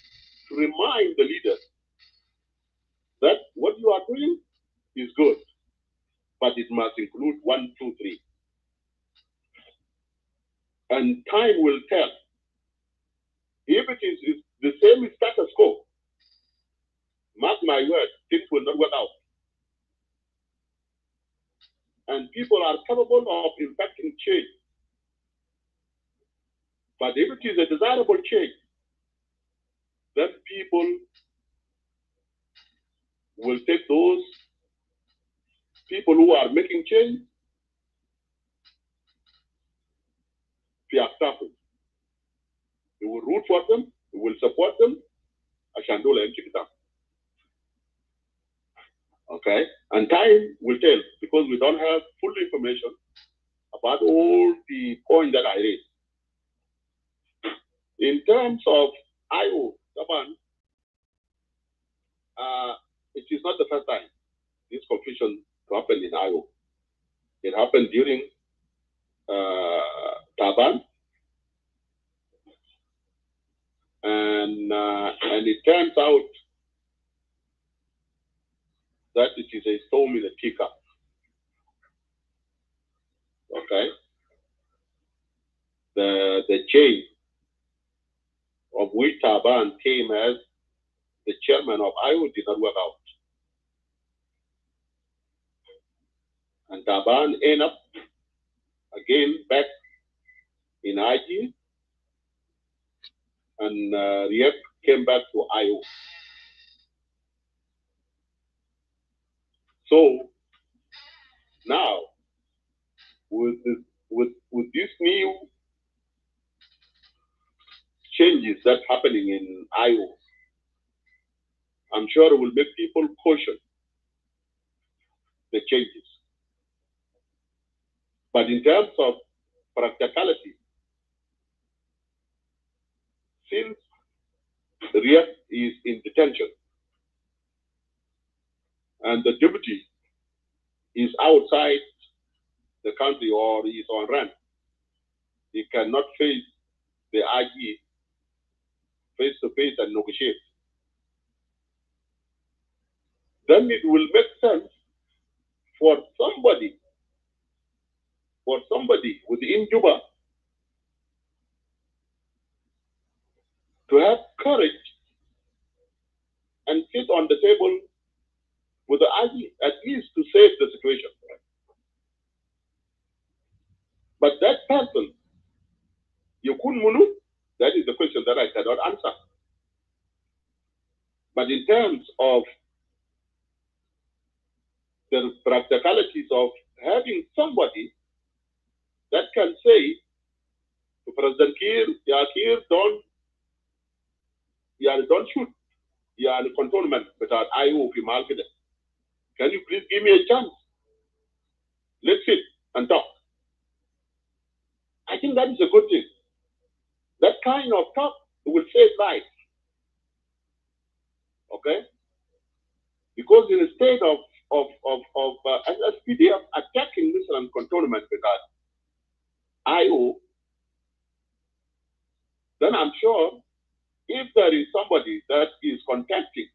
to remind the leaders that what you are doing is good, but it must include 1, 2, 3. And time will tell. If it is the same status quo, mark my word, things will not work out. And people are capable of impacting change. But if it is a desirable change, then people will take those people who are making change to accept them. We will root for them, we will support them, okay? And time will tell, because we don't have full information about all the points that I raised. In terms of IO, it is not the first time this confusion happened in IO. It happened during Taban, and it turns out that it is a storm in a teacup. Okay, the change of which Taban came as the chairman of IO did not work out, and Taban ended up again back in IG, and Riek came back to IO. So now, with these new changes that's happening in IO, I'm sure it will make people caution the changes. But in terms of practicality, since Riek is in detention and the deputy is outside the country or is on rent, he cannot face the IG face to face and negotiate. Then it will make sense for somebody within Juba to have courage and sit on the table with the idea at least to save the situation. But that person, Yukun Munu, that is the question that I cannot answer. But in terms of the practicalities of having somebody that can say to President Kiir, yeah, Kiir, don't shoot, yeah, the cantonment without IO fi market. Can you please give me a chance? Let's sit and talk. I think that is a good thing. That kind of talk will save lives. Okay? Because in a state of SSPDF attacking Mr. and cantonment without IO, then I'm sure if there is somebody that is contacting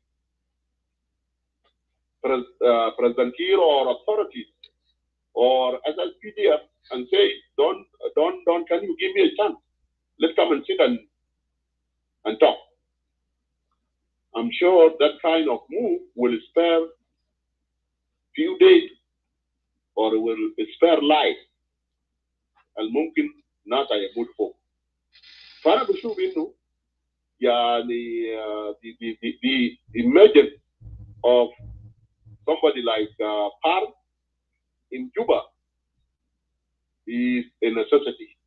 President Kiir or authorities or SSPDF and say, don't, can you give me a chance? Let's come and sit and talk. I'm sure that kind of move will spare few days or will spare life. الممكن ناس يموت فوق. فأنا بشوف إنه يعني the emergence of somebody like Par in Juba is a necessity.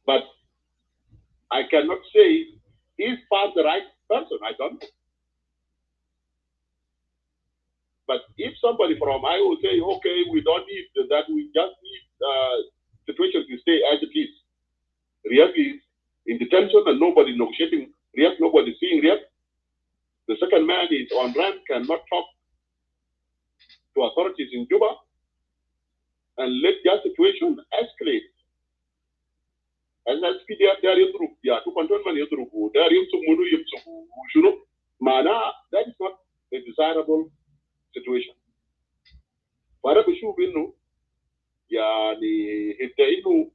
But I cannot say, is Par the right person? I don't know. But if somebody from IO say, okay, we don't need that, we just need situation to stay as it is. Riek is in detention and nobody negotiating Riek, nobody seeing Riek. The second man is on rent, cannot talk to authorities in Juba, and let that situation escalate. And that's PDF there is group, yeah, to cantonment is group, there is some munu yipsu, mana, that is not a desirable situation. Para بشوف إنه يعني حتى إنه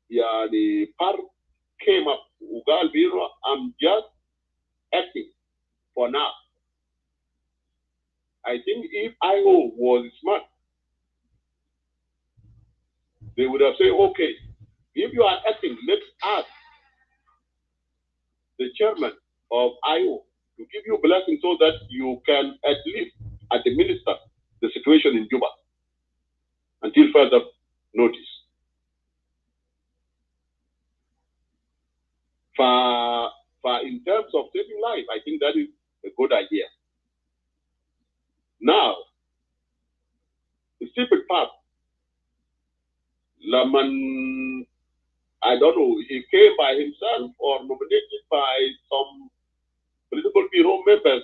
يعني Par came up وقال بينه I'm just acting for now. I think if IO was smart, they would have said, okay, if you are acting, let's ask the chairman of IO to give you a blessing so that you can at least administer the situation in Juba until further notice. For in terms of saving life, I think that is a good idea. Now, the stupid part, Laman, I don't know, he came by himself or nominated by some political bureau members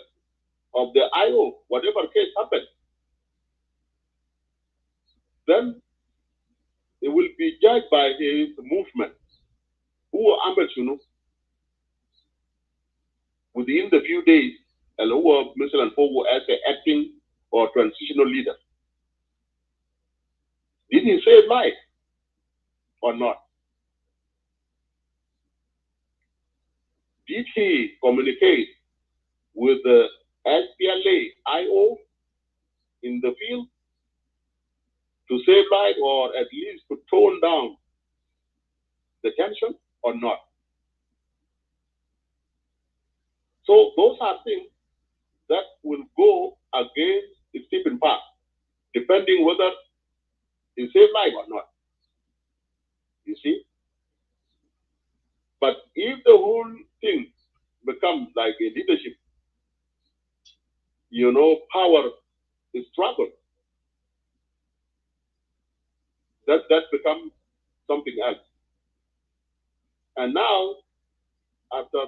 of the IO, whatever case happened, then he will be judged by his movement. Who are ambassadors within the few days, and who are Mr. and Fogo as an acting or transitional leader. Did he save life or not? Did he communicate with the SPLA-IO in the field to save life or at least to tone down the tension or not? So those are things that will go against Stephen Park, depending whether he saved life or not. You see? But if the whole thing becomes like a leadership, you know, power struggle, that becomes something else. And now, after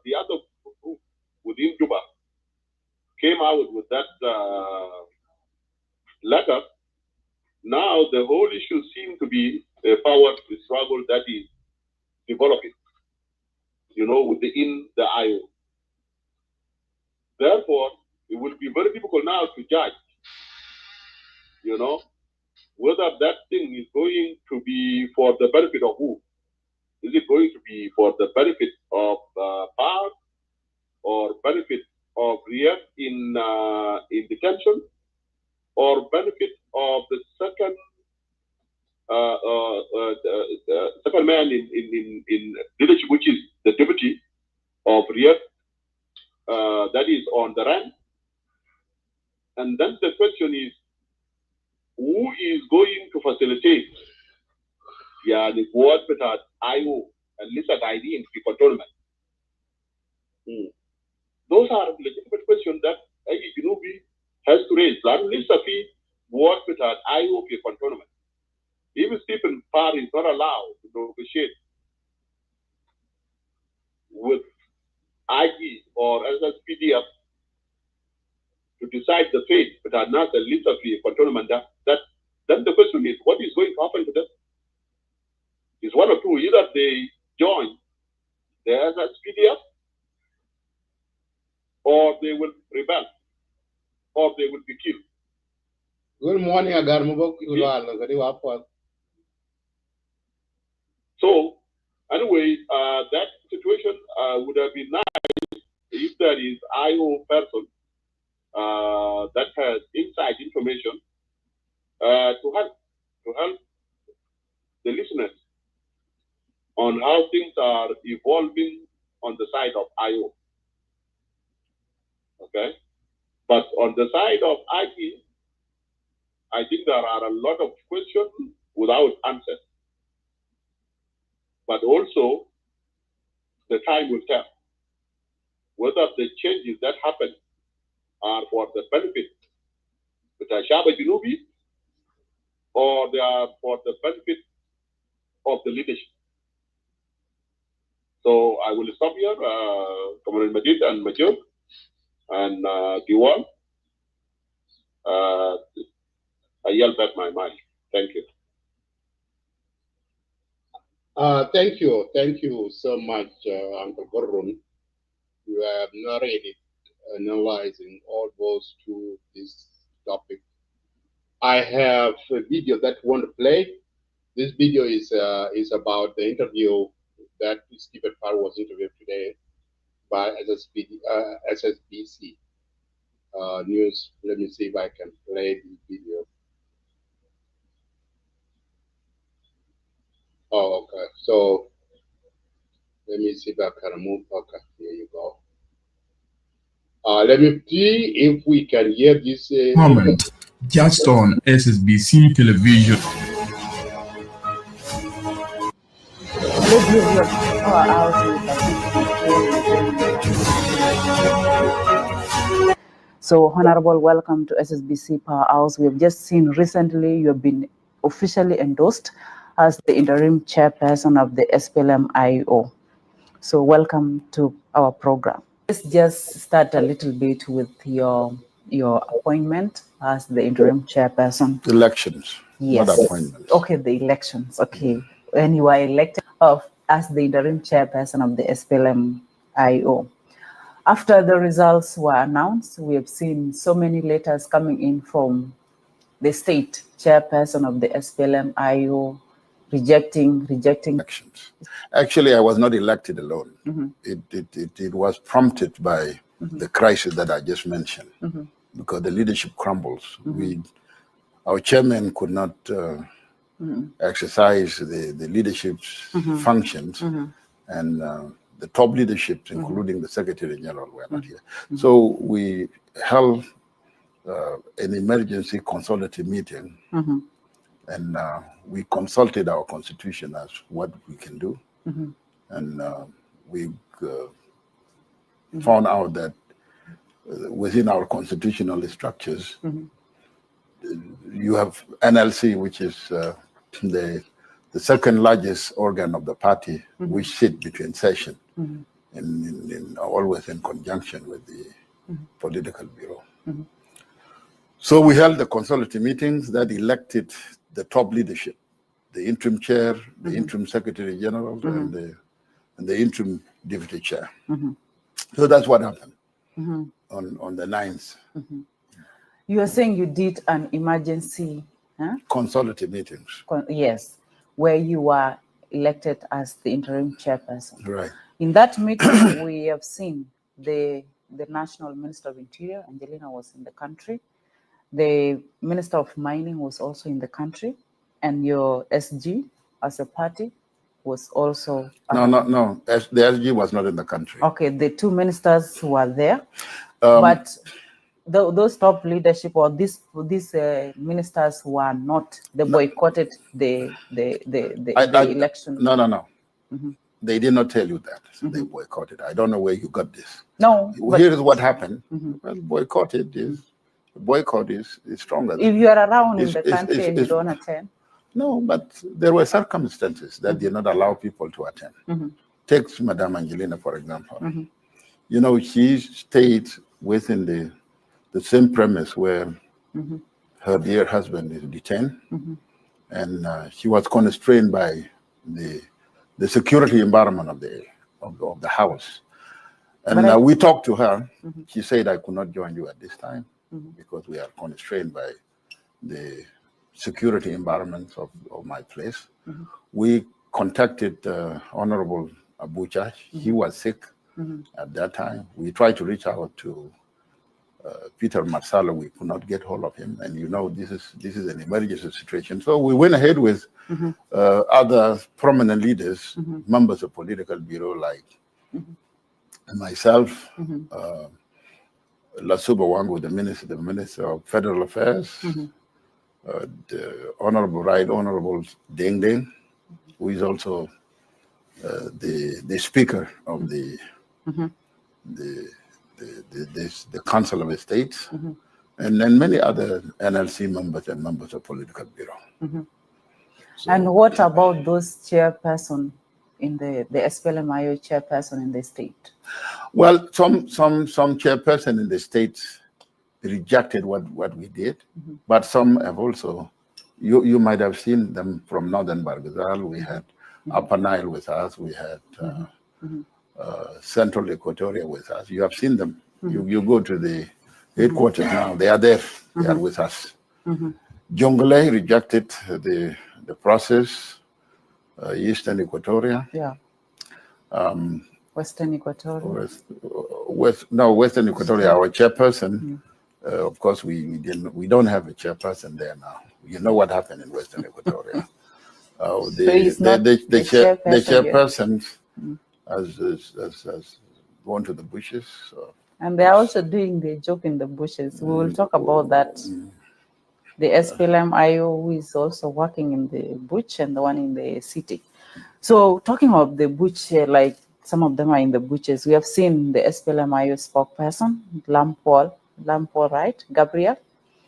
the other group within Juba came out with that letter, now the whole issue seems to be a power struggle that is developing, you know, within the IO. Therefore, it will be very difficult now to judge, you know, whether that thing is going to be for the benefit of who. Is it going to be for the benefit of Par or benefit of Riek in detention, or benefit of the second second man in leadership, which is the deputy of Riek, that is on the run? And then the question is, who is going to facilitate the board with IO and list ID in the controlment? Those are legitimate questions that Junubi has to raise. List board with IO in controlment. Even Stephen Par is not allowed to negotiate with IG or SSBC to decide the fate, but are not the list of the controlment. Then the question is, what is going to happen to them? It's one of two. Either they join the SSBC, or they will rebel, or they will be killed. Good morning, So, anyway, that situation would have been nice if there is IO person that has inside information to help the listeners on how things are evolving on the side of IO. Okay? But on the side of IG, I think there are a lot of questions without answers. But also, the time will tell whether the changes that happen are for the benefit of the Shaba Junubi, or they are for the benefit of the leadership. So I will stop here, Comrade Majid and Major and Diwal. I yell back my mind. Thank you. Thank you so much, Uncle Gorun. You have narrated, analyzing all those to this topic. I have a video that I want to play. This video is about the interview that Stephen Par was interviewed today by SSBC News. Let me see if I can play the video. Oh, okay. So let me see if I can remove. Okay, here you go. Let me see if we can hear this. Moment, just on SSBC television. So, Honorable, welcome to SSBC Power House. We have just seen recently you have been officially endorsed as the interim chairperson of the Splm-Io. So, welcome to our program. Let's just start a little bit with your appointment as the interim chairperson. Elections, yes. Not appointments. Okay, the elections. Okay, when you are elected as the interim chairperson of the Splm-Io. After the results were announced, we have seen so many letters coming in from the state chairperson of the Splm-Io rejecting elections. Actually, I was not elected alone. It was prompted by the crisis that I just mentioned, because the leadership crumbles. Our chairman could not exercise the leadership's functions, and the top leadership, including the Secretary General, were not here. So we held an emergency consultative meeting, and we consulted our constitution as what we can do, and we found out that within our constitutional structures, you have NLC, which is the second largest organ of the party, which sit between session, and always in conjunction with the political bureau. So we held the consultative meetings that elected the top leadership, the interim chair, the interim secretary general, and the interim deputy chair. So that's what happened. on the 9th. You are saying you did an emergency consultative meetings. Yes, where you were elected as the interim chairperson. Right. In that meeting, we have seen the National Minister of Interior, Angelina, was in the country. The Minister of Mining was also in the country, and your SG as a party was also. No. The SG was not in the country. Okay, the two ministers were there, but those top leadership or these ministers were not. They boycotted the election. No. They did not tell you that. They boycotted. I don't know where you got this. No. Here is what happened. Well, boycott is stronger. If you are around in the country and you don't attend. No, but there were circumstances that did not allow people to attend. Take Madame Angelina, for example. You know, she stayed within the same premise where her dear husband is detained, and she was constrained by the security environment of the house. And we talked to her. She said, I could not join you at this time because we are constrained by the security environment of my place. We contacted Honorable Abuja. He was sick at that time. We tried to reach out to Peter Marsala. We could not get hold of him, and you know this is an emergency situation. So we went ahead with other prominent leaders, members of political bureau like myself, Lasuba Wangu, the Minister of Federal Affairs, the Honorable Deng Deng, who is also the Speaker of the Council of Estates, and then many other NLC members and members of political bureau. So, and what about those chairperson in the Splm-Io chairperson in the state? Well, some chairperson in the state rejected what we did, but some have also. You might have seen them from Northern Bargazal. We had Upper Nile with us. We had Central Equatoria with us. You have seen them. You go to the headquarters now. They are there. They are with us. Jonglei rejected the process. Eastern Equatoria. Yeah. Western Equatoria. Western Equatoria. Our chairperson. Of course, we don't have a chairperson there now. You know what happened in Western Equatoria. The chairperson has gone to the bushes. So. And they're also doing the joke in the bushes. We will talk about that. The Splm-Io who is also working in the bush and the one in the city. So talking of the bush, like some of them are in the bushes. We have seen the Splm-Io spokesperson, Lampol, right? Gabriel?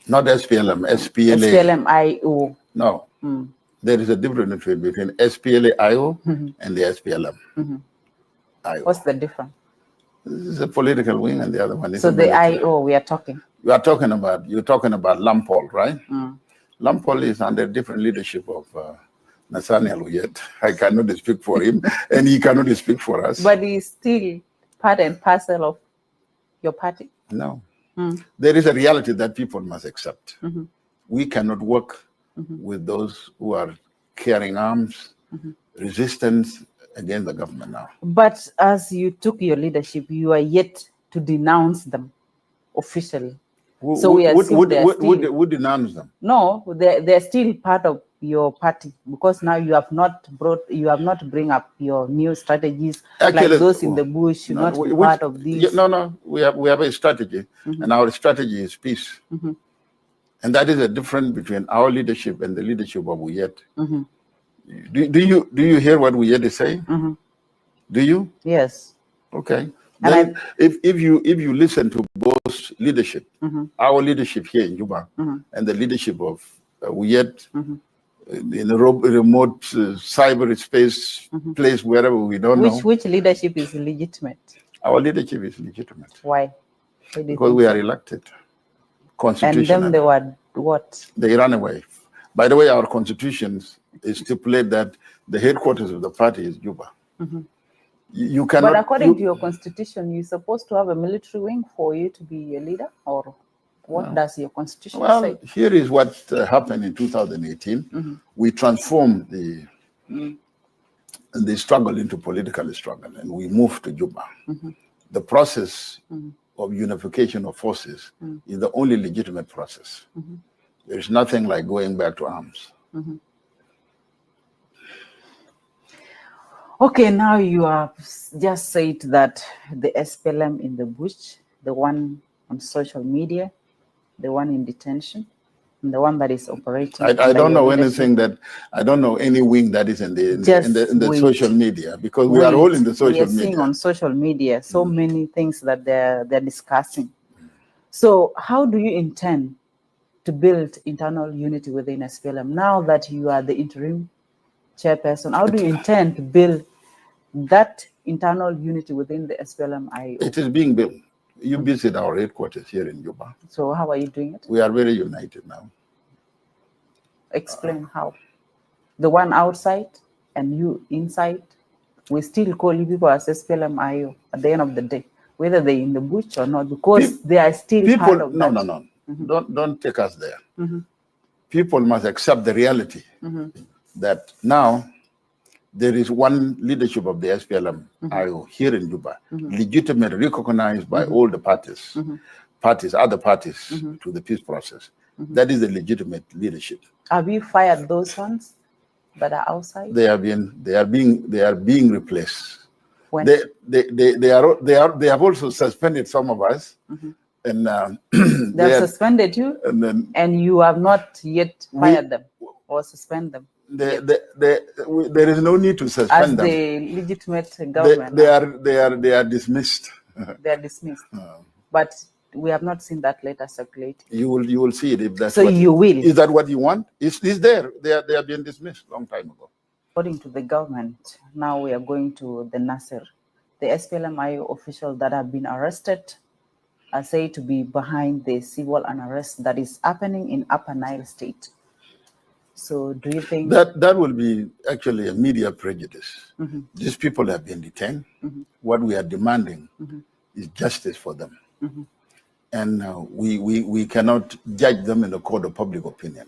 Not SPLM, SPLA. Splm-Io. No. There is a difference between SPLA-IO and the SPLM. What's the difference? This is a political wing and the other one is so the IO we are talking. You're talking about Lampol, right? Lampol is under different leadership of Nathaniel Oyet. I cannot speak for him and he cannot speak for us. But he's still part and parcel of your party? No. There is a reality that people must accept. We cannot work with those who are carrying arms, resistance against the government now. But as you took your leadership, you are yet to denounce them officially. Would denounce them? No, they're still part of your party because now you have not bring up your new strategies. Actually, like those in the bush. You're not part of these. No. We have a strategy, and our strategy is peace. And that is a difference between our leadership and the leadership of Oyet. Do you hear what Oyet is saying? Do you? Yes. Okay. Then if you listen to both leadership, our leadership here in Juba and the leadership of Oyet in a remote cyberspace place wherever we don't know. Which leadership is legitimate? Our leadership is legitimate. Why? Because we are elected. Constitutional. And then they were what? They ran away. By the way, our constitution stipulate that the headquarters of the party is Juba. You cannot. But according to your constitution, you're supposed to have a military wing for you to be a leader, or what does your constitution say? Well, here is what happened in 2018. We transformed the struggle into political struggle, and we moved to Juba. The process of unification of forces is the only legitimate process. There is nothing like going back to arms. Okay, now you have just said that the SPLM in the bush, the one on social media, the one in detention, and the one that is operating. I don't know anything that, I don't know any wing that is in the social media, because we are all in the social media. We are seeing on social media so many things that they're discussing. So how do you intend to build internal unity within SPLM now that you are the interim chairperson? How do you intend to build that internal unity within the SPLM-Io? It is being built. You visit our headquarters here in Juba. So how are you doing it? We are very united now. Explain how. The one outside and you inside, we still call you people as SPLM-Io at the end of the day, whether they're in the bush or not, because they are still part of that. No. Don't take us there. People must accept the reality that now there is one leadership of the SPLM-Io here in Juba, legitimate, recognized by all the parties, other parties to the peace process. That is the legitimate leadership. Have you fired those ones that are outside? They are being replaced. When? They have also suspended some of us. And they have suspended you, and you have not yet fired them or suspend them. There is no need to suspend them. As the legitimate government, they are dismissed. They are dismissed, but we have not seen that letter circulate. You will see it if that's. So you will. Is that what you want? It's there. They have been dismissed long time ago. According to the government, now we are going to the Nasser. The SPLM-Io officials that have been arrested are said to be behind the civil unrest that is happening in Upper Nile State. So do you think that will be actually a media prejudice? These people have been detained. What we are demanding is justice for them. And we cannot judge them in the court of public opinion.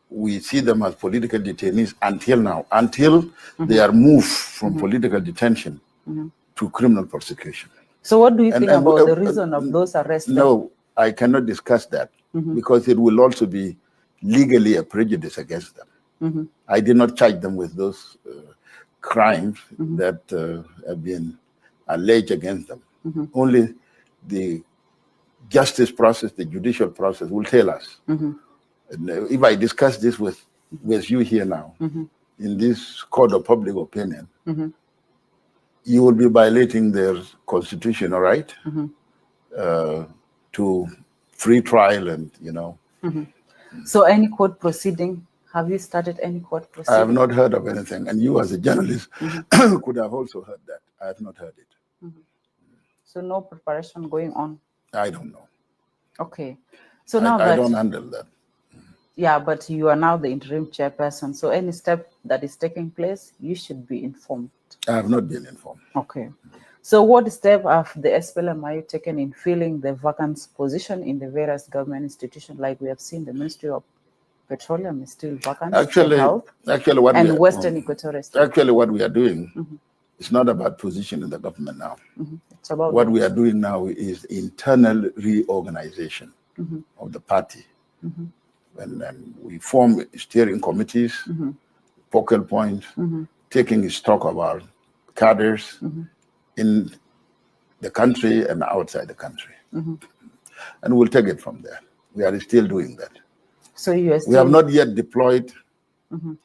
We see them as political detainees until now, until they are moved from political detention to criminal prosecution. So what do you think about the reason of those arrests? No, I cannot discuss that because it will also be legally a prejudice against them. I did not charge them with those crimes that have been alleged against them. Only the justice process, the judicial process will tell us. And if I discuss this with you here now, in this court of public opinion, you will be violating their constitutional right to free trial and, So any court proceeding, have you started any court proceeding? I have not heard of anything. And you as a journalist could have also heard that. I have not heard it. So no preparation going on? I don't know. Okay. So now I don't handle that. Yeah, but you are now the interim chairperson. So any step that is taking place, you should be informed. I have not been informed. Okay. So what step have the SPLM-Io taken in filling the vacant position in the various government institutions? Like we have seen, the Ministry of Petroleum is still vacant. Actually, what and Western Equatorial State. Actually, what we are doing, it's not about position in the government now. It's about what we are doing now is internal reorganization of the party. And we form steering committees, focal points, taking stock of our cadres in the country and outside the country. And we'll take it from there. We are still doing that. So you are still... We have not yet deployed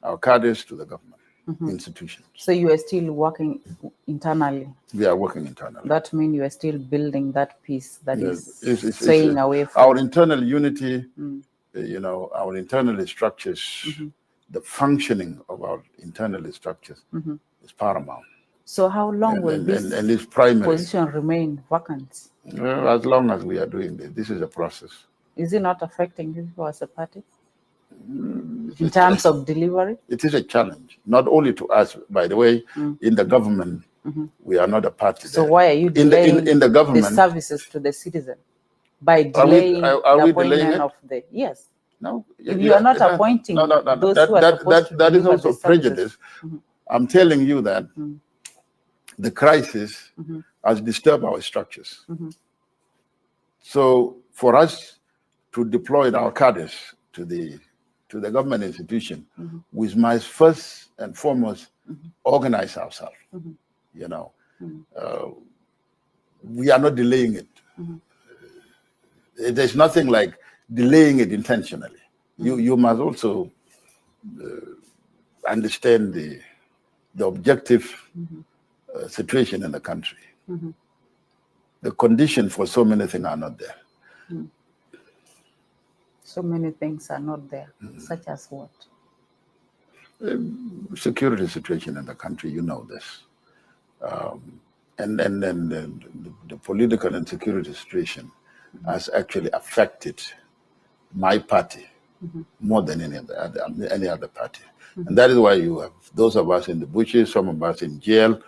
our cadres to the government institutions. So you are still working internally? We are working internally. That means you are still building that piece that is staying away from... Our internal unity, our internal structures, the functioning of our internal structures is paramount. So how long will this position remain vacant? As long as we are doing this. This is a process. Is it not affecting you as a party? in terms of delivery? It is a challenge, not only to us, by the way, in the government, we are not a party So there. why are you delaying in the government, the services to the citizen by delaying are the we appointment delaying it? of the, yes. No. If you are not appointing those who are supposed to that is deliver also the services. prejudice. I'm telling you that the crisis has disturbed our structures. So for us to deploy our cadres to the government institution, we must first and foremost organize ourselves. You know, we are not delaying it. There's nothing like delaying it intentionally. You must also understand the objective situation in the country. The conditions for so many things are not there. So many things are not there, such as what? Security situation in the country, you know this. And then the political and security situation has actually affected my party more than any other party. And that is why you have those of us in the bushes, some of us in jail,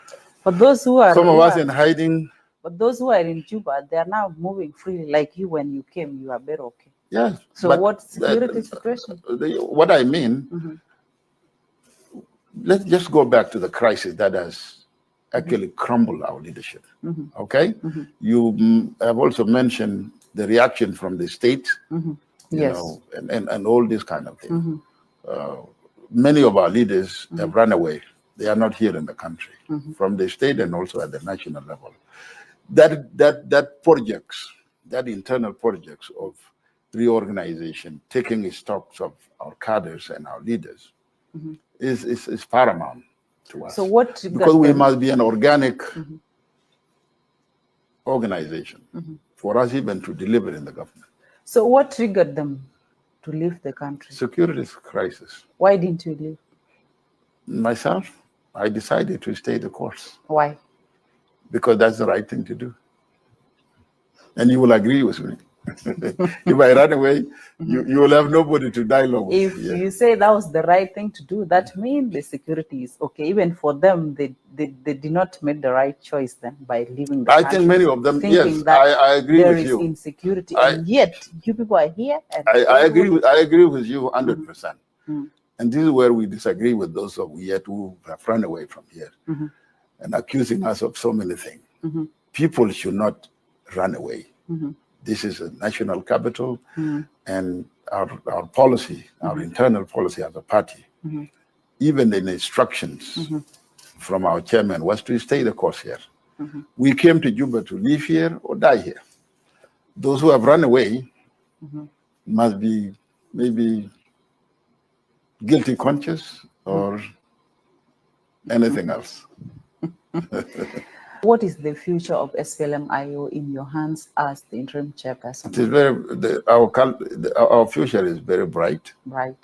but those who are some of us in hiding. But those who are in Juba, they are now moving freely. Like you, when you came, you are very okay. Yes. So what security situation? What I mean, let's just go back to the crisis that has actually crumbled our leadership. Okay? You have also mentioned the reaction from the state, you know, and all this kind of thing. Many of our leaders have run away. They are not here in the country, from the state and also at the national level. That projects, that internal projects of reorganization, taking stocks of our cadres and our leaders, is paramount to us. So what? Because we must be an organic organization for us even to deliver in the government. So what triggered them to leave the country? Security crisis. Why didn't you leave? Myself, I decided to stay the course. Why? Because that's the right thing to do. And you will agree with me. If I run away, you will have nobody to dialogue with. If you say that was the right thing to do, that means the security is okay. Even for them, they did not make the right choice then by leaving the country. I think many of them, yes, I agree with you. There is insecurity, and yet you people are here. And I agree with you 100%. And this is where we disagree with those of Oyet who have run away from here and accusing us of so many things. People should not run away. This is a national capital, and our policy, our internal policy as a party, even in instructions from our chairman was to stay the course here. We came to Juba to live here or die here. Those who have run away must be maybe guilty conscious or anything else. What is the future of SPLM-Io in your hands as the interim chairperson? It is our future is very bright. Right.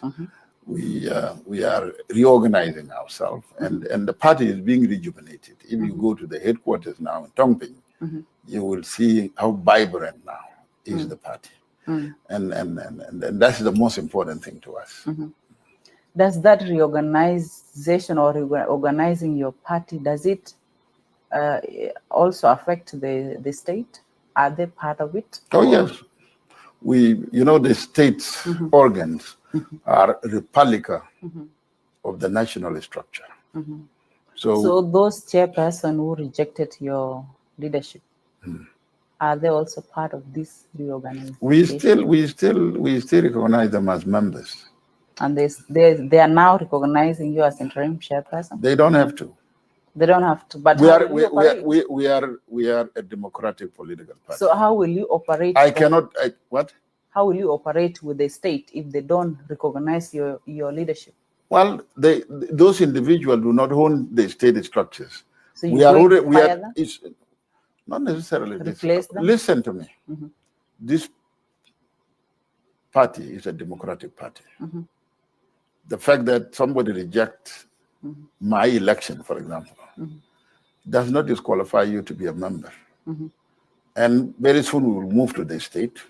We are reorganizing ourselves, and the party is being rejuvenated. If you go to the headquarters now in Tongping, you will see how vibrant now is the party, and that's the most important thing to us. Does that reorganization or organizing your party, does it also affect the state? Are they part of it? Oh, yes. The state's organs are a replica of the national structure. So those chairperson who rejected your leadership, are they also part of this reorganization? We still recognize them as members. And they are now recognizing you as interim chairperson? They don't have to. They don't have to, but we are a democratic political party. So how will you operate? What? How will you operate with the state if they don't recognize your leadership? Well, those individuals do not own the state structures. So them? It's not necessarily replace them. Listen to me. This party is a democratic party. The fact that somebody rejects my election, for example, does not disqualify you to be a member. And very soon we will move to the state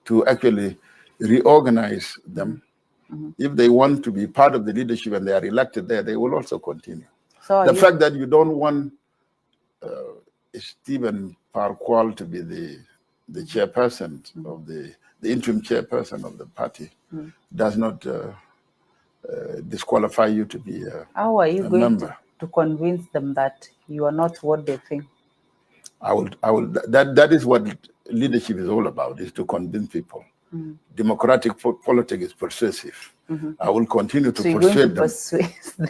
to actually reorganize them If they want to be part of the leadership and they are elected there, they will also continue. So the fact that you don't want Stephen Par Kuol to be the chairperson of the interim chairperson of the party does not disqualify you to be how are you a going member. to convince them that you are not what they think? That is what leadership is all about, is to convince people. Democratic politics is persuasive. I will continue to persuade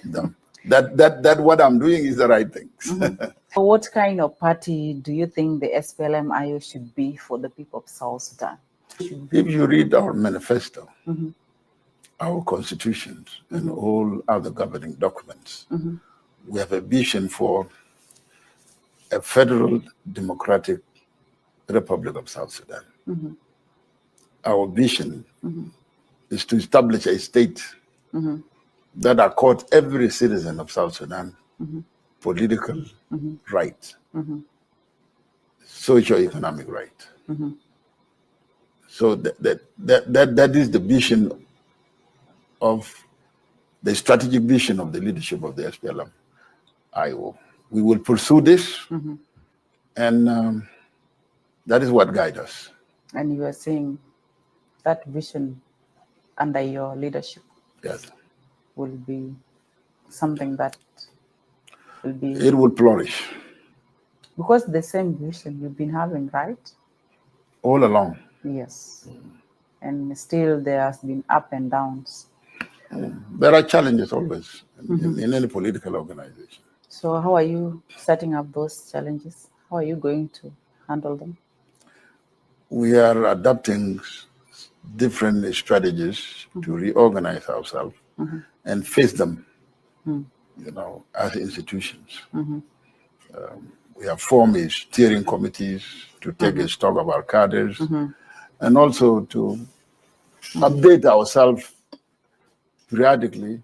them. That what I'm doing is the right thing. So what kind of party do you think the SPLM-Io should be for the people of South Sudan? If you read our manifesto, our constitutions, and all other governing documents, we have a vision for a federal democratic Republic of South Sudan. Our vision is to establish a state that accords every citizen of South Sudan political right, socio-economic right. So that is the vision of the strategic vision of the leadership of the SPLM-Io. We will pursue this, and that is what guides us. And you are saying that vision under your leadership will be something that will be... It will flourish. Because the same vision you've been having, right? All along. Yes. And still there has been up and downs. There are challenges always in any political organization. So how are you setting up those challenges? How are you going to handle them? We are adopting different strategies to reorganize ourselves and face them, as institutions. We have formed steering committees to take a stock of our cadres and also to update ourselves periodically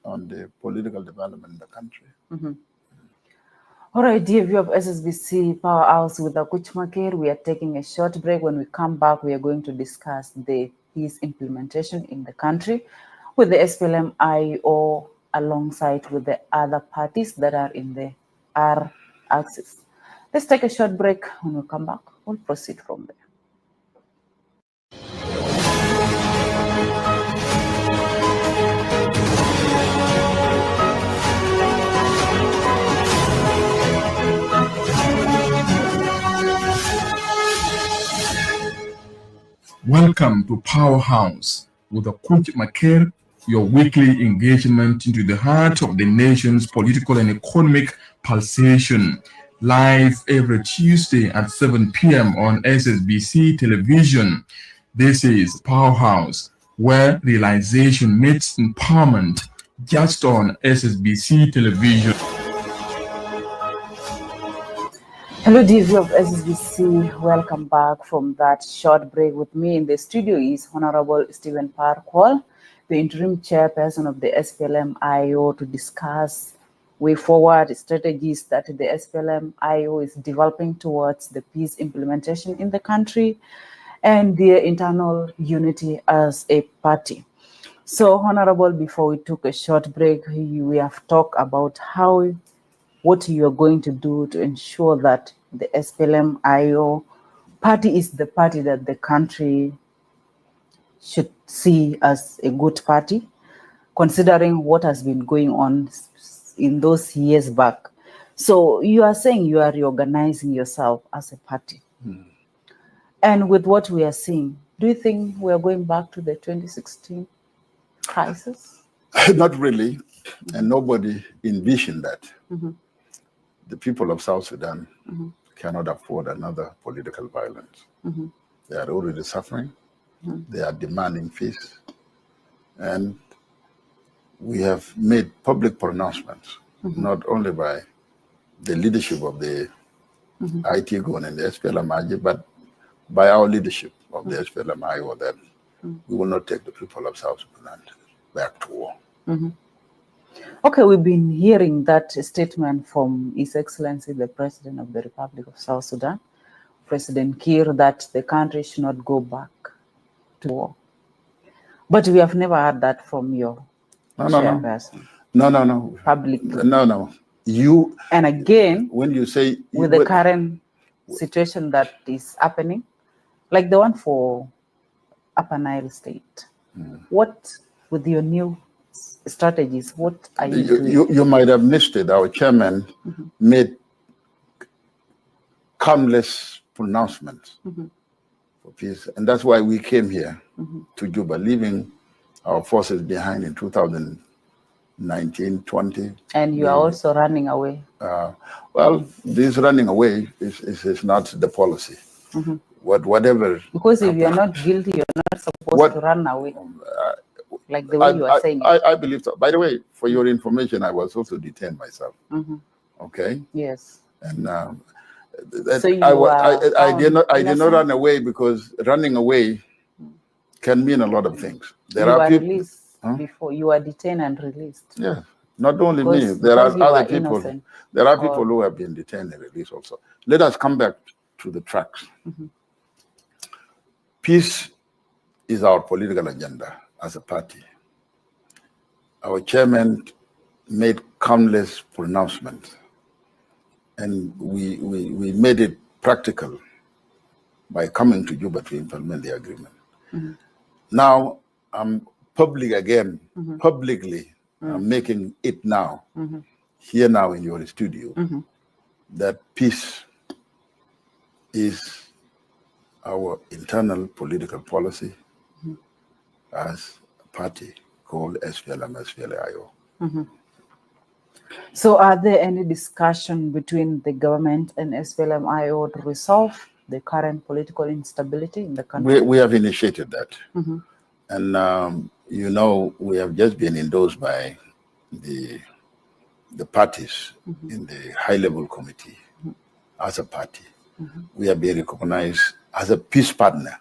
on the political development in the country. All right, dear viewer of SSBC Power House with Akot Makir, we are taking a short break. When we come back, we are going to discuss the peace implementation in the country with the SPLM-Io alongside with the other parties that are in the R axis. Let's take a short break. When we come back, we'll proceed from there. Welcome to Powerhouse with Akot Makir, your weekly engagement into the heart of the nation's political and economic pulsation. Live every Tuesday at 7 p.m. on SSBC television. This is Powerhouse, where realization meets empowerment, just on SSBC television. Hello, dear viewer of SSBC. Welcome back from that short break. With me in the studio is Honorable Stephen Par Kuol, the interim chairperson of the SPLM-Io, to discuss way forward strategies that the SPLM-Io is developing towards the peace implementation in the country and their internal unity as a party. So, Honorable, before we took a short break, we have talked about what you are going to do to ensure that the SPLM-Io party is the party that the country should see as a good party, considering what has been going on in those years back. So you are saying you are reorganizing yourself as a party. And with what we are seeing, do you think we are going back to the 2016 crisis? Not really, and nobody envisioned that. The people of South Sudan cannot afford another political violence. They are already suffering. They are demanding peace. And we have made public pronouncements, not only by the leadership of the ITGON and the SPLM-Io, but by our leadership of the SPLM-Io, that we will not take the people of South Sudan back to war. Okay, we've been hearing that statement from His Excellency, the President of the Republic of South Sudan, President Kiir, that the country should not go back to war. But we have never heard that from your chairperson. No. Publicly. No. You. And again, when you say with the current situation that is happening, like the one for Upper Nile State, what with your new strategies, what are you doing? You might have missed it. Our chairman made countless pronouncements for peace, and that's why we came here to Juba, leaving our forces behind in 2019, 20. And you are also running away. Well, this running away is not the policy. Whatever. Because if you're not guilty, you're not supposed to run away. Like the way you are saying it. I believe so. By the way, for your information, I was also detained myself. Okay. Yes. And so I did not run away, because running away can mean a lot of things. There are people released before you are detained and released. Yeah. Not only me. There are other people. Innocent. There are people who have been detained and released also. Let us come back to the tracks. Peace is our political agenda as a party. Our chairman made countless pronouncements, and we made it practical by coming to Juba to implement the agreement. Now I'm publicly I'm making it now, here now in your studio, that peace is our internal political policy as a party called SPLM-Io. So are there any discussion between the government and SPLM-Io to resolve the current political instability in the country? We have initiated that. And we have just been endorsed by the parties in the high-level committee as a party. We have been recognized as a peace partner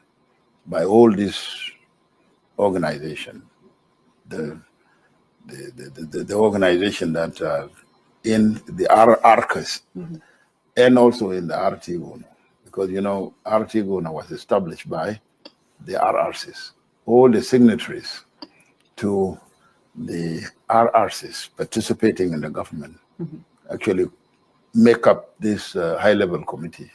by all these organizations. The organization that are in the ARCAS and also in the RTGONO, because RTGONO was established by the RRCs. All the signatories to the RRCs participating in the government actually make up this high-level committee.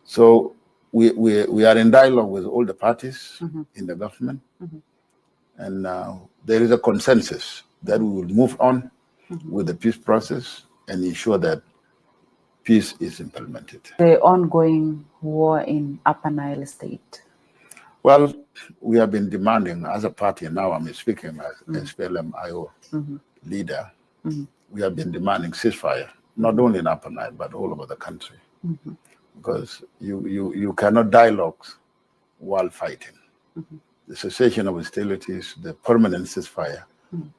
So we are in dialogue with all the parties in the government, and there is a consensus that we will move on with the peace process and ensure that peace is implemented. The ongoing war in Upper Nile State. Well, we have been demanding as a party, and now I'm speaking as SPLM-Io leader, we have been demanding ceasefire, not only in Upper Nile, but all over the country. Because you cannot dialogue while fighting. The cessation of hostilities, the permanent ceasefire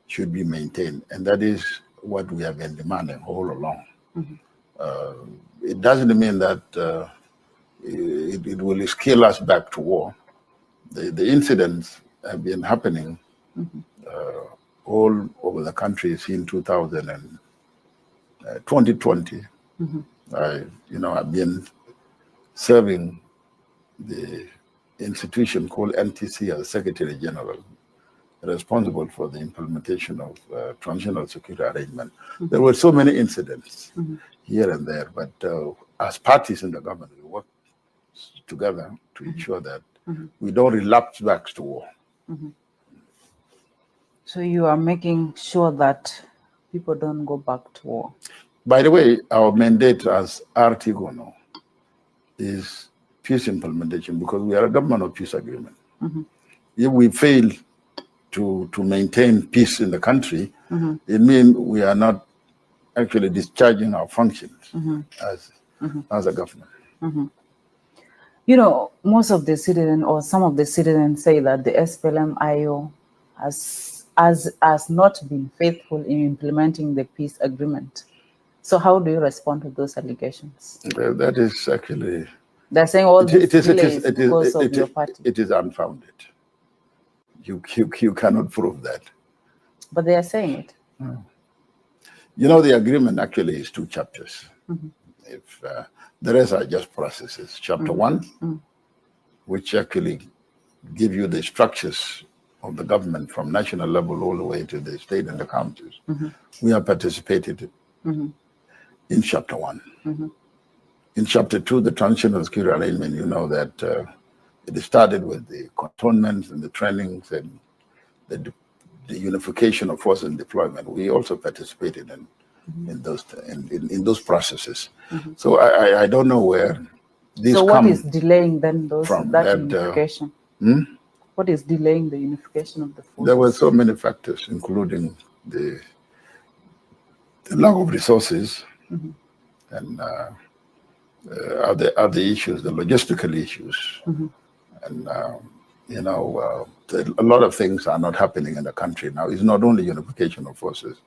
should be maintained. And that is what we have been demanding all along. It doesn't mean that it will scale us back to war. The incidents have been happening all over the country since 2020. I've been serving the institution called NTC as Secretary General, responsible for the implementation of transitional security arrangement. There were so many incidents here and there, but as parties in the government, we work together to ensure that we don't relapse back to war. So you are making sure that people don't go back to war. By the way, our mandate as RTGONO is peace implementation, because we are a government of peace agreement. If we fail to maintain peace in the country, it means we are not actually discharging our functions as a government. Most of the citizens, or some of the citizens, say that the SPLM-Io has not been faithful in implementing the peace agreement. So how do you respond to those allegations? That is actually... They're saying all this delays because of your party. It is unfounded. You cannot prove that. But they are saying it. The agreement actually is 2 chapters. If the rest are just processes. Chapter 1, which actually give you the structures of the government from national level all the way to the state and the counties, we have participated in Chapter 1. In Chapter 2, the transitional security arrangement, you know that it started with the cantonments and the trainings and the unification of force and deployment. We also participated in those processes. So I don't know where these So come what is delaying then that unification? What is delaying the unification of the forces? There were so many factors, including the lack of resources and other issues, the logistical issues, and a lot of things are not happening in the country now. It's not only unification of forces.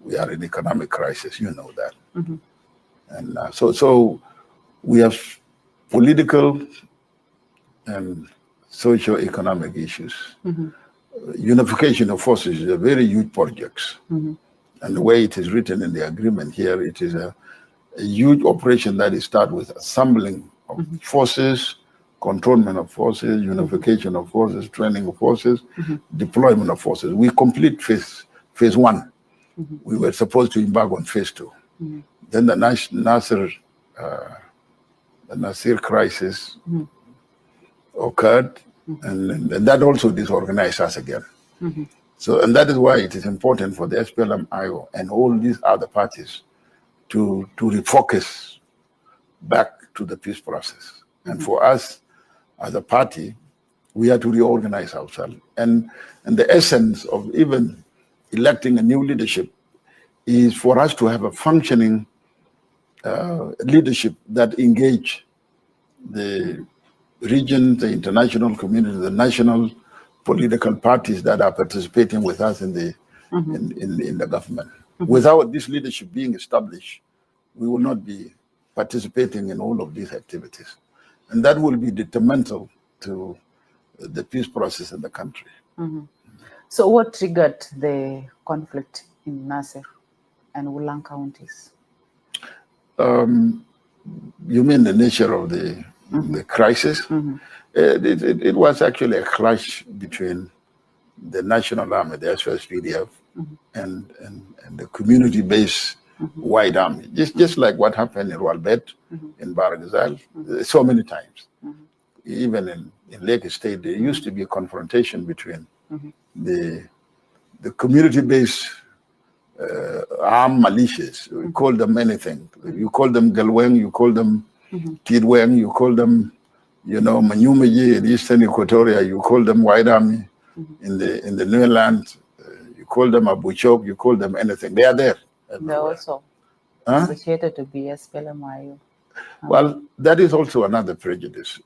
We are in economic crisis, you know that. And so we have political and socio-economic issues. Unification of forces is a very huge project. And the way it is written in the agreement here, it is a huge operation that is start with assembling of forces, controlment of forces, unification of forces, training of forces, deployment of forces. We complete phase 1. We were supposed to embark on phase 2. Then the Nasir crisis occurred, and that also disorganized us again. And that is why it is important for the Splm-Io and all these other parties to refocus back to the peace process. And for us, as a party, we have to reorganize ourselves. And the essence of even electing a new leadership is for us to have a functioning leadership that engage the region, the international community, the national political parties that are participating with us in the government. Without this leadership being established, we will not be participating in all of these activities. And that will be detrimental to the peace process in the country. So what triggered the conflict in Nasir and Wulang counties? You mean the nature of the crisis? It was actually a clash between the National Army, the SSBC, and the community-based White Army, just like what happened in Walbet, in Baragazal, so many times. Even in Lake State, there used to be a confrontation between the community-based armed militias. We call them anything. You call them Galweng, you call them Tidweng, you call them, Manyumaji in Eastern Equatoria, you call them White Army in the New Land, you call them Abuchok, you call them anything. They are there. They're also associated to be Splm-Io. Well, that is also another prejudice.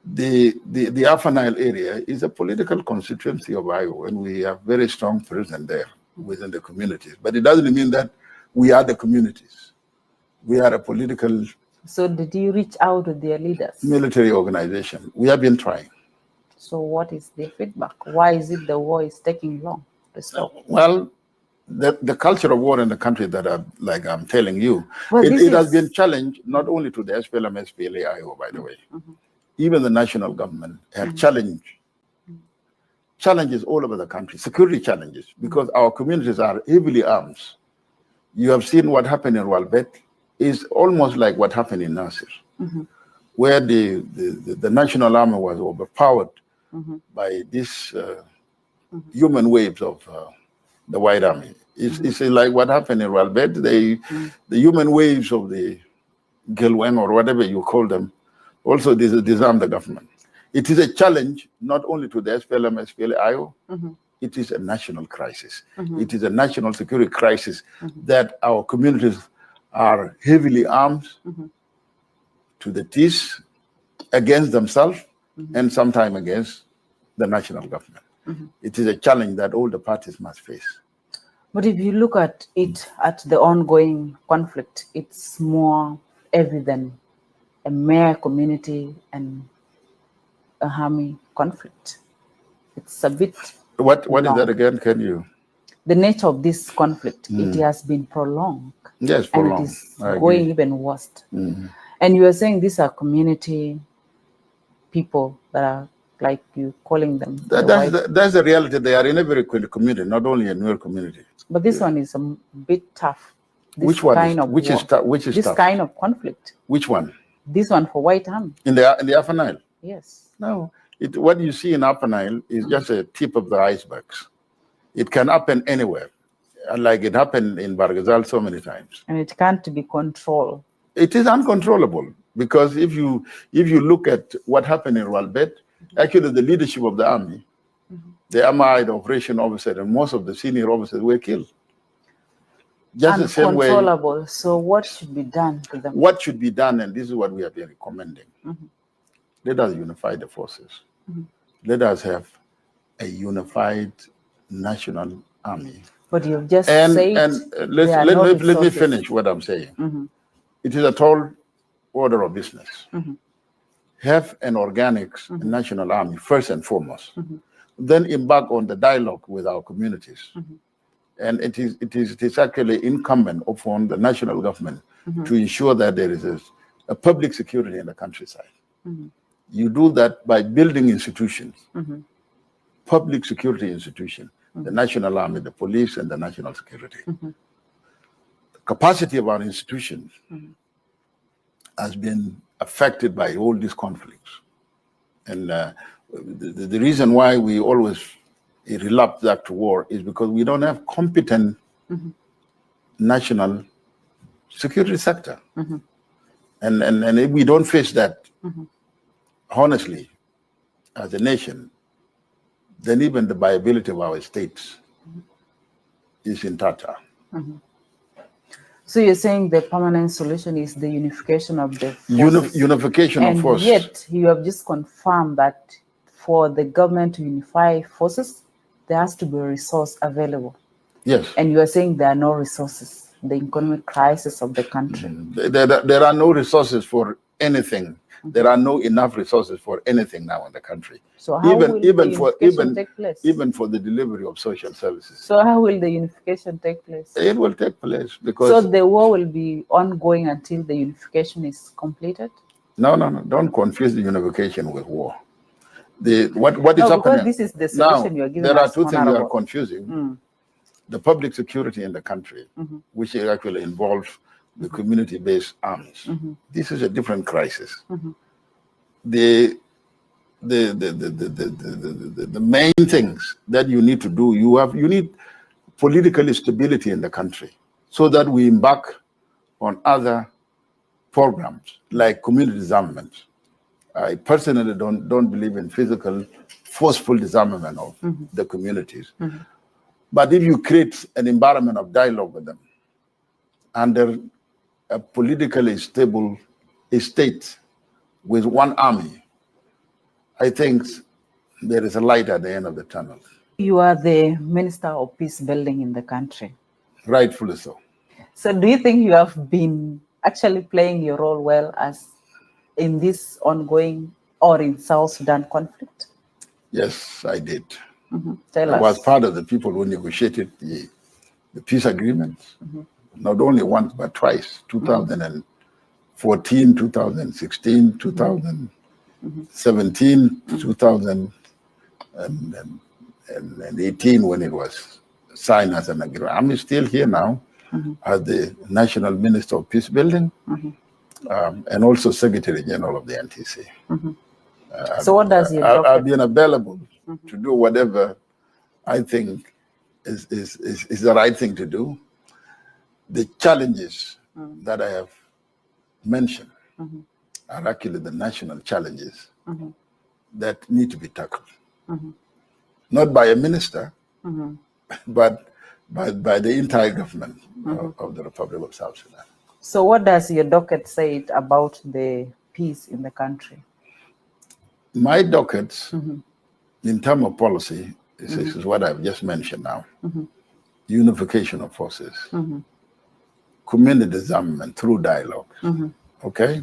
The Upper Nile area is a political constituency of Io, and we have very strong presence there within the communities. But it doesn't mean that we are the communities. We are a political... So did you reach out to their leaders? Military organization. We have been trying. So what is the feedback? Why is it the war is taking long to stop? Well, the culture of war in the country that I'm telling you, it has been challenged not only to the SPLM, SPLA-IO, by the way. Even the national government have challenges all over the country, security challenges, because our communities are heavily armed. You have seen what happened in Walbet is almost like what happened in Nasir, where the national army was overpowered by these human waves of the White Army. It's like what happened in Walbet. The human waves of the Gilwen, or whatever you call them, also disarm the government. It is a challenge not only to the SPLM, SPLA-IO, it is a national crisis. It is a national security crisis that our communities are heavily armed to the teeth against themselves and sometimes against the national government. It is a challenge that all the parties must face. But if you look at it, at the ongoing conflict, it's more evident a mere community and a army conflict. It's a bit... What is that again? Can you... The nature of this conflict, it has been prolonged. Yes, prolonged. And it is going even worse. And you are saying these are community people that are like you calling them. That's the reality. They are in every community, not only in your community. But this one is a bit tough. Which one? Which is this tough? kind of conflict. Which one? This one for White Army. In the Upper Nile? Yes. No. What you see in Upper Nile is just a tip of the icebergs. It can happen anywhere, like it happened in Barghazal so many times. And it can't be controlled. It is uncontrollable, because if you look at what happened in Walbet, actually the leadership of the army, the Army operation officer, and most of the senior officers were killed. Just the same way. Uncontrollable. So what should be done to them? What should be done, and this is what we have been recommending. Let us unify the forces. Let us have a unified national army. But you've just said let me finish what I'm saying. It is a tall order of business. Have an organic national army first and foremost. Then embark on the dialogue with our communities. And it is actually incumbent upon the national government to ensure that there is a public security in the countryside. You do that by building institutions, public security institutions, the national army, the police, and the national security. The capacity of our institutions has been affected by all these conflicts. And the reason why we always relapse back to war is because we don't have competent national security sector. And if we don't face that honestly as a nation, then even the viability of our states is in tatter. So you're saying the permanent solution is the unification of the forces. Unification of forces. And yet you have just confirmed that for the government to unify forces, there has to be a resource available. Yes. And you are saying there are no resources, the economic crisis of the country. There are no resources for anything. There are no enough resources for anything now in the country. So how will the unification take place? Even for the delivery of social services. So how will the unification take place? It will take place because... So the war will be ongoing until the unification is completed? No. Don't confuse the unification with war. What is happening? Because this is the solution you are giving us. There are two things you are confusing. The public security in the country, which actually involves the community-based armies. This is a different crisis. The main things that you need to do, you need political stability in the country so that we embark on other programs like community disarmament. I personally don't believe in physical, forceful disarmament of the communities. But if you create an environment of dialogue with them under a politically stable state with one army, I think there is a light at the end of the tunnel. You are the Minister of Peace Building in the country. Rightfully so. So do you think you have been actually playing your role well as in this ongoing or in South Sudan conflict? Yes, I did. Tell us. I was part of the people who negotiated the peace agreements, not only once, but twice, 2014, 2016, 2017, 2018, when it was signed as an agreement. I'm still here now as the National Minister of Peace Building and also Secretary General of the NTC. So what does your job? I've been available to do whatever I think is the right thing to do. The challenges that I have mentioned are actually the national challenges that need to be tackled. Not by a minister, but by the entire government of the Republic of South Sudan. So what does your docket say about the peace in the country? My dockets, in terms of policy, is what I've just mentioned now. Unification of forces, community disarmament through dialogue, okay?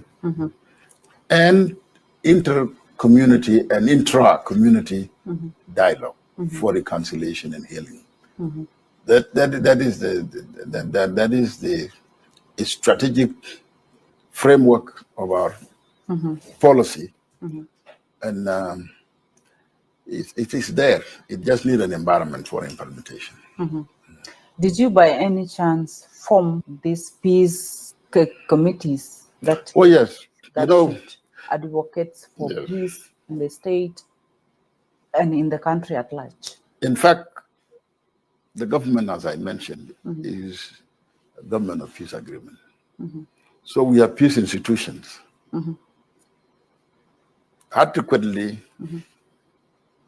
And inter-community and intra-community dialogue for reconciliation and healing. That is the strategic framework of our policy. And it is there. It just needs an environment for implementation. Did you by any chance form these peace committees that, Oh, yes. that should advocate for peace in the state and in the country at large? In fact, the government, as I mentioned, is a government of peace agreement. So we have peace institutions. Adequately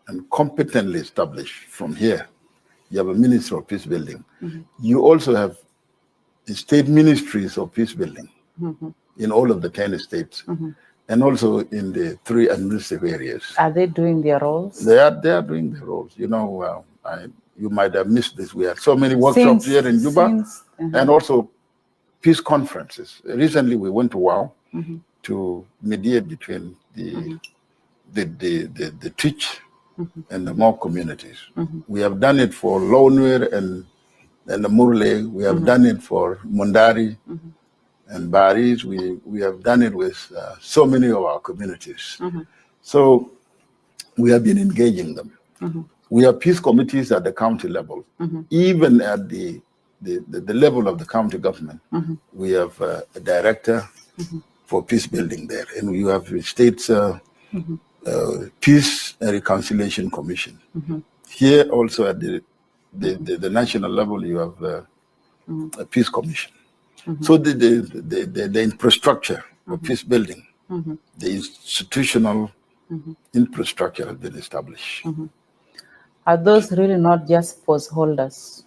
and competently established from here. You have a Ministry of Peace Building. You also have the state ministries of peace building in all of the 10 states, and also in the 3 administrative areas. Are they doing their roles? They are doing their roles. You know, you might have missed this. We had so many workshops here in Juba, and also peace conferences. Recently, we went to WOW to mediate between the Teach and the more communities. We have done it for Lownwer and the Murle. We have done it for Mundari and Baris. We have done it with so many of our communities. So we have been engaging them. We have peace committees at the county level, even at the level of the county government. We have a director for peace building there, and we have the state's Peace and Reconciliation Commission. Here also at the national level, you have a peace commission. So the infrastructure of peace building, the institutional infrastructure has been established. Are those really not just post holders?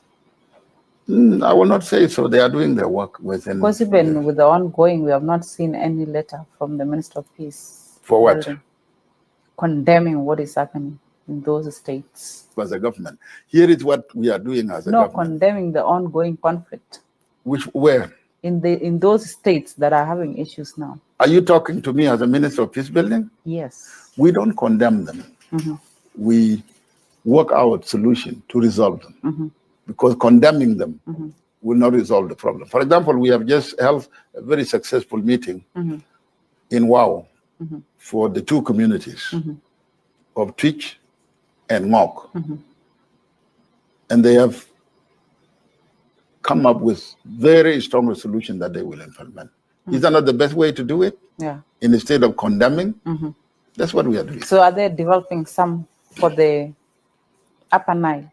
I will not say so. They are doing their work within. Because even with the ongoing, we have not seen any letter from the Minister of Peace. For what? Condemning what is happening in those states. As a government. Here is what we are doing as a government. No, condemning the ongoing conflict. Where? In those states that are having issues now. Are you talking to me as a Minister of Peace Building? Yes. We don't condemn them. We work out solution to resolve them. Because condemning them will not resolve the problem. For example, we have just held a very successful meeting in WOW for the 2 communities of Twitch and Ngok. And they have come up with very strong resolution that they will implement. Is that not the best way to do it? Yeah. Instead of condemning? That's what we are doing. So are they developing some for the Upper Nile?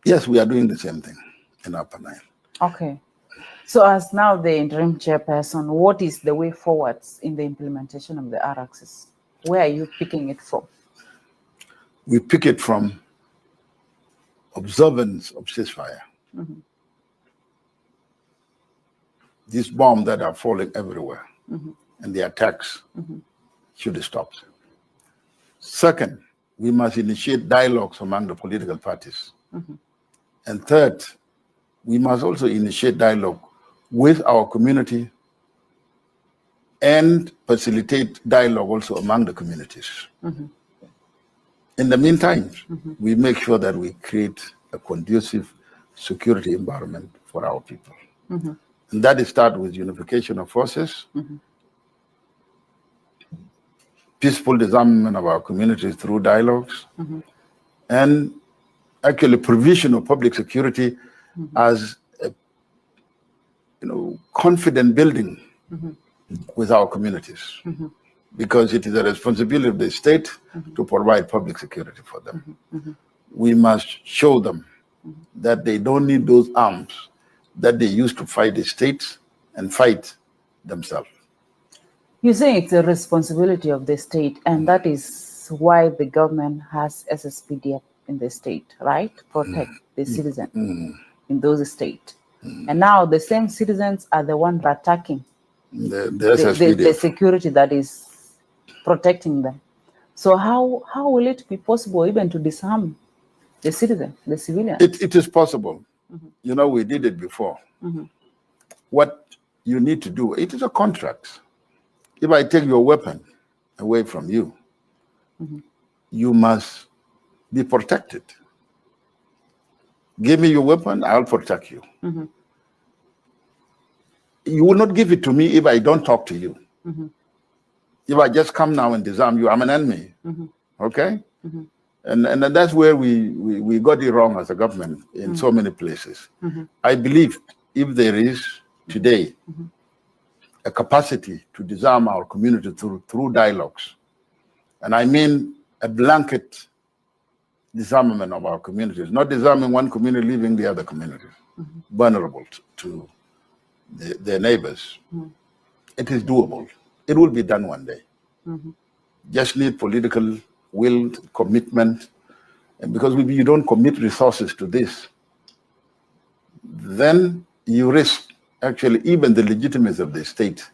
Yes, we are doing the same thing in Upper Nile. Okay. So as now the interim chairperson, what is the way forwards in the implementation of the RXs? Where are you picking it from? We pick it from observance of ceasefire. These bombs that are falling everywhere and the attacks should stop. Second, we must initiate dialogues among the political parties. And third, we must also initiate dialogue with our community and facilitate dialogue also among the communities. In the meantime, we make sure that we create a conducive security environment for our people. And that starts with unification of forces, peaceful disarmament of our communities through dialogues, and actually provision of public security as a confident building with our communities, because it is a responsibility of the state to provide public security for them. We must show them that they don't need those arms that they use to fight the states and fight themselves. You say it's a responsibility of the state, and that is why the government has SSPDF in the state, right? Protect the citizens in those states. And now the same citizens are the ones attacking the security that is protecting them. So how will it be possible even to disarm the citizen, the civilian? It is possible. We did it before. What you need to do, it is a contract. If I take your weapon away from you, you must be protected. Give me your weapon, I'll protect you. You will not give it to me if I don't talk to you. If I just come now and disarm you, I'm an enemy. Okay? And that's where we got it wrong as a government in so many places. I believe if there is today a capacity to disarm our community through dialogues, and I mean a blanket disarmament of our communities, not disarming one community, leaving the other community vulnerable to their neighbors. It is doable. It will be done one day. Just need political will, commitment, and because if you don't commit resources to this, then you risk actually even the legitimacy of the state,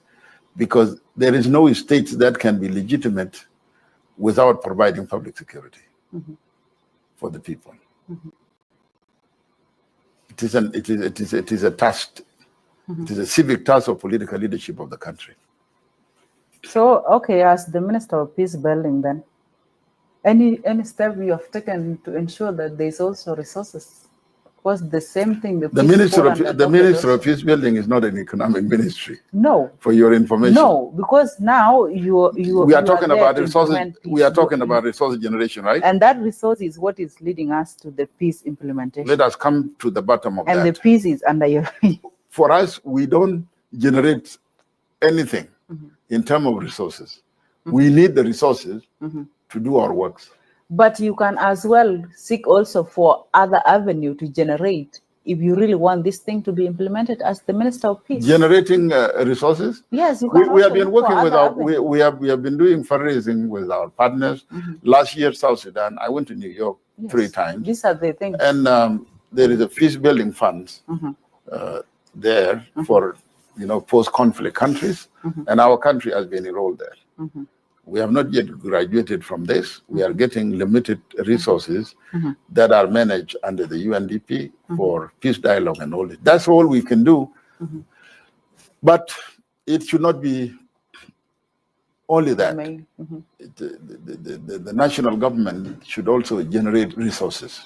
because there is no state that can be legitimate without providing public security for the people. It is a task. It is a civic task of political leadership of the country. So, okay, as the Minister of Peace Building, then, any step you have taken to ensure that there's also resources? Was the same thing the Minister of Peace Building is not an economic ministry. No. For your information. No, because now we are talking about resources. We are talking about resource generation, right? And that resource is what is leading us to the peace implementation. Let us come to the bottom of that. And the peace is under your feet. For us, we don't generate anything in terms of resources. We need the resources to do our works. But you can as well seek also for other avenue to generate if you really want this thing to be implemented as the Minister of Peace. Generating resosources? Yes, you can we have been working with our, we have been doing fundraising with our partners. Last year, South Sudan, I went to New York 3 times. These are the things. And there is a peace building fund there for, post-conflict countries, and our country has been enrolled there. We have not yet graduated from this. We are getting limited resources that are managed under the UNDP for peace dialogue and all this. That's all we can do. But it should not be only that. The national government should also generate resources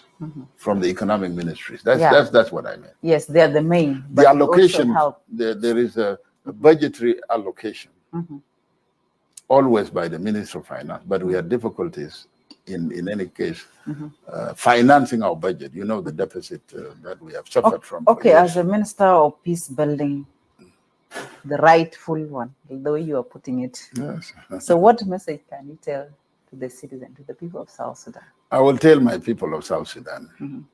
from the economic ministries. That's what I mean. Yes, they are the main. The allocation, there is a budgetary allocation. Always by the Minister of Finance, but we have difficulties in any case financing our budget. You know the deficit that we have suffered from. Okay, as a Minister of Peace Building, the rightful one, the way you are putting it. Yes. So what message can you tell to the citizen, to the people of South Sudan? I will tell my people of South Sudan,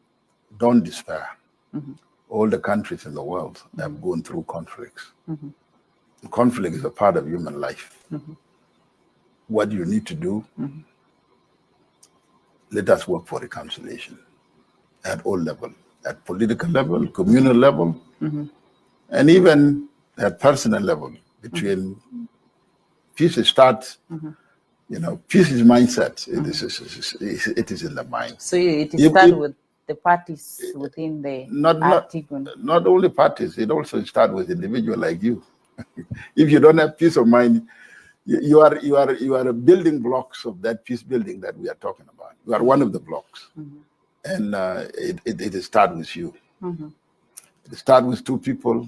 don't despair. All the countries in the world have gone through conflicts. Conflict is a part of human life. What you need to do, let us work for reconciliation at all levels, at political level, communal level, and even at personal level. Between peace starts, peace is mindset. It is in the mind. So it starts with the parties within the not only parties. It also starts with individual like you. If you don't have peace of mind, you are building blocks of that peace building that we are talking about. You are one of the blocks, and it starts with you. It starts with 2 people.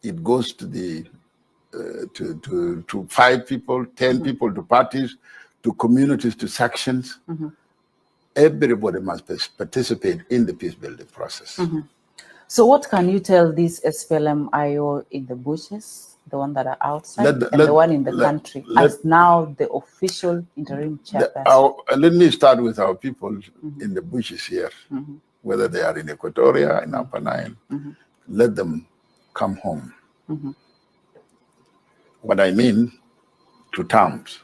It goes to the to 5 people, 10 people, to parties, to communities, to sections. Everybody must participate in the peace building process. So what can you tell this Splm-Io in the bushes, the one that are outside, and the one in the country, as now the official interim chairperson? Let me start with our people in the bushes here, whether they are in Equatoria, in Upper Nile. Let them come home. What I mean, to towns.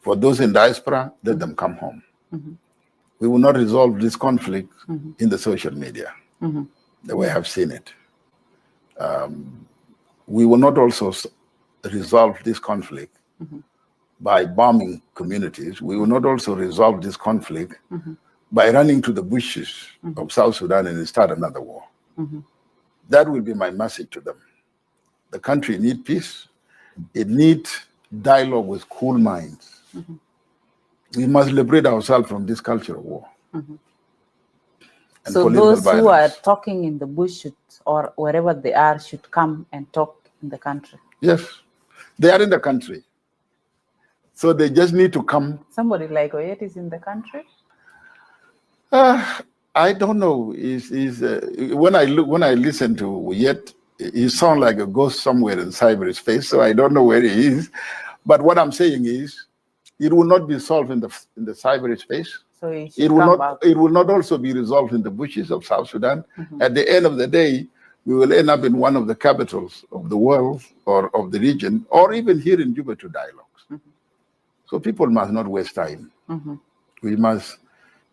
For those in diaspora, let them come home. We will not resolve this conflict in the social media, the way I have seen it. We will not also resolve this conflict by bombing communities. We will not also resolve this conflict by running to the bushes of South Sudan and start another war. That will be my message to them. The country needs peace. It needs dialogue with cool minds. We must liberate ourselves from this culture of war. So those who are talking in the bush or wherever they are should come and talk in the country. Yes, they are in the country. So they just need to come. Somebody like Oyet is in the country? I don't know. When I listen to Oyet, he sounds like a ghost somewhere in cyberspace. So I don't know where he is. But what I'm saying is, it will not be solved in the cyberspace. So it will not also be resolved in the bushes of South Sudan. At the end of the day, we will end up in one of the capitals of the world or of the region, or even here in Juba to dialogues. So people must not waste time. We must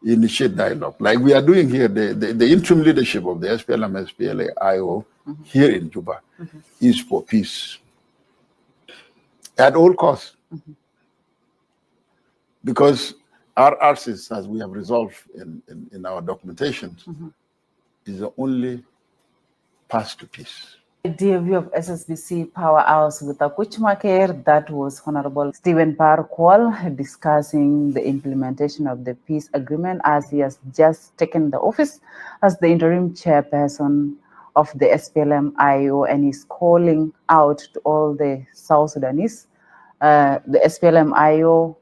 initiate dialogue, like we are doing here. The interim leadership of the Splm-Io here in Juba is for peace at all costs, because our arses, as we have resolved in our documentation, is the only path to peace. Dear view of SSBC Power Hours with Akuchmaker, that was Honorable Stephen Par Kuol discussing the implementation of the peace agreement as he has just taken the office as the interim chairperson of the Splm-Io, and is calling out to all the South Sudanese, the Splm-Io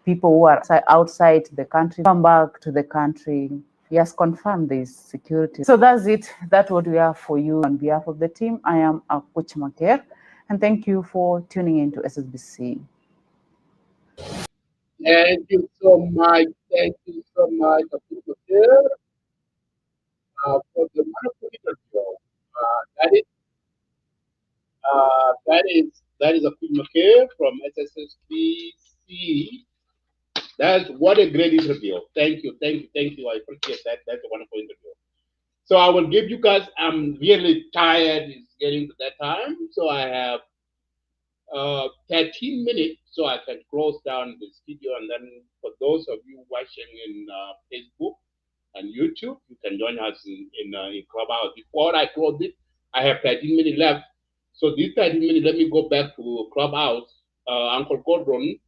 people who are outside the country, come back to the country. He has confirmed this security. So that's it. That's what we have for you. On behalf of the team, I am Akuchmaker, and thank you for tuning in to SSBC. Thank you so much. Thank you so much, Akuchmaker, for the wonderful interview. That is Akuchmaker from SSBC. That's what a great interview. Thank you. I appreciate that. That's a wonderful interview. So I will give you guys, I'm really tired. It's getting to that time. So I have 13 minutes so I can close down this video. And then for those of you watching in Facebook and YouTube, you can join us in Clubhouse. Before I close it, I have 13 minutes left. So these 13 minutes, let me go back to Clubhouse. Uncle Gordon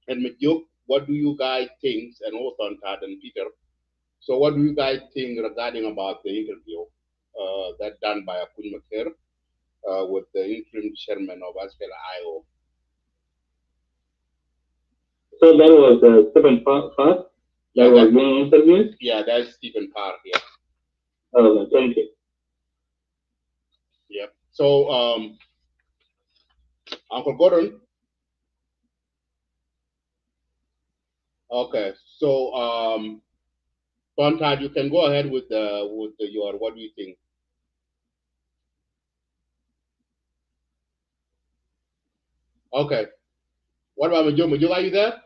and Majuk, what do you guys think? And also Todd and Peter. So what do you guys think regarding about the interview that done by Akuchmaker with the interim chairman of SPLM-Io? So that was Stephen Park? That was being interviewed? Yeah, that's Stephen Park, yeah. Oh, thank you. Yep. So, Uncle Gordon. Okay, so Tontad, you can go ahead with your, what do you think? Okay. What about Majuk? Majuk, are you there?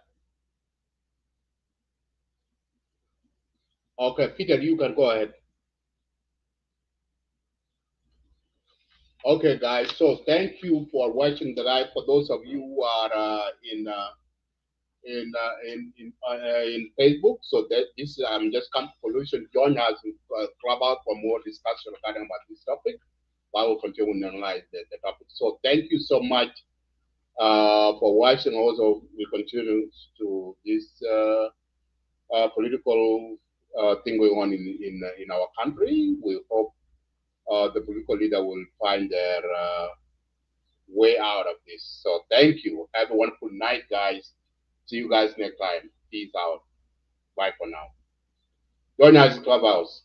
Okay, Peter, you can go ahead. Okay, guys. So thank you for watching the live. For those of you who are in Facebook, so that this just come to conclusion. Join us in Clubhouse for more discussion regarding about this topic. I will continue to analyze the topic. So thank you so much for watching. Also, we continue to this political thing going on in our country. We hope the political leader will find their way out of this. So thank you. Have a wonderful night, guys. See you guys next time. Peace out. Bye for now. Join us in Clubhouse.